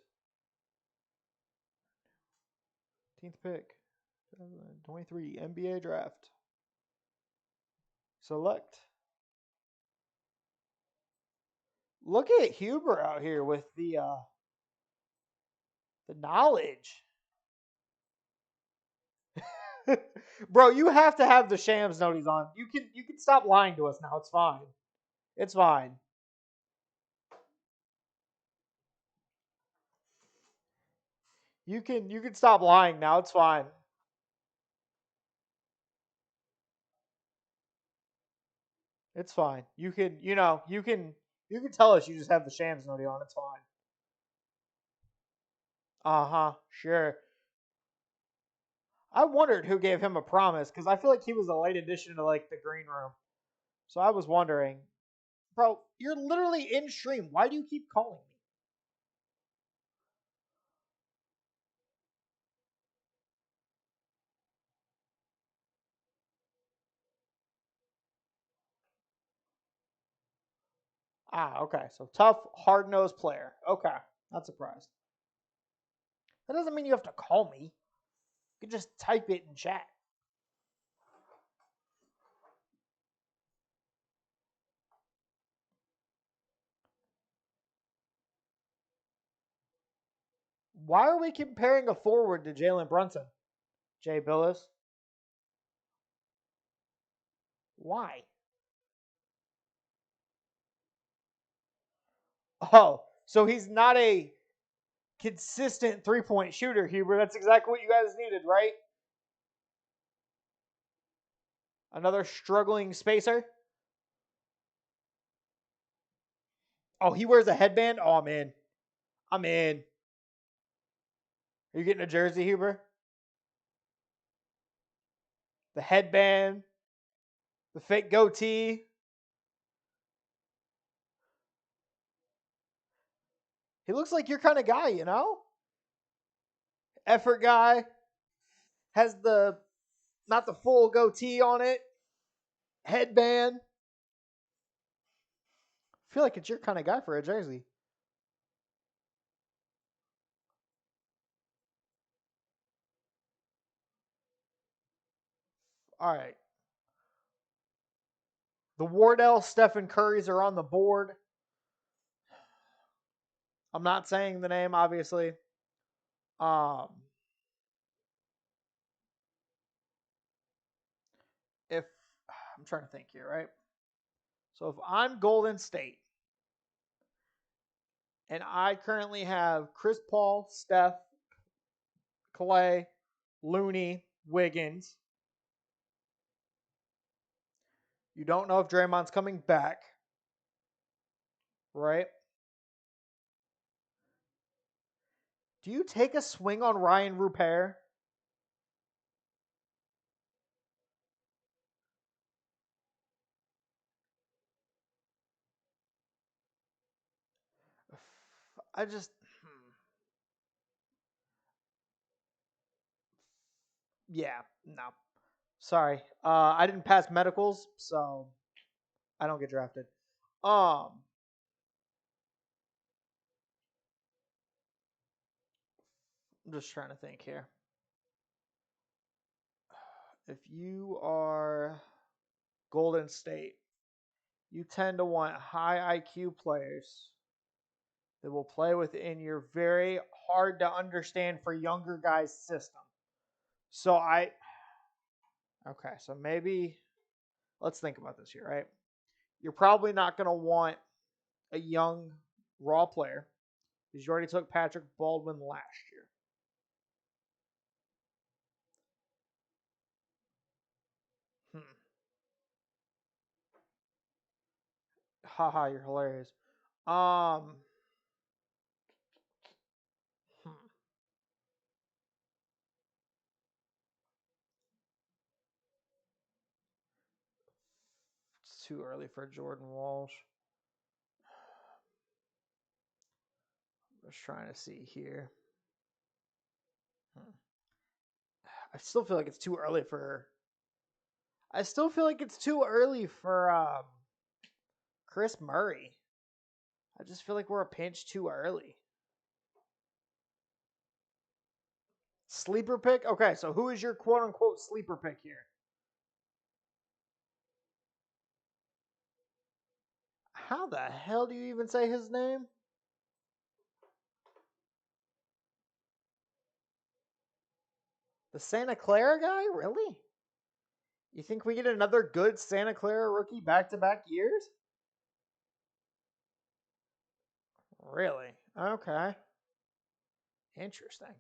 Speaker 1: 18th pick. 23 NBA draft. Select. Look at Huber out here with the knowledge. Bro, you have to have the Shams noties on. You can stop lying to us now. It's fine. It's fine. You can stop lying now. It's fine. It's fine. You can tell us you just have the Shams noti on. It's fine. Uh-huh. Sure. I wondered who gave him a promise because I feel like he was a late addition to like the green room. So I was wondering. Bro, you're literally in stream. Why do you keep calling me? Ah, okay. So tough, hard-nosed player. Okay. Not surprised. That doesn't mean you have to call me. You can just type it in chat. Why are we comparing a forward to Jalen Brunson? Jay Billis? Why? Oh, so he's not a consistent three-point shooter, Huber. That's exactly what you guys needed, right? Another struggling spacer. Oh, he wears a headband? Oh, I'm in. I'm in. Are you getting a jersey, Huber? The headband, the fake goatee. He looks like your kind of guy, you know? Effort guy. Has the, not the full goatee on it. Headband. I feel like it's your kind of guy for a jersey. All right. The Wardell, Stephen Currys are on the board. I'm not saying the name, obviously. Um, if I'm trying to think here, right? So if I'm Golden State and I currently have Chris Paul, Steph, Clay, Looney, Wiggins. You don't know if Draymond's coming back, right? Do you take a swing on Ryan Rupert? I just, yeah, no. Sorry. I didn't pass medicals, so I don't get drafted. Um, I'm just trying to think here. If you are Golden State, you tend to want high IQ players that will play within your very hard to understand for younger guys system. So okay, so maybe let's think about this here, right? You're probably not going to want a young raw player because you already took Patrick Baldwin last year. Hmm. Haha, you're hilarious. Um, hmm. It's too early for Jordan Walsh. I'm just trying to see here. Hmm. I still feel like it's too early for. I still feel like it's too early for Chris Murray. I just feel like we're a pinch too early. Sleeper pick? Okay, so who is your quote unquote sleeper pick here? How the hell do you even say his name? The Santa Clara guy? Really? You think we get another good Santa Clara rookie back to back years? Really? Okay. Interesting.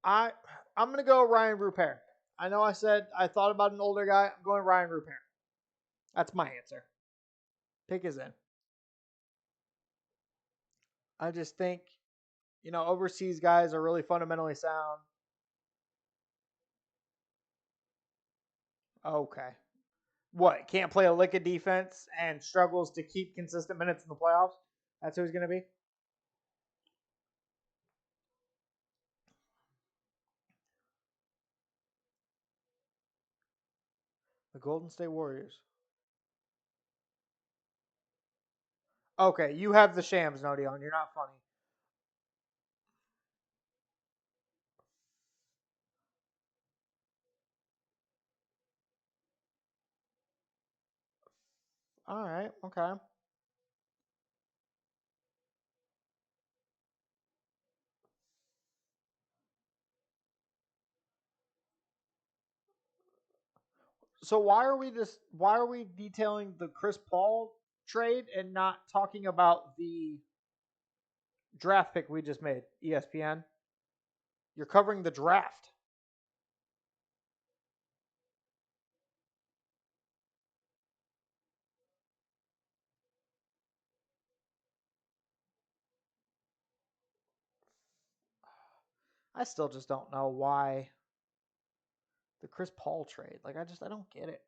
Speaker 1: I I'm gonna go Ryan Rupert. I know I said I thought about an older guy. I'm going Ryan Rupert. That's my answer. Pick is in. I just think, overseas guys are really fundamentally sound. Okay. What? Can't play a lick of defense and struggles to keep consistent minutes in the playoffs? That's who he's going to be? The Golden State Warriors. Okay, you have the shams, Nodion. You're not funny. All right, okay. So why are we detailing the Chris Paul trade and not talking about the draft pick we just made? ESPN. You're covering the draft. I still just don't know why the Chris Paul trade. Like I don't get it.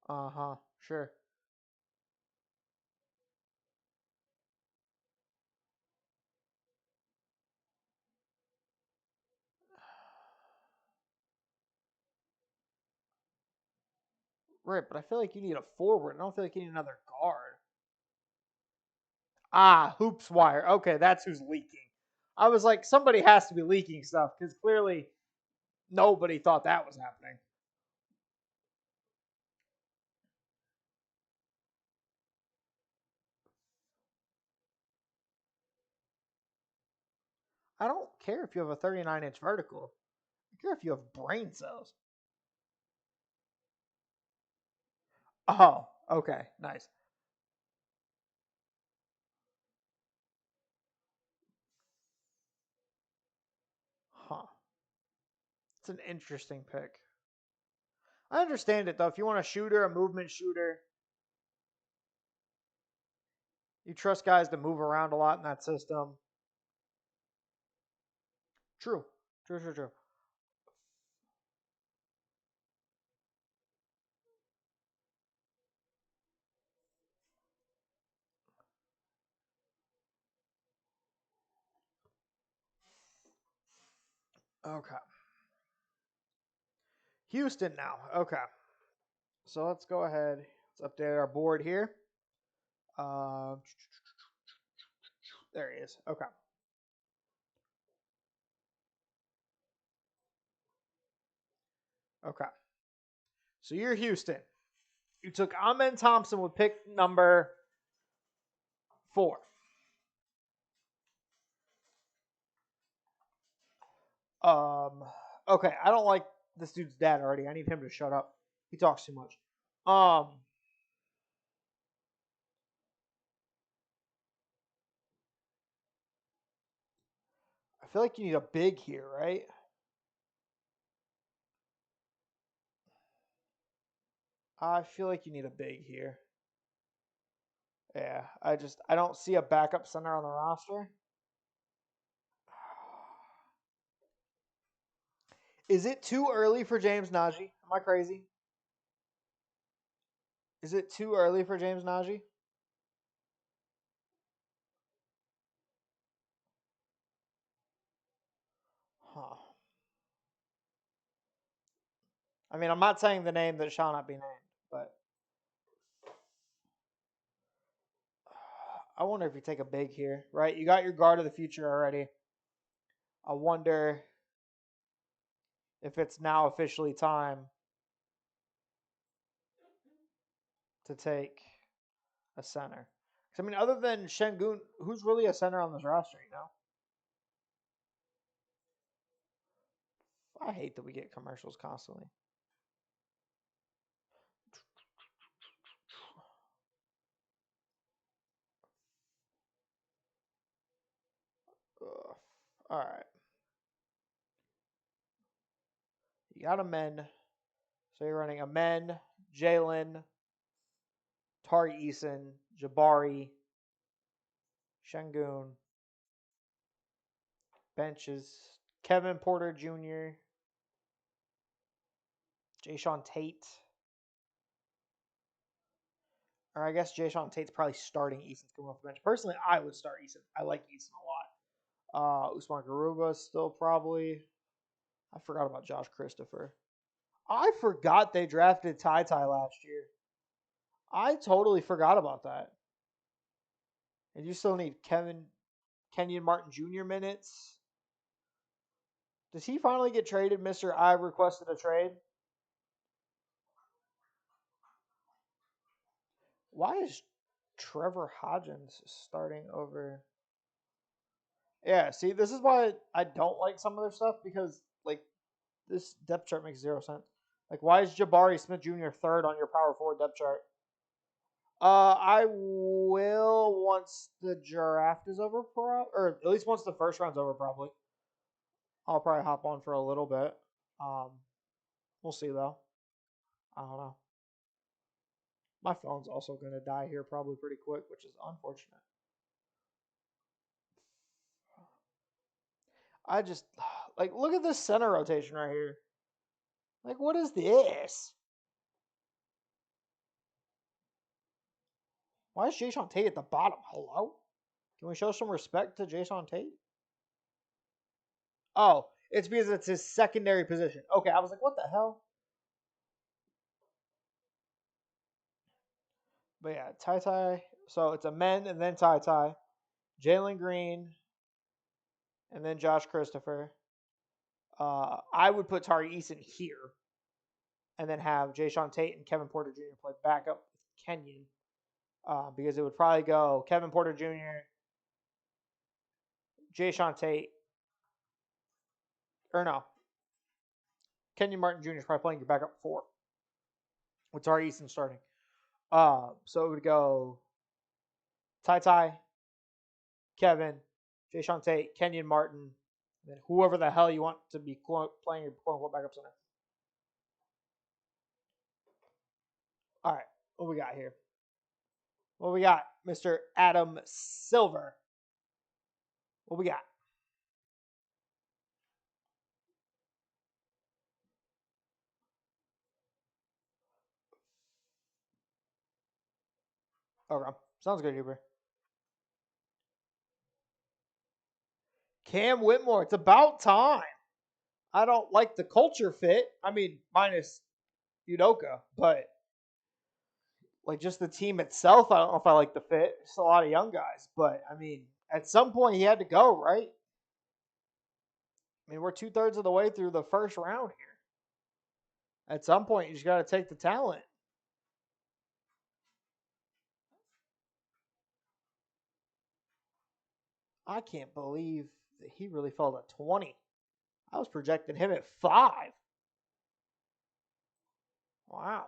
Speaker 1: Uh-huh. Sure. Right, but I feel like you need a forward. I don't feel like you need another guard. Ah, hoops wire. Okay, that's who's leaking. I was like, somebody has to be leaking stuff because clearly nobody thought that was happening. I don't care if you have a 39-inch vertical. I care if you have brain cells. Oh, okay, nice. Huh. It's an interesting pick. I understand it though. If you want a shooter, a movement shooter, you trust guys to move around a lot in that system. True. True, true, true. Okay. Houston now. Okay. So let's go ahead. Let's update our board here. Uh, there he is. Okay. Okay. So you're Houston. You took Amen Thompson with pick number 4. Um. Okay. I don't like this dude's dad already. I need him to shut up. He talks too much. Um. I feel like you need a big here, right? I feel like you need a big here. Yeah. I don't see a backup center on the roster. Is it too early for James Najee? Am I crazy? Is it too early for James Najee? Huh. I mean, I'm not saying the name that shall not be named, but I wonder if you take a big here, right? You got your guard of the future already. I wonder if it's now officially time to take a center. Because, I mean, other than Shengun, who's really a center on this roster, you know? I hate that we get commercials constantly. Ugh. All right. You got a men. So you're running a men, Jalen, Tari Eason, Jabari, Shengun, benches. Kevin Porter Jr., Jayshawn Tate. Or I guess Jayshawn Tate's probably starting. Eason's coming off the bench. Personally, I would start Eason. I like Eason a lot. Usman Garuba still probably. I forgot about Josh Christopher. I forgot they drafted Ty last year. I totally forgot about that. And you still need Kenyon Martin Jr. minutes. Does he finally get traded, Mr. I requested a trade? Why is Trevor Hodgins starting over? Yeah, see, this is why I don't like some of their stuff because, like, this depth chart makes 0 sense. Like, why is Jabari Smith Jr. third on your power forward depth chart? I will once the draft is over, or at least once the first round's over, probably. I'll probably hop on for a little bit. We'll see though. I don't know. My phone's also gonna die here probably pretty quick, which is unfortunate. I just like look at this center rotation right here. Like, what is this? Why is Jayshawn Tate at the bottom? Hello? Can we show some respect to Jayshawn Tate? Oh, it's because it's his secondary position. Okay, I was like, what the hell? But yeah, Ty. So it's a men and then Ty. Jalen Green and then Josh Christopher. I would put Tari Eason here and then have Jayshawn Tate and Kevin Porter Jr. play backup with Kenyon. Because it would probably go Kevin Porter Jr., Jayshawn Tate, or no, Kenyon Martin Jr. is probably playing your backup 4 with Tari Eason starting. So it would go Ty, Kevin, Jayshawn Tate, Kenyon Martin, and then whoever the hell you want to be playing your quote-unquote backup center. All right, what we got here? What we got, Mr. Adam Silver? What we got? Okay, sounds good, Huber. Cam Whitmore, it's about time. I don't like the culture fit. I mean, minus Udoka, but like just the team itself, I don't know if I like the fit. It's a lot of young guys, but I mean, at some point he had to go, right? I mean, we're 2/3 of the way through the first round here. At some point, you just got to take the talent. I can't believe that he really fell to 20. I was projecting him at 5. Wow.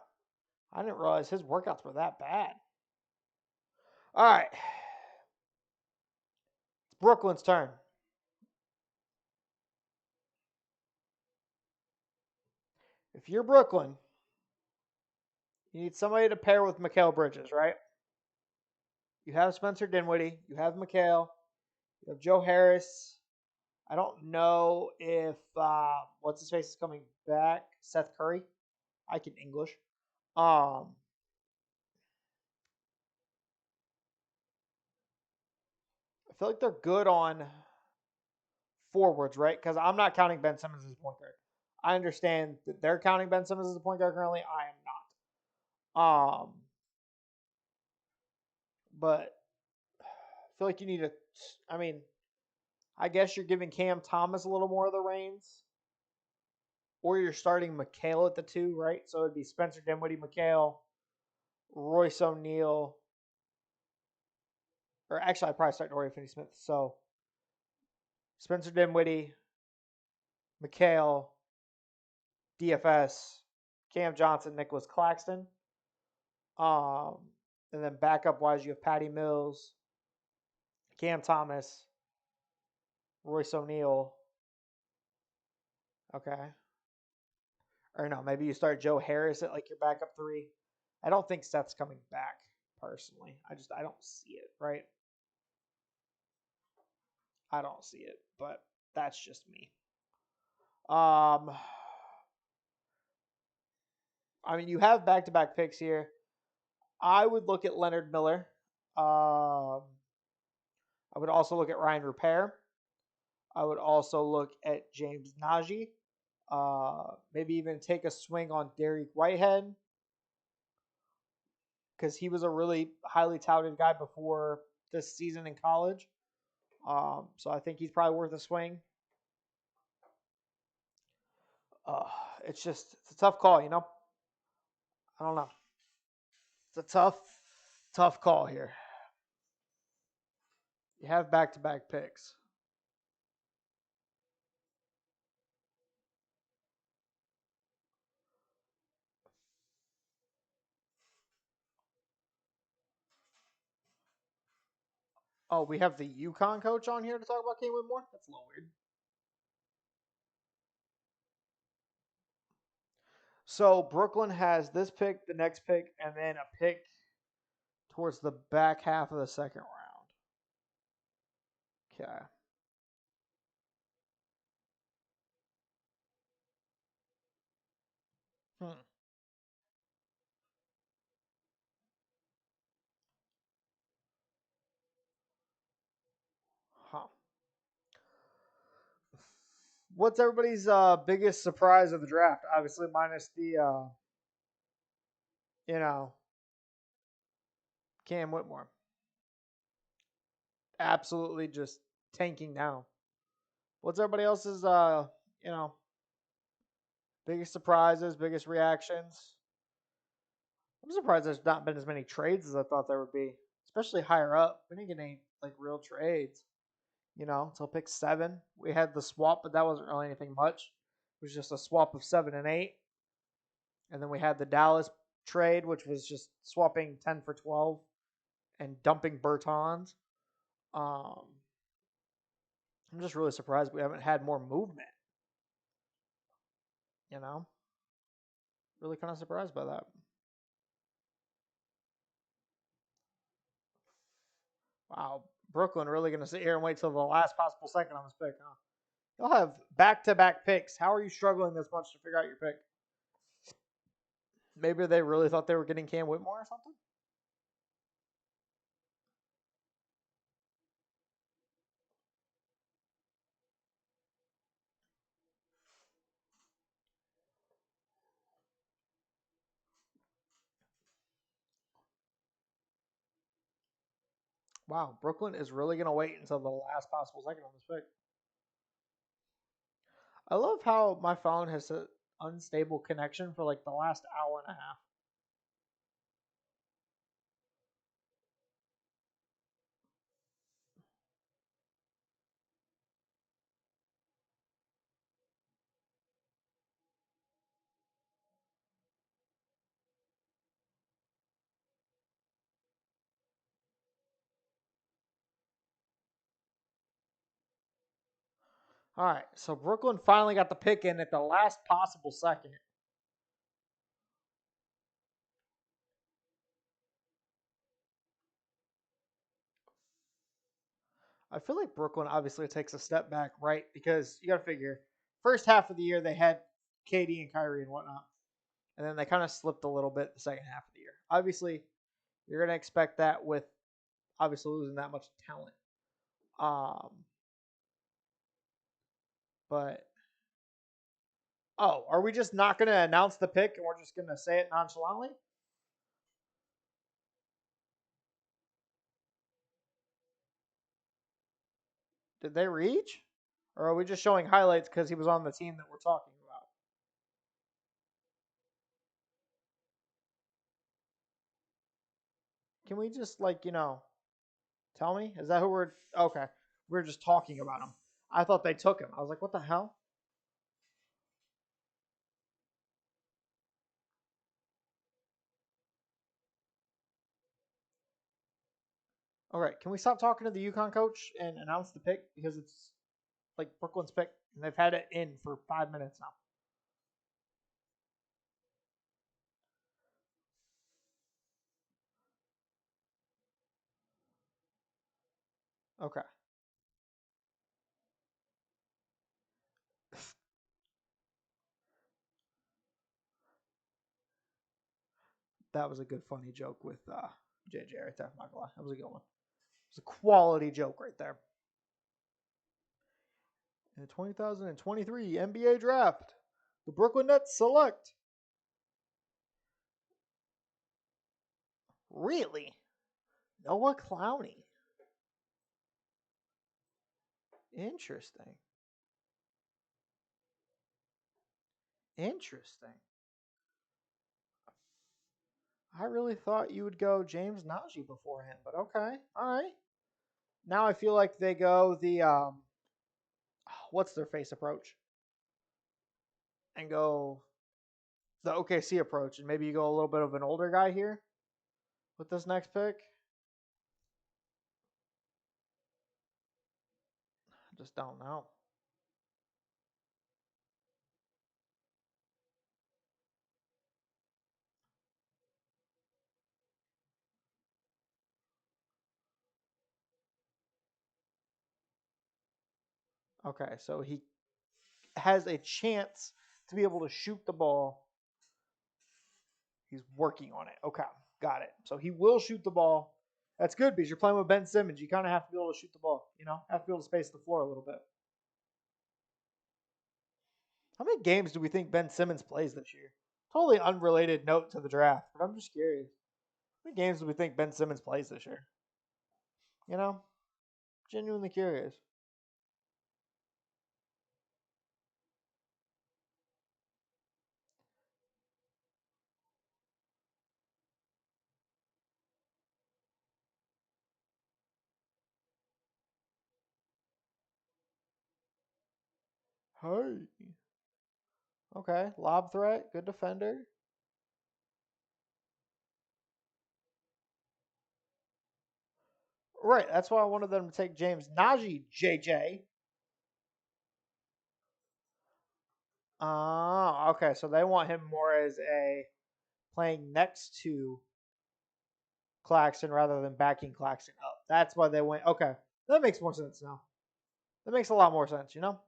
Speaker 1: I didn't realize his workouts were that bad. All right. It's Brooklyn's turn. If you're Brooklyn, you need somebody to pair with Mikal Bridges, right? You have Spencer Dinwiddie. You have Mikal. You have Joe Harris. I don't know if what's his face is coming back. Seth Curry. I can English. I feel like they're good on forwards, right? Because I'm not counting Ben Simmons as a point guard. I understand that they're counting Ben Simmons as a point guard currently. I am not. But I feel like you need a. I mean, I guess you're giving Cam Thomas a little more of the reins, or you're starting Mikal at the 2, right? So it'd be Spencer Dinwiddie, Mikal, Royce O'Neal, or actually, I'd probably start Dorian Finney-Smith. So Spencer Dinwiddie, Mikal, DFS, Cam Johnson, Nicholas Claxton. And then backup wise, you have Patty Mills, Cam Thomas, Royce O'Neal. Okay. Or no, maybe you start Joe Harris at like your backup 3. I don't think Seth's coming back personally. I don't see it, right? I don't see it, but That's just me. Um, I mean, you have back-to-back picks here. I would look at Leonard Miller. I would also look at Ryan Repair. I would also look at James Najee. Maybe even take a swing on Derek Whitehead because he was a really highly touted guy before this season in college. So I think he's probably worth a swing. Uh, it's a tough call, you know. I don't know. It's a tough call here. You have back-to-back picks. Oh, we have the UConn coach on here to talk about Cam Whitmore? That's a little weird. So Brooklyn has this pick, the next pick, and then a pick towards the back half of the second round. Okay. Hmm. Huh. What's everybody's biggest surprise of the draft? Obviously, minus the you know Cam Whitmore, absolutely just tanking down. What's everybody else's you know biggest surprises, biggest reactions? I'm surprised there's not been as many trades as I thought there would be, especially higher up. We didn't get any like real trades, until pick 7. We had the swap, but that wasn't really anything much. It was just a swap of 7 and 8. And then we had the Dallas trade, which was just swapping 10 for 12 and dumping Bertans. Um, I'm just really surprised we haven't had more movement, you know? Really kind of surprised by that. Wow. Brooklyn really going to sit here and wait till the last possible second on this pick, huh? You'll have back-to-back picks. How are you struggling this much to figure out your pick? Maybe they really thought they were getting Cam Whitmore or something? Wow, Brooklyn is really going to wait until the last possible second on this pick. I love how my phone has an unstable connection for like the last hour and a half. All right, so Brooklyn finally got the pick in at the last possible second. I feel like Brooklyn obviously takes a step back, right? Because you got to figure, first half of the year they had KD and Kyrie and whatnot, and then they kind of slipped a little bit the second half of the year. Obviously, you're going to expect that with obviously losing that much talent. Um, but are we just not going to announce the pick and we're just going to say it nonchalantly? Did they reach? Or are we just showing highlights because he was on the team that we're talking about? Can we just tell me? Is that who we're okay? We're just talking about him. I thought they took him. I was like, what the hell? All right, can we stop talking to the UConn coach and announce the pick because it's like Brooklyn's pick and they've had it in for 5 minutes now. Okay. That was a good funny joke with JJ right there. I'm not gonna lie, that was a good one. It was a quality joke right there. In the 2023 NBA draft, the Brooklyn Nets select. Really? Noah Clowney. Interesting. Interesting. I really thought you would go James Najee before him, but okay. All right. Now I feel like they go the what's their face approach? And go the OKC approach, and maybe you go a little bit of an older guy here with this next pick. I just don't know. Okay, so he has a chance to be able to shoot the ball. He's working on it. Okay, got it. So he will shoot the ball. That's good because you're playing with Ben Simmons. You kind of have to be able to shoot the ball. You know, have to be able to space the floor a little bit. How many games do we think Ben Simmons plays this year? Totally unrelated note to the draft, but I'm just curious. How many games do we think Ben Simmons plays this year? You know, genuinely curious. Hey. Okay, lob threat, good defender. Right, that's why I wanted them to take James Najee, JJ. Okay, so they want him more as a playing next to Claxton rather than backing Claxton up. That's why they went. Okay, that makes more sense now. That makes a lot more sense, you know?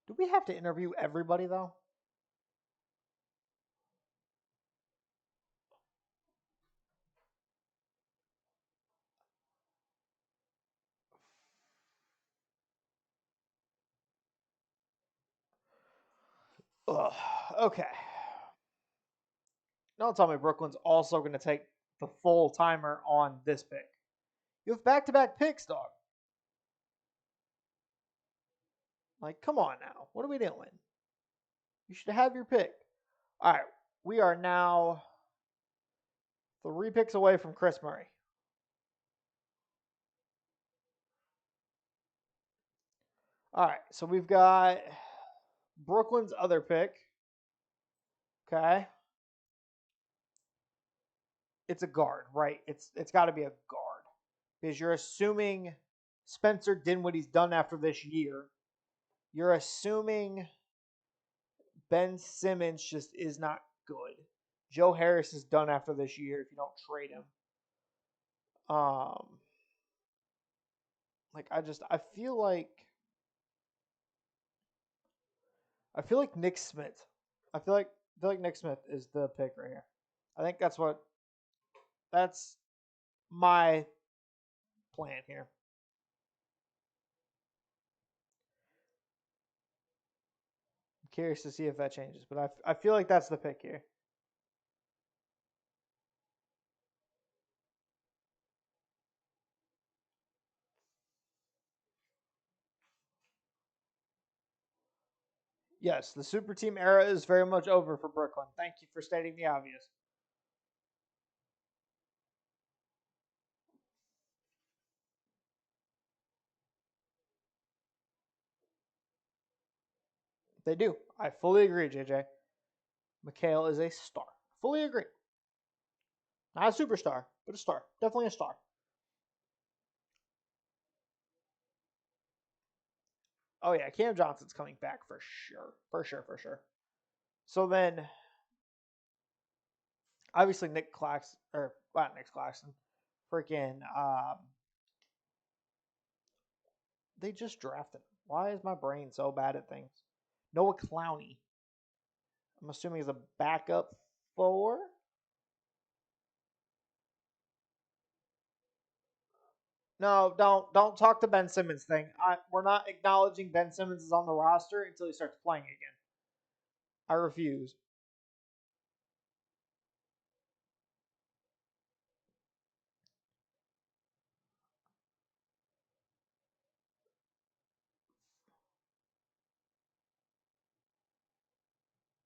Speaker 1: Do we have to interview everybody, though? Ugh, okay. Don't tell me Brooklyn's also going to take the full timer on this pick. You have back to back picks, dog. Like, come on now. What are we doing? You should have your pick. All right. We are now 3 picks away from Chris Murray. All right. So we've got Brooklyn's other pick. Okay. It's a guard, right? It's got to be a guard because you're assuming Spencer Dinwiddie's done after this year. You're assuming Ben Simmons just is not good. Joe Harris is done after this year if you don't trade him. Um, like I feel like Nick Smith. I feel like Nick Smith is the pick right here. I think that's my plan here. I'm curious to see if that changes, but I feel like that's the pick here. Yes, the super team era is very much over for Brooklyn. Thank you for stating the obvious. They do. I fully agree, JJ. McHale is a star. Fully agree. Not a superstar, but a star. Definitely a star. Oh yeah, Cam Johnson's coming back for sure. For sure, for sure. So then obviously Nick Claxton or not Nick Claxton. Freaking they just drafted him. Why is my brain so bad at things? Noah Clowney. I'm assuming he's a backup 4. No, don't talk to Ben Simmons thing. We're not acknowledging Ben Simmons is on the roster until he starts playing again. I refuse.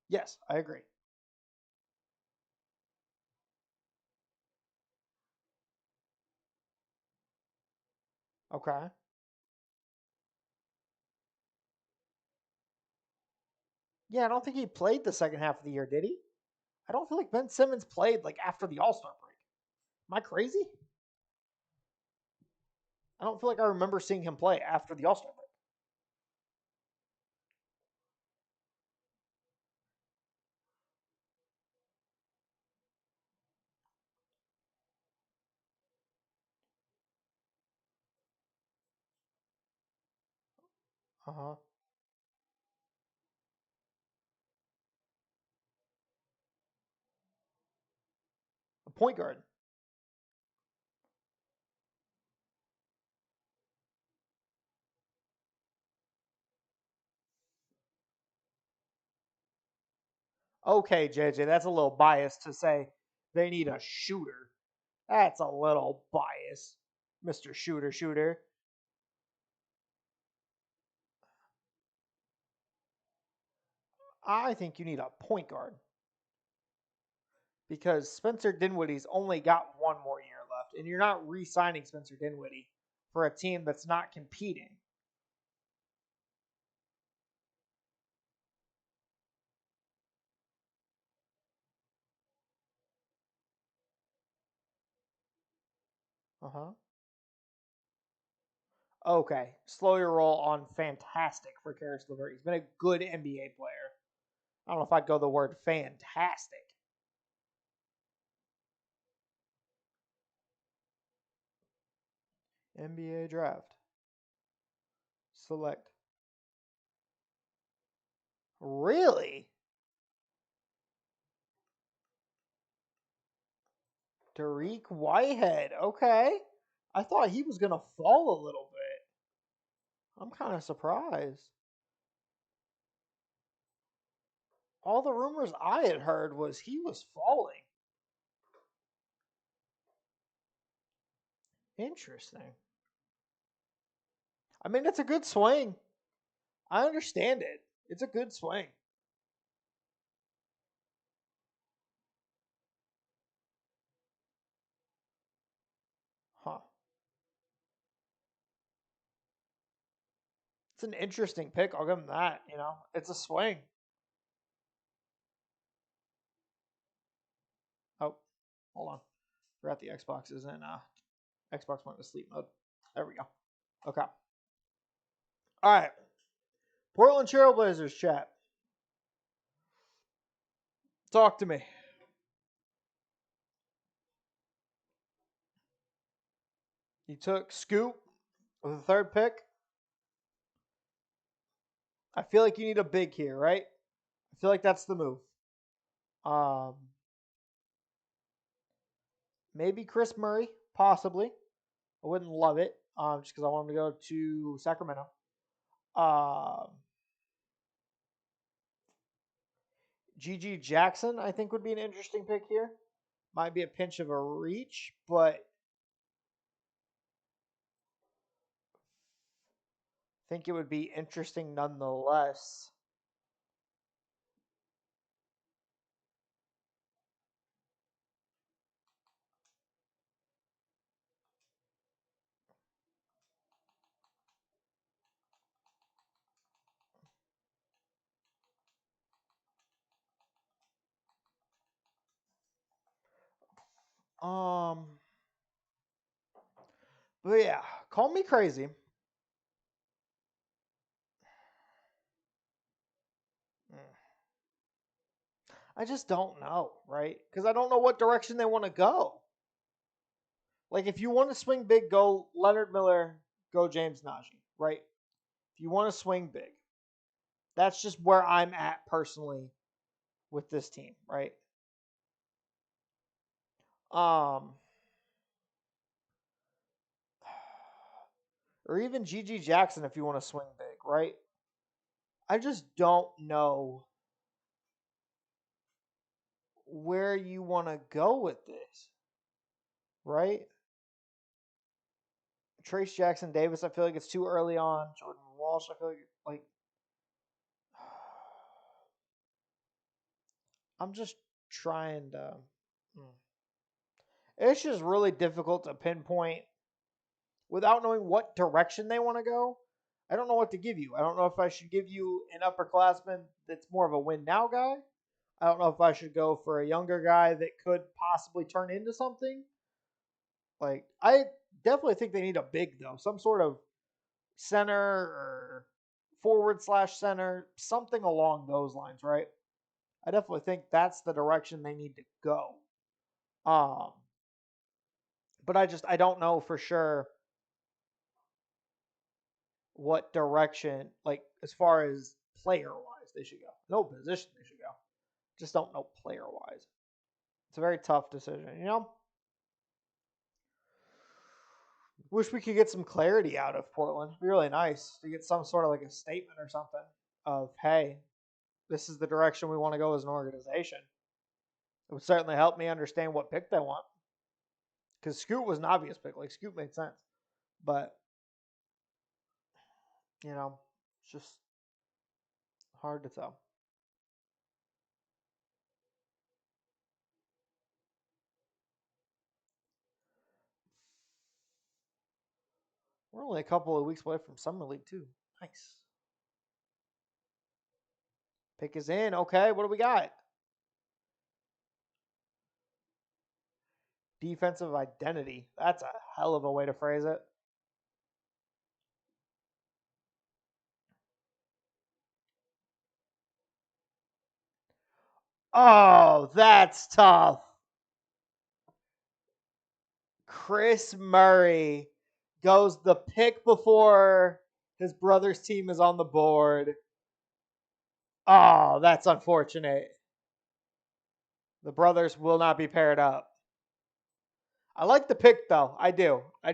Speaker 1: Yes, I agree. Okay. Yeah, I don't think he played the second half of the year, did he? I don't feel like Ben Simmons played like after the All Star break. Am I crazy? I don't feel like I remember seeing him play after the All Star break. Uh huh. A point guard. Okay, JJ, that's a little biased to say they need a shooter. That's a little biased, Mr. Shooter. I think you need a point guard because Spencer Dinwiddie's only got one more year left, and you're not re signing Spencer Dinwiddie for a team that's not competing. Uh huh. Okay, slow your roll on fantastic for Karis LeVert. He's been a good NBA player. I don't know if I'd go the word fantastic. NBA draft. Select. Really? Tariq Whitehead. Okay. I thought he was going to fall a little bit. I'm kind of surprised. All the rumors I had heard was he was falling. Interesting. I mean, it's a good swing. I understand it. It's a good swing. Huh. It's an interesting pick. I'll give him that. It's a swing. Oh, hold on. Forgot the Xbox is in Xbox went to sleep mode. There we go. Okay. All right. Portland Trailblazers chat. Talk to me. You took Scoop with the third pick. I feel like you need a big here, right? I feel like that's the move. Um, Maybe Chris Murray, possibly. I wouldn't love it, just because I want him to go to Sacramento. Um, GG Jackson, I think, would be an interesting pick here. Might be a pinch of a reach, but I think it would be interesting nonetheless. Um, but yeah, call me crazy. I just don't know, right? Because I don't know what direction they want to go. Like, if you want to swing big, go Leonard Miller, go James Najee, right? If you want to swing big, That's just where I'm at personally with this team, right? Um, or even GG Jackson if you want to swing big, right? I just don't know where you want to go with this, right? Trace Jackson Davis, I feel like it's too early on. Jordan Walsh, I feel like I'm just trying to. Hmm. It's just really difficult to pinpoint without knowing what direction they want to go. I don't know what to give you. I don't know if I should give you an upperclassman that's more of a win now guy. I don't know if I should go for a younger guy that could possibly turn into something. Like, I definitely think they need a big, though. Some sort of center or forward slash center, something along those lines, right? I definitely think that's the direction they need to go. Um, but I don't know for sure what direction, like as far as player wise, they should go. No position they should go. Just don't know player wise. It's a very tough decision, you know? Wish we could get some clarity out of Portland. It'd be really nice to get some sort of like a statement or something of, hey, this is the direction we want to go as an organization. It would certainly help me understand what pick they want. Because Scoot was an obvious pick. Like, Scoot made sense. But, it's just hard to tell. We're only a couple of weeks away from Summer League, too. Nice. Pick is in. Okay, what do we got? Defensive identity. That's a hell of a way to phrase it. Oh, that's tough. Chris Murray goes the pick before his brother's team is on the board. Oh, that's unfortunate. The brothers will not be paired up. I like the pick though. I do. I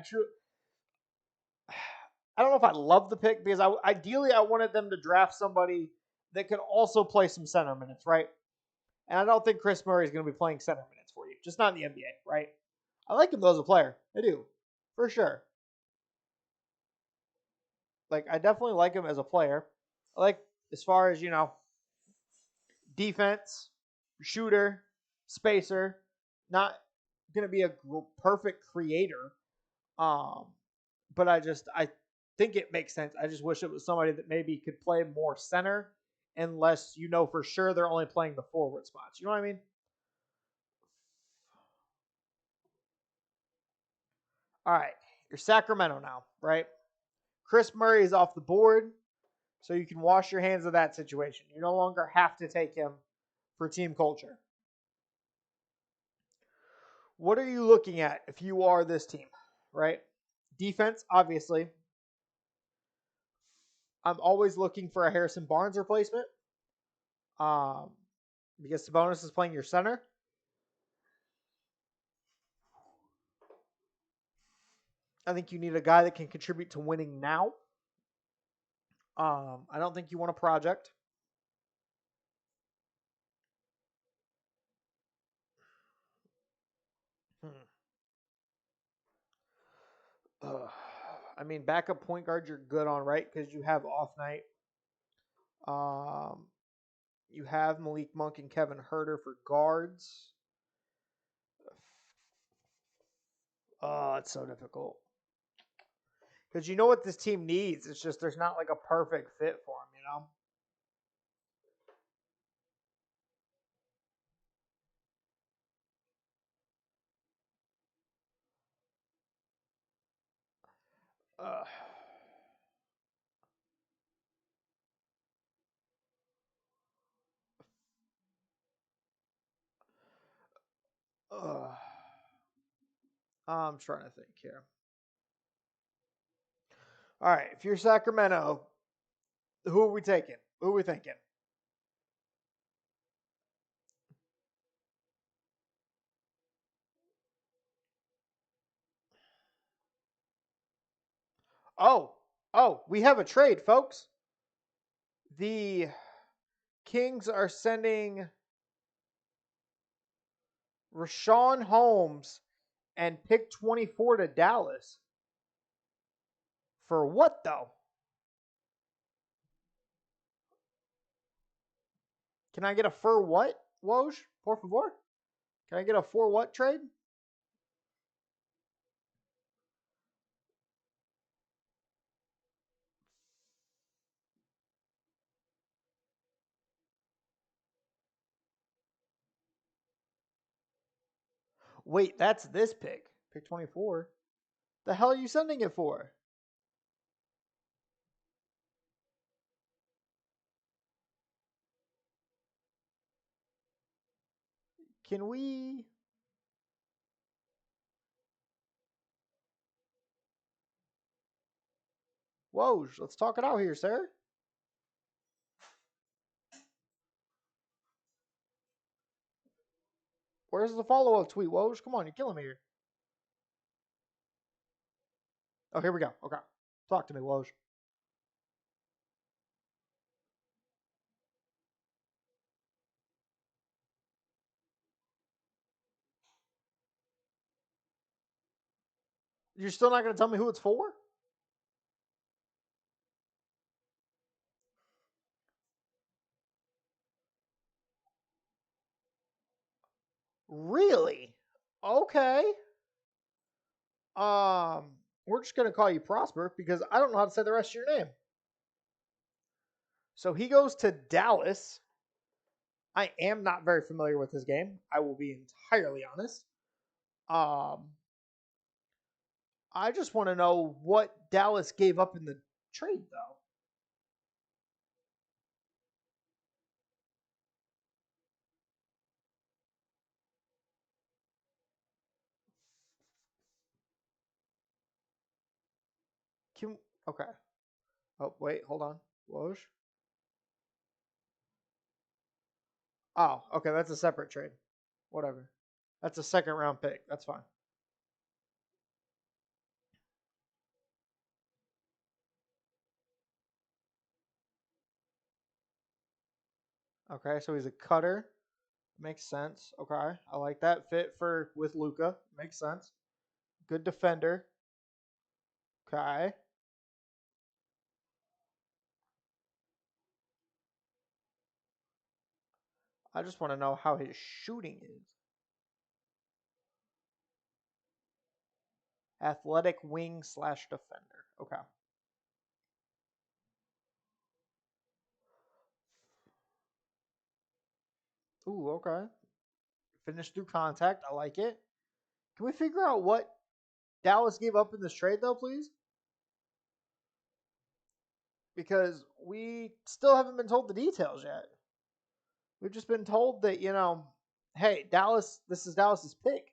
Speaker 1: don't know if I love the pick because ideally I wanted them to draft somebody that could also play some center minutes, right? And I don't think Chris Murray is going to be playing center minutes for you, just not in the NBA, right? I like him though as a player. I do, for sure. Like I definitely like him as a player. I like as far as defense, shooter, spacer. Not going to be a perfect creator, um, but I think it makes sense. I just wish it was somebody that maybe could play more center, unless you know for sure they're only playing the forward spots. You know what I mean? All right, you're Sacramento now, right? Chris Murray is off the board, so you can wash your hands of that situation. You no longer have to take him for team culture. What are you looking at if you are this team, right? Defense, obviously. I'm always looking for a Harrison Barnes replacement, um, because Sabonis is playing your center. I think you need a guy that can contribute to winning now. I don't think you want a project. Hmm. I mean, backup point guard, you're good on, right? Because you have off night. Um, you have Malik Monk and Kevin Herter for guards. Oh, it's so difficult. Because you know what this team needs. It's just there's not like a perfect fit for him, Uh, uh, I'm trying to think here. All right, if you're Sacramento, who are we taking? Who are we thinking? Oh, we have a trade, folks. The Kings are sending Rashawn Holmes and pick 24 to Dallas. For what, though? Can I get a for what, Woj? Por favor? Can I get a for what trade? Wait, that's this pick. Pick 24. The hell are you sending it for? Can we... Woj, let's talk it out here, sir. Where's the follow-up tweet, Woj? Come on, you're killing me here. Oh, here we go. Okay. Talk to me, Woj. You're still not going to tell me who it's for? Really? Okay. Um, we're just going to call you Prosper because I don't know how to say the rest of your name. So he goes to Dallas. I am not very familiar with his game. I will be entirely honest. Um, I just want to know what Dallas gave up in the trade, though. Can okay. Oh wait, hold on. Woj. Oh, okay, that's a separate trade. Whatever. That's a second round pick. That's fine. Okay, so he's a cutter. Makes sense. Okay, I like that fit for with Luca. Makes sense. Good defender. Okay. I just want to know how his shooting is. Athletic wing slash defender. Okay. Ooh, okay. Finish through contact. I like it. Can we figure out what Dallas gave up in this trade, though, please? Because we still haven't been told the details yet. We've just been told that, hey, Dallas, this is Dallas's pick.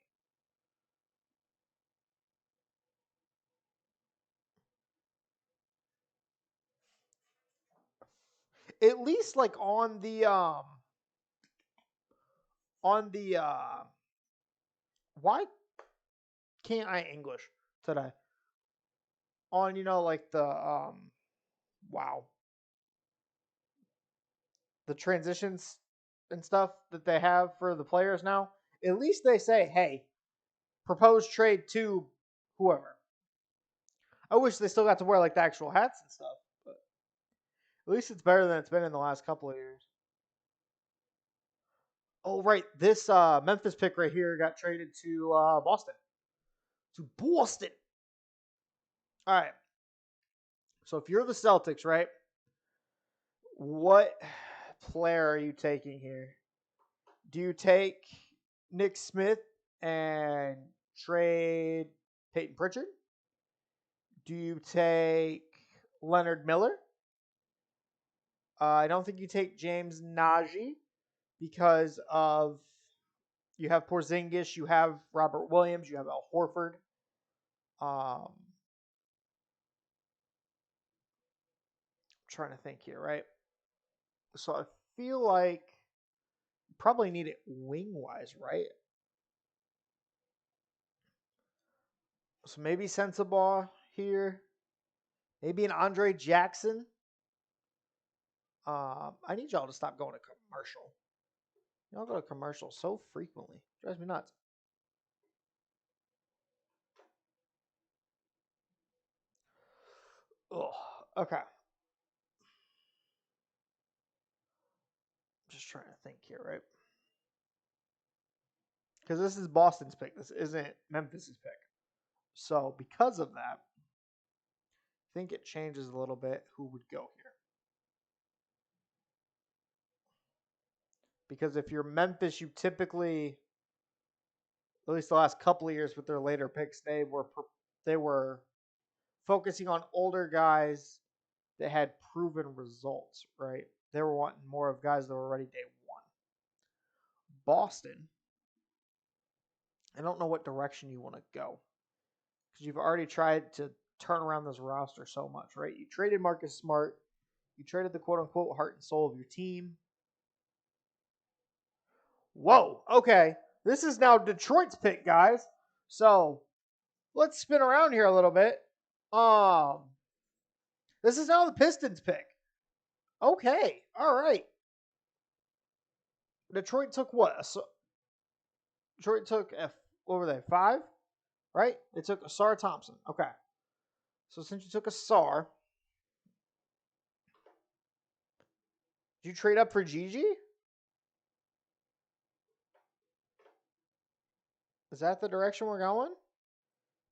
Speaker 1: At least like on the why can't I English today? On like the wow, the transitions and stuff that they have for the players now. At least they say, hey, proposed trade to whoever. I wish they still got to wear like the actual hats and stuff, but at least it's better than it's been in the last couple of years. Oh right, this Memphis pick right here got traded to Boston. To Boston. All right. So if you're the Celtics, right? What player are you taking here? Do you take Nick Smith and trade Peyton Pritchard? Do you take Leonard Miller? I don't think you take James Najee because of you have Porzingis, you have Robert Williams, you have Al Horford. I'm trying to think here, right? So I feel like you probably need it wing wise, right? So maybe Sensabaugh here. Maybe an Andre Jackson. I need y'all to stop going to commercial. Y'all go to commercial so frequently. Drives me nuts. Ugh. Okay. Just trying to think here, right? Because this is Boston's pick. This isn't Memphis's pick. So because of that, I think it changes a little bit who would go here. Because if you're Memphis, you typically, at least the last couple of years with their later picks, they were focusing on older guys that had proven results, right? They were wanting more of guys that were ready day one. Boston, I don't know what direction you want to go because you've already tried to turn around this roster so much, right? You traded Marcus Smart, you traded the quote unquote heart and soul of your team. Whoa, okay. This is now Detroit's pick, guys. So let's spin around here a little bit. Um, this is now the Pistons pick. Okay, all right. Detroit took what? So Detroit took what were they? 5, right? They took Asar Thompson. Okay. So since you took Asar, did you trade up for Gigi? Is that the direction we're going?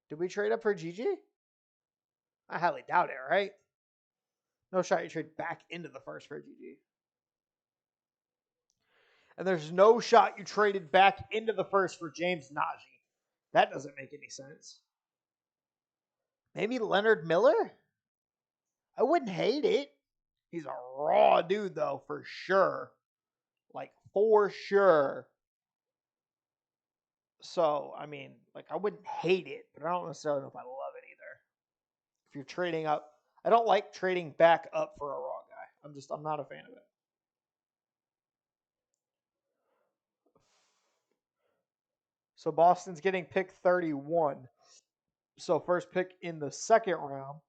Speaker 1: Did we trade up for Gigi? I highly doubt it, right? No shot you trade back into the first for Gigi. And there's no shot you traded back into the first for James Najee. That doesn't make any sense. Maybe Leonard Miller? I wouldn't hate it. He's a raw dude, though, for sure. Like, for sure. So, I mean, like, I wouldn't hate it, but I don't necessarily know if I love it either. If you're trading up, I don't like trading back up for a raw guy. I'm not a fan of it. So Boston's getting pick 31. So first pick in the second round.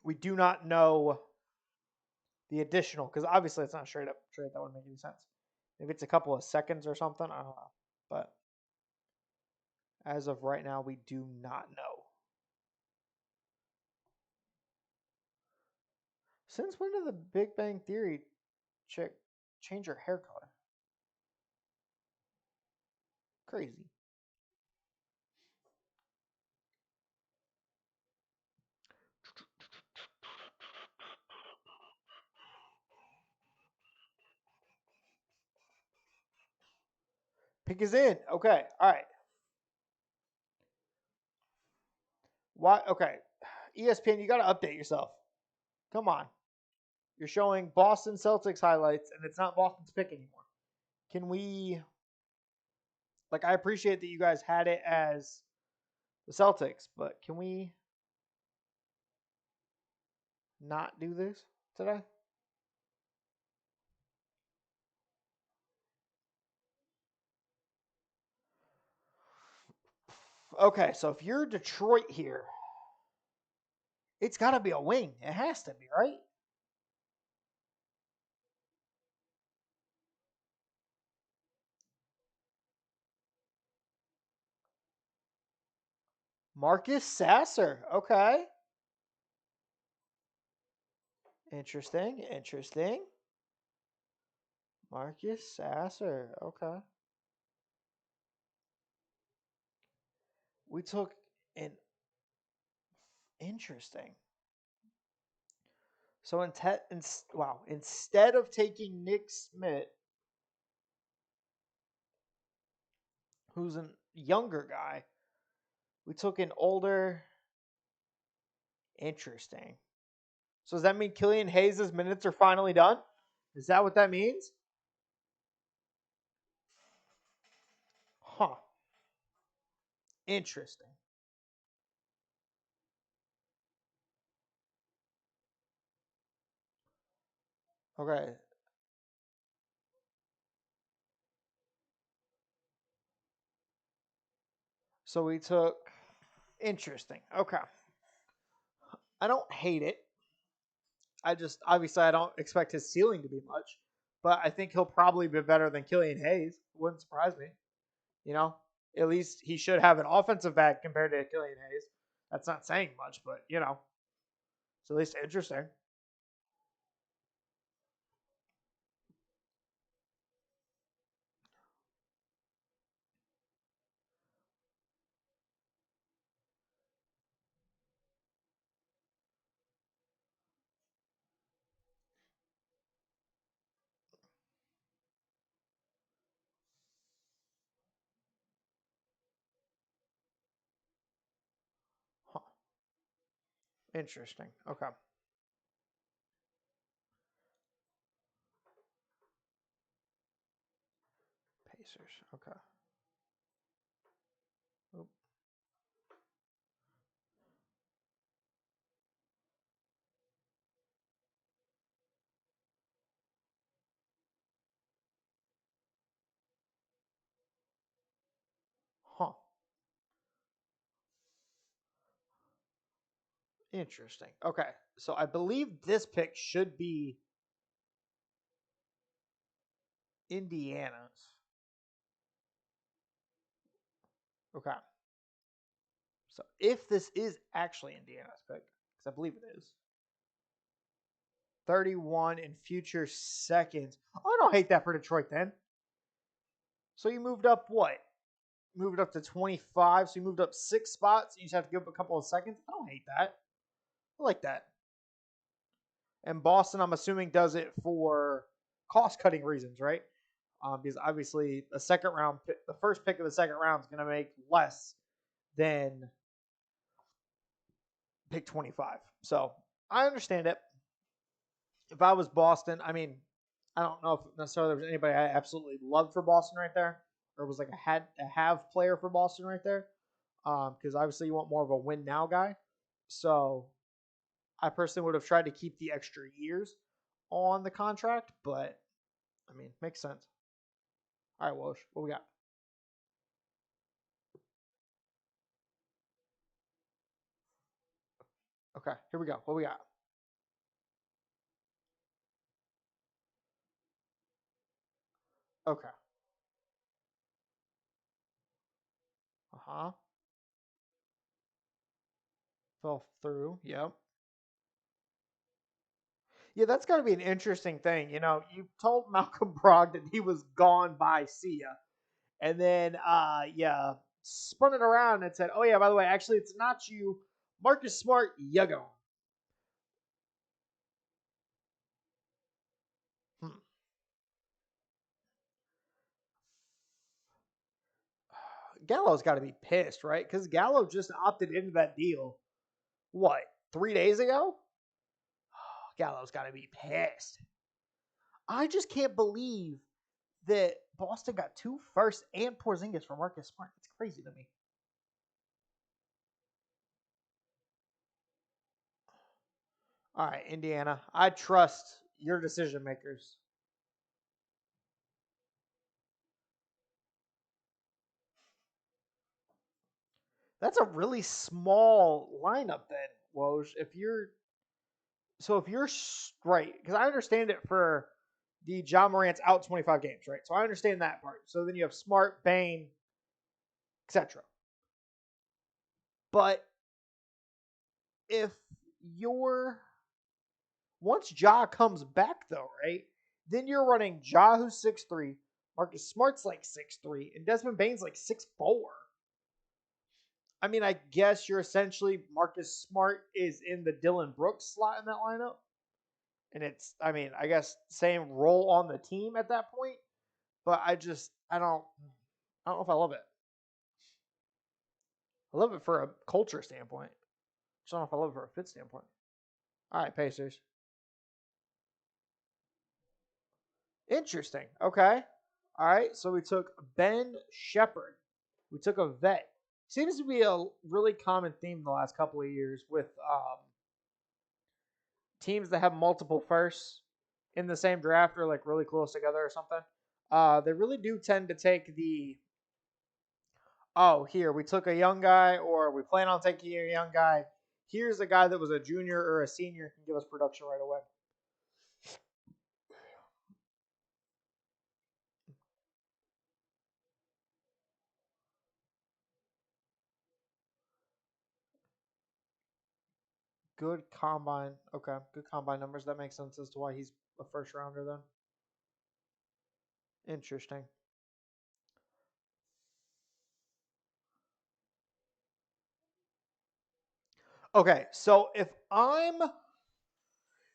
Speaker 1: We do not know the additional because obviously it's not a straight up trade. That wouldn't make any sense. Maybe it's a couple of seconds or something. I don't know. But as of right now, we do not know. Since when did the Big Bang Theory chick change her hair color? Crazy. Pick is in. Okay. All right. Why? Okay. ESPN, you got to update yourself. Come on. You're showing Boston Celtics highlights, and it's not Boston's pick anymore. Can we? Like, I appreciate that you guys had it as the Celtics, but can we not do this today? Okay, so if you're Detroit here, it's got to be a wing. It has to be, right? Marcus Sasser. Okay. Interesting. Interesting. Marcus Sasser. Okay. We took an interesting. So instead of taking Nick Smith, who's a younger guy, we took an older. Interesting. So does that mean Killian Hayes' minutes are finally done? Is that what that means? Huh. Interesting. Okay. So we took interesting. Okay. I don't hate it. I just obviously I don't expect his ceiling to be much, but I think he'll probably be better than Killian Hayes. Wouldn't surprise me. You know, at least he should have an offensive back compared to Killian Hayes. That's not saying much, but it's at least interesting. Huh. Interesting. Okay. Pacers. Okay. Oop. Huh. Interesting. Okay. So I believe this pick should be Indiana's. Okay. So if this is actually Indiana's pick, because I believe it is, 31 in future seconds. Oh, I don't hate that for Detroit then. So you moved up what? Moved up to 25. So you moved up 6 spots. You just have to give up a couple of seconds. I don't hate that. I like that. And Boston, I'm assuming, does it for cost cutting reasons, right? Because obviously, the second round, the first pick of the second round is going to make less than pick 25. So I understand it. If I was Boston, I mean, I don't know if necessarily there was anybody I absolutely loved for Boston right there, or was like a have player for Boston right there. Because obviously you want more of a win now guy. So I personally would have tried to keep the extra years on the contract, but I mean, makes sense. All right, Walsh, what we got? Okay, here we go. What we got? Okay. Uh huh. Fell through. Yep. Yeah, that's got to be an interesting thing. You told Malcolm Brogdon that he was gone by see ya. And then, yeah, spun it around and said, oh, yeah, by the way, actually, it's not you. Marcus Smart, you go. Hmm. Gallo's got to be pissed, right? Because Gallo just opted into that deal, what, 3 days ago? Gallo's got to be pissed. I just can't believe that Boston got 2 firsts and Porzingis for Marcus Smart. It's crazy to me. All right, Indiana. I trust your decision makers. That's a really small lineup then, Woj. If you're right, because I understand it for the John Morant's out 25 games, right? So I understand that part. So then you have Smart, Bain, etc. But if you're once Ja comes back though, right? Then you're running Ja who's 6'3", Marcus Smart's like 6'3", and Desmond Bain's like 6'4". I mean, I guess you're essentially Marcus Smart is in the Dylan Brooks slot in that lineup. And I mean, I guess same role on the team at that point. But I don't know if I love it. I love it for a culture standpoint. Just don't know if I love it for a fit standpoint. All right, Pacers. Interesting. Okay. All right. So we took Ben Shepard. We took a vet. Seems to be a really common theme the last couple of years with teams that have multiple firsts in the same draft or like really close together or something, they really do tend to take the oh, here we took a young guy or we plan on taking a young guy. Here's a guy that was a junior or a senior can give us production right away. Good combine. Okay, good combine numbers. That makes sense as to why he's a first rounder then. Interesting. Okay, so if I'm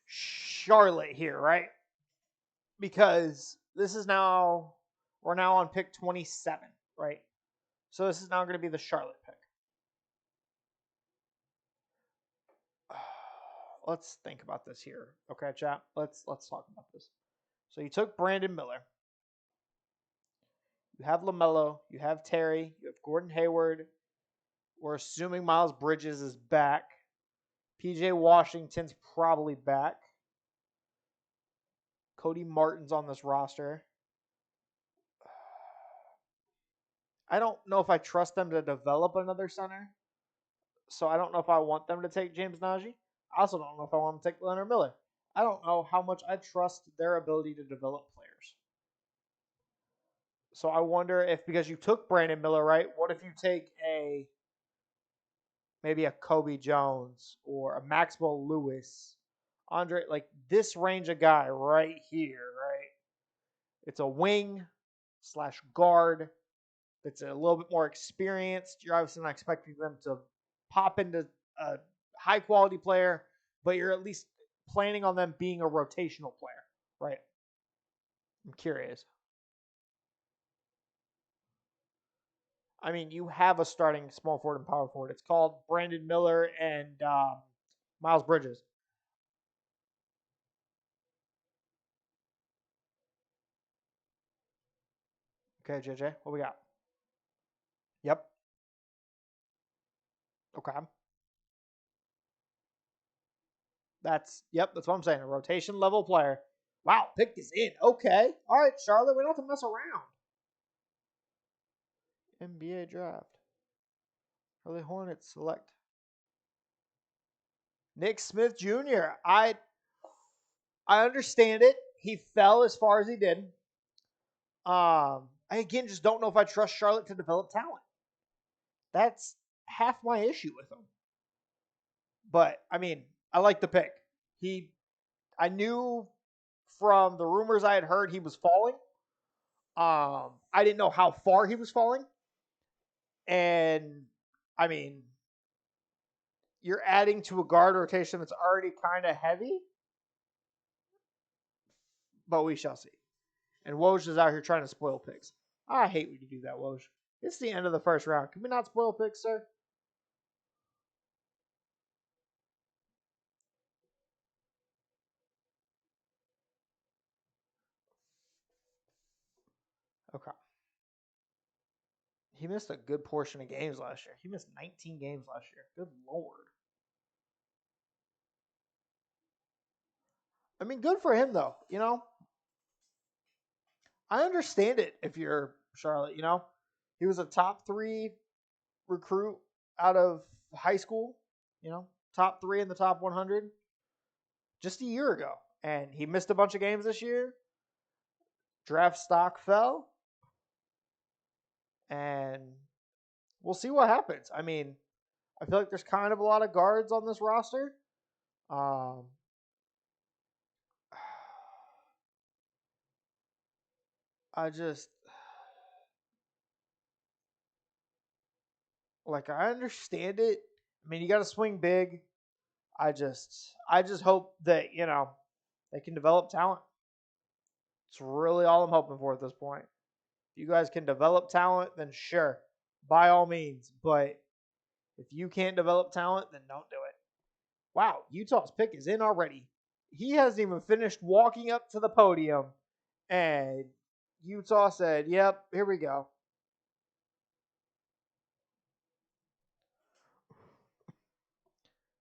Speaker 1: Charlotte here, right? Because this is now we're now on pick 27, right? So this is now going to be the Charlotte pick. Let's think about this here. Okay, chat. Let's talk about this. So you took Brandon Miller. You have LaMelo. You have Terry. You have Gordon Hayward. We're assuming Miles Bridges is back. PJ Washington's probably back. Cody Martin's on this roster. I don't know if I trust them to develop another center. So I don't know if I want them to take James Najee. I also don't know if I want them to take Leonard Miller. I don't know how much I trust their ability to develop players. So I wonder if because you took Brandon Miller, right? What if you take a maybe a Kobe Jones or a Maxwell Lewis, Andre, like this range of guy right here, right? It's a wing slash guard that's a little bit more experienced. You're obviously not expecting them to pop into a high quality player, but you're at least planning on them being a rotational player, right? I'm curious. I mean, you have a starting small forward and power forward. It's called Brandon Miller and Miles Bridges. Okay, JJ, what we got? Yep. Okay. That's what I'm saying. A rotation level player. Wow, pick is in. Okay. All right, Charlotte, we don't have to mess around. NBA draft. Early Hornets select Nick Smith Jr. I understand it. He fell as far as he did. I again just don't know if I trust Charlotte to develop talent. That's half my issue with him. But I mean, I like the pick. I knew from the rumors I had heard he was falling. I didn't know how far he was falling, and I mean, you're adding to a guard rotation that's already kind of heavy, but we shall see. And Woj is out here trying to spoil picks. I hate when you do that, Woj. It's the end of the first round. Can we not spoil picks, sir? Okay. He missed a good portion of games last year. He missed 19 games last year. Good lord. I mean, good for him though. I understand it if you're Charlotte. He was a top 3 recruit out of high school. Top 3 in the top 100 just a year ago, and he missed a bunch of games this year. Draft stock fell, and we'll see what happens. I mean, I feel like there's kind of a lot of guards on this roster. Um, I just like I understand it. I mean, you got to swing big. I just hope that they can develop talent. It's really all I'm hoping for at this point. If you guys can develop talent, then sure, by all means. But if you can't develop talent, then don't do it. Wow, Utah's pick is in already. He hasn't even finished walking up to the podium, and Utah said, "Yep, here we go."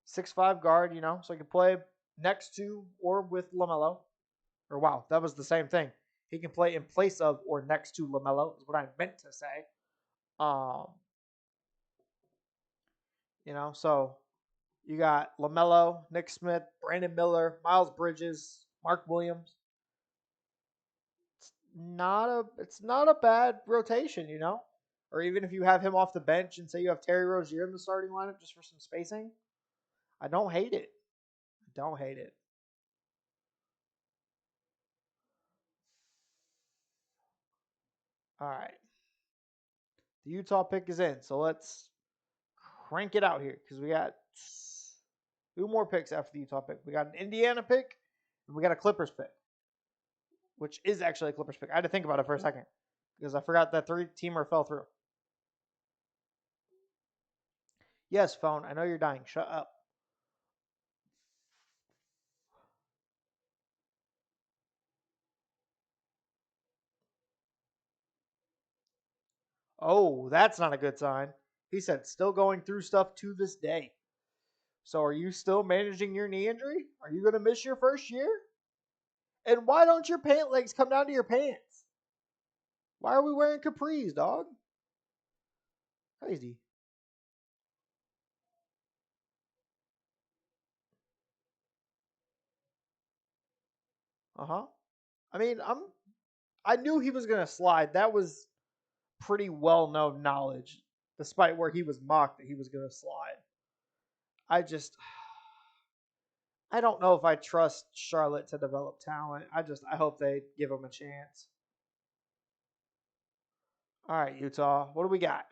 Speaker 1: 6'5" guard, so he can play next to or with LaMelo. Or wow, that was the same thing. He can play in place of or next to LaMelo is what I meant to say. Um, so you got LaMelo, Nick Smith, Brandon Miller, Miles Bridges, Mark Williams. It's not a bad rotation. Or even if you have him off the bench and say you have Terry Rozier in the starting lineup just for some spacing, I don't hate it. I don't hate it. All right. The Utah pick is in. So let's crank it out here because we got two more picks after the Utah pick. We got an Indiana pick and we got a Clippers pick, which is actually a Clippers pick. I had to think about it for a second because I forgot that three-teamer fell through. Yes, phone. I know you're dying. Shut up. Oh, that's not a good sign. He said, still going through stuff to this day. So are you still managing your knee injury? Are you going to miss your first year? And why don't your pant legs come down to your pants? Why are we wearing capris, dog? Crazy. Uh-huh. I mean, I knew he was going to slide. That was pretty well-known knowledge, despite where he was mocked that he was going to slide. I just I don't know if I trust Charlotte to develop talent. I hope they give him a chance. All right, Utah. What do we got?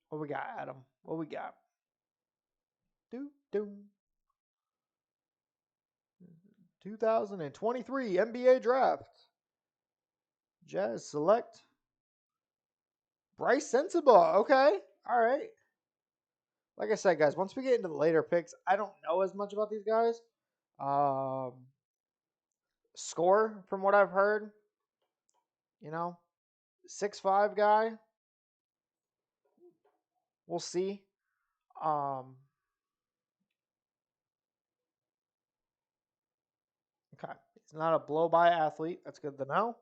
Speaker 1: What we got, Adam? What we got? Do do. 2023 NBA draft. Jazz select Bryce Sensabaugh. Okay. All right. Like I said, guys, once we get into the later picks, I don't know as much about these guys. Um, Score, from what I've heard, you know, 6'5" guy. We'll see. Okay. He's not a blow by athlete. That's good to know.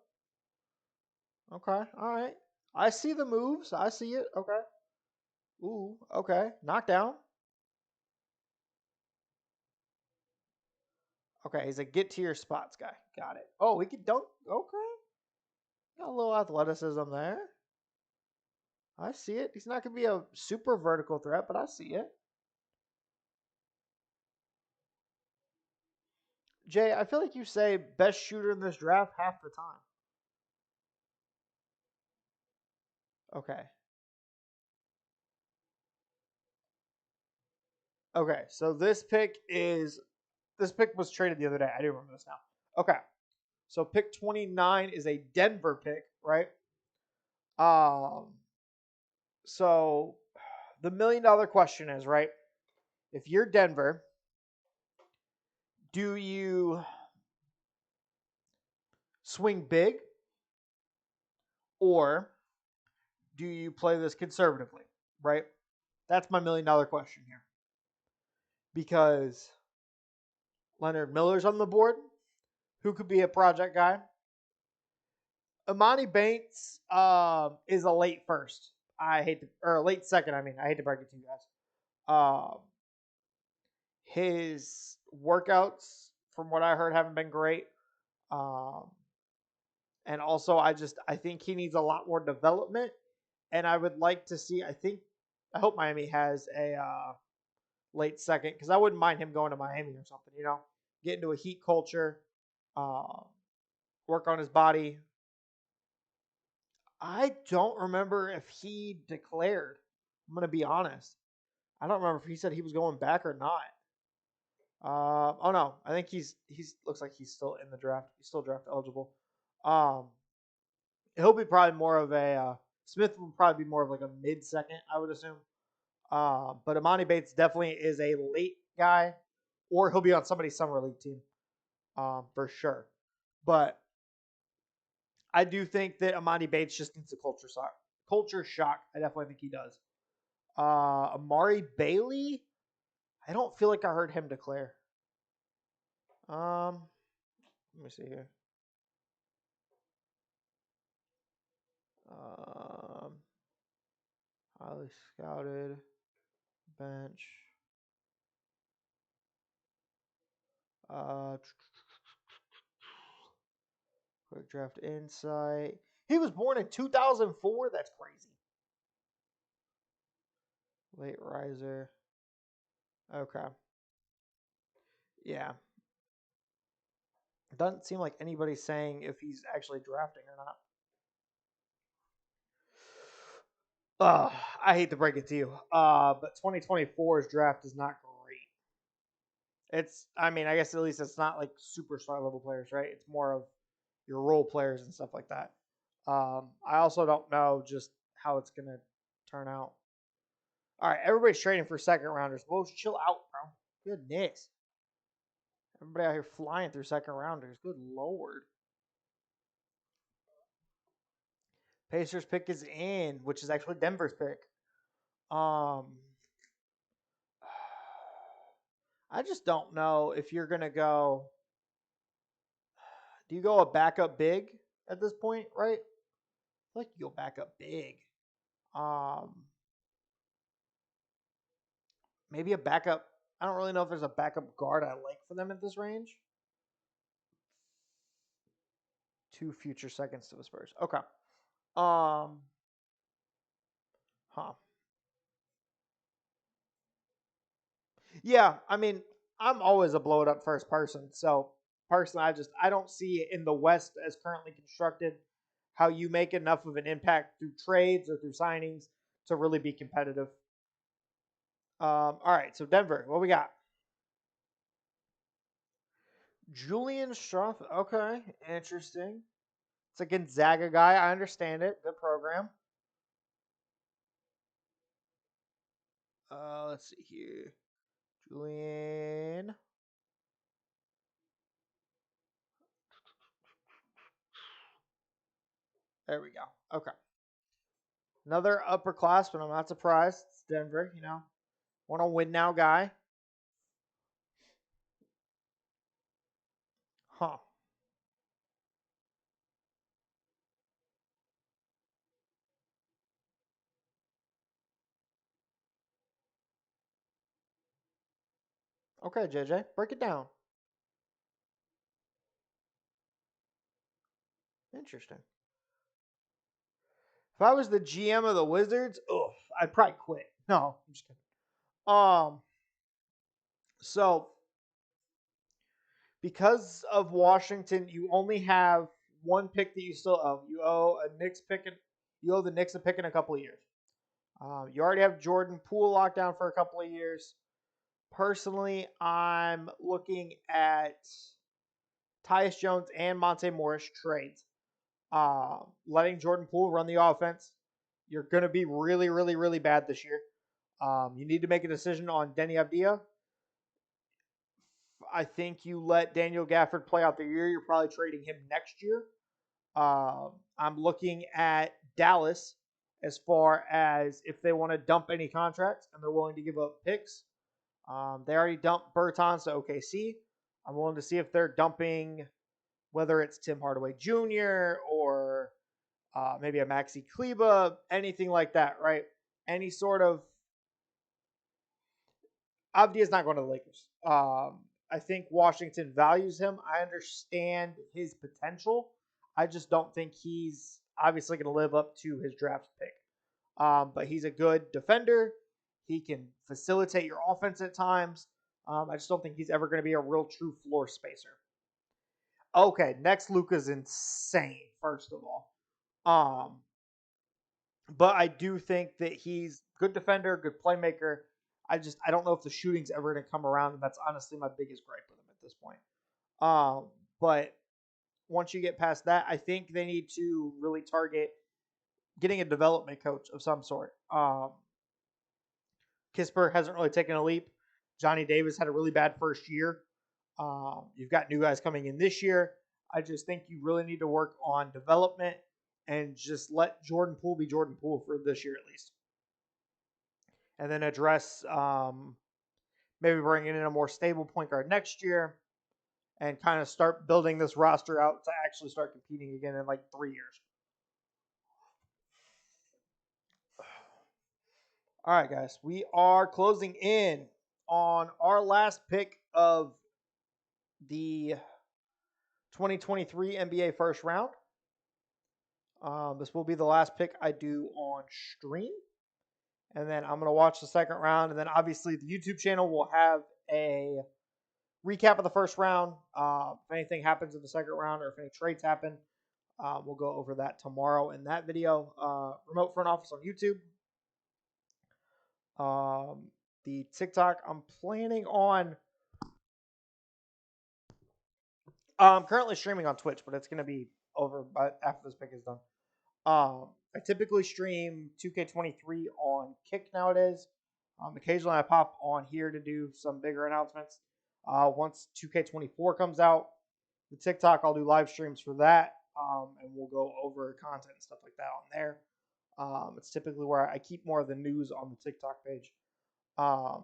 Speaker 1: Okay. All right. I see the moves. I see it. Okay. Ooh. Okay. Knockdown. Okay. He's a get to your spots guy. Got it. Oh, he can dunk. Okay. Got a little athleticism there. I see it. He's not going to be a super vertical threat, but I see it. Jay, I feel like you say best shooter in this draft half the time. Okay. Okay. So this pick was traded the other day. I do remember this now. Okay. So pick 29 is a Denver pick, right? Um so the $1 million question is, right? If you're Denver, do you swing big or do you play this conservatively, right? That's my $1 million question here. Because Leonard Miller's on the board, who could be a project guy. Amani Bates is a late first. Or late second. I mean, I hate to break it to you guys. His workouts, from what I heard, haven't been great. Um, and also, I think he needs a lot more development. And I would like to see. I hope Miami has a late second because I wouldn't mind him going to Miami or something. Get into a Heat culture, uh, work on his body. I don't remember if he declared. I'm gonna be honest. I don't remember if he said he was going back or not. Oh no, I think he's looks like he's still in the draft. He's still draft eligible. Um, he'll be probably more of a Smith will probably be more of like a mid second, I would assume. But Amani Bates definitely is a late guy, or he'll be on somebody's summer league team, for sure. But I do think that Amani Bates just needs a culture shock. Culture shock. I definitely think he does. Amari Bailey. I don't feel like I heard him declare. Let me see here. Um, highly scouted bench. Uh, quick draft insight. He was born in 2004. That's crazy. Late riser. Okay. Yeah. Doesn't seem like anybody's saying if he's actually drafting or not. I hate to break it to you. But 2024's draft is not great. I mean, I guess at least it's not like superstar level players, right? It's more of your role players and stuff like that. I also don't know just how it's gonna turn out. All right, everybody's trading for second rounders. Whoa, chill out, bro. Goodness. Everybody out here flying through second rounders. Good lord. Pacers pick is in, which is actually Denver's pick. Um, I just don't know if you're gonna go. Do you go a backup big at this point, right? I feel like you go backup big. Um, maybe a backup. I don't really know if there's a backup guard I like for them at this range. 2 future seconds to the Spurs. Okay. Um, huh. Yeah, I mean, I'm always a blow it up first person. So personally, I don't see it in the West as currently constructed how you make enough of an impact through trades or through signings to really be competitive. All right, so Denver, what we got? Julian Struff. Okay, interesting. It's a Gonzaga guy. I understand it. Good program. Let's see here. Julian. There we go. Okay. Another upperclassman. I'm not surprised. It's Denver, Want to win now guy. Huh. Okay, JJ. Break it down. Interesting. If I was the GM of the Wizards, I'd probably quit. No, I'm just kidding. Um, so because of Washington, you only have one pick that you still owe. You owe a Knicks pick, and you owe the Knicks a pick in a couple of years. You already have Jordan Poole locked down for a couple of years. Personally, I'm looking at Tyus Jones and Monte Morris trades. Letting Jordan Poole run the offense. You're going to be really, really, really bad this year. You need to make a decision on Denny Avdia. I think you let Daniel Gafford play out the year. You're probably trading him next year. I'm looking at Dallas as far as if they want to dump any contracts and they're willing to give up picks. They already dumped Bertans to OKC. I'm willing to see if they're dumping whether it's Tim Hardaway Jr. or maybe a Maxi Kleba, anything like that, right? Any sort of Avdia's not going to the Lakers. I think Washington values him. I understand his potential. I just don't think he's obviously going to live up to his draft pick. But he's a good defender. He can facilitate your offense at times. I just don't think he's ever going to be a real true floor spacer. Okay, next Luka's insane, first of all. Um, but I do think that he's good defender, good playmaker. I don't know if the shooting's ever going to come around, and that's honestly my biggest gripe with him at this point. But once you get past that, I think they need to really target getting a development coach of some sort. Kispert hasn't really taken a leap. Johnny Davis had a really bad first year. You've got new guys coming in this year. I just think you really need to work on development and just let Jordan Poole be Jordan Poole for this year at least. And then address maybe bringing in a more stable point guard next year and kind of start building this roster out to actually start competing again in like 3 years. All right, guys, we are closing in on our last pick of the 2023 NBA first round. This will be the last pick I do on stream. And then I'm going to watch the second round. And then obviously the YouTube channel will have a recap of the first round. If anything happens in the second round or if any trades happen, we'll go over that tomorrow in that video. Remote front office on YouTube. The TikTok, I'm planning on. I'm currently streaming on Twitch, but it's going to be over after this pick is done. I typically stream 2K23 on Kick nowadays. Occasionally I pop on here to do some bigger announcements. Once 2K24 comes out, the TikTok, I'll do live streams for that, and we'll go over content and stuff like that on there. It's typically where I keep more of the news on the TikTok page. But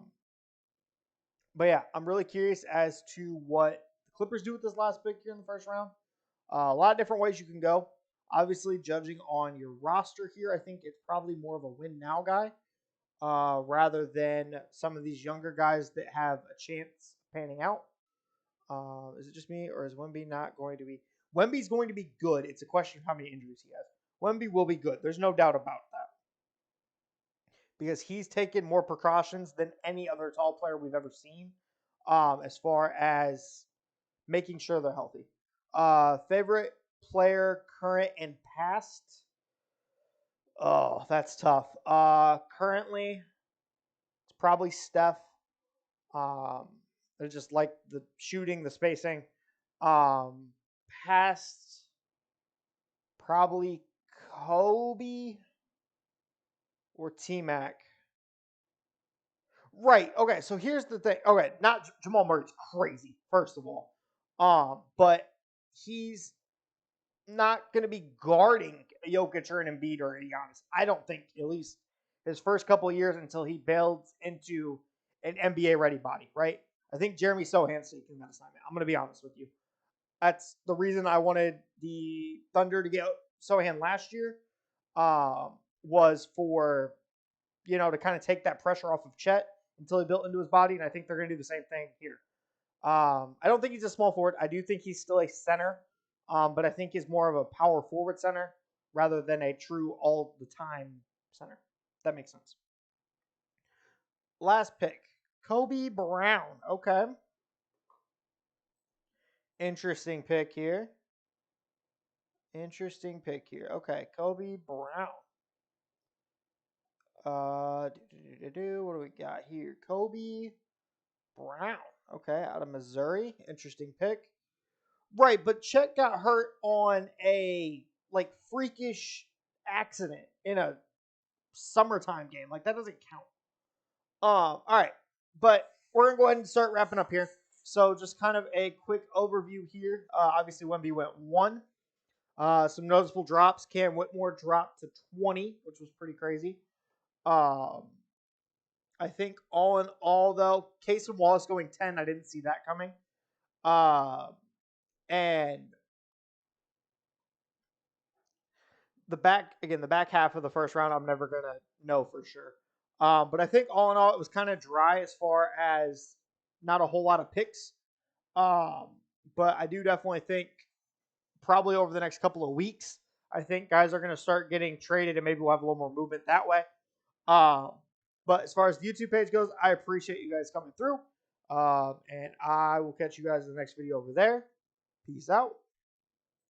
Speaker 1: yeah, I'm really curious as to what the Clippers do with this last pick here in the first round. A lot of different ways you can go. Obviously, judging on your roster here, I think it's probably more of a win now guy rather than some of these younger guys that have a chance panning out. Is it just me, or is Wemby not going to be? Wemby's going to be good. It's a question of how many injuries he has. Wemby will be good. There's no doubt about that. Because he's taken more precautions than any other tall player we've ever seen as far as making sure they're healthy. Favorite player, current and past? Oh, that's tough. Currently, it's probably Steph. I just like the shooting, the spacing. Past, probably Kobe or T-Mac. Right. Okay. So here's the thing. Okay, not Jamal Murray's crazy. First of all, but he's not going to be guarding Jokic or an Embiid or a Giannis. I don't think, at least his first couple of years until he builds into an NBA ready body. Right. I think Jeremy Sohan's taking that assignment. I'm going to be honest with you. That's the reason I wanted the Thunder to get Sohan last year. Was for to kind of take that pressure off of Chet until he built into his body, and I think they're going to do the same thing here. I don't think he's a small forward. I do think he's still a center, but I think he's more of a power forward center rather than a true all-the-time center. That makes sense. Last pick, Kobe Brown. Okay. Interesting pick here. Okay, Kobe Brown. What do we got here? Kobe Brown. Okay, out of Missouri. Interesting pick. Right, but Chet got hurt on a freakish accident in a summertime game. That doesn't count. All right, but we're gonna go ahead and start wrapping up here. So just kind of a quick overview here. Obviously, Wemby went 1. Some noticeable drops. Cam Whitmore dropped to 20, which was pretty crazy. I think all in all, though, Case and Wallace going 10, I didn't see that coming. And the back half of the first round, I'm never going to know for sure. But I think all in all, it was kind of dry as far as not a whole lot of picks. But I do definitely think probably over the next couple of weeks, I think guys are going to start getting traded and maybe we'll have a little more movement that way. But as far as the YouTube page goes, I appreciate you guys coming through. And I will catch you guys in the next video over there. Peace out.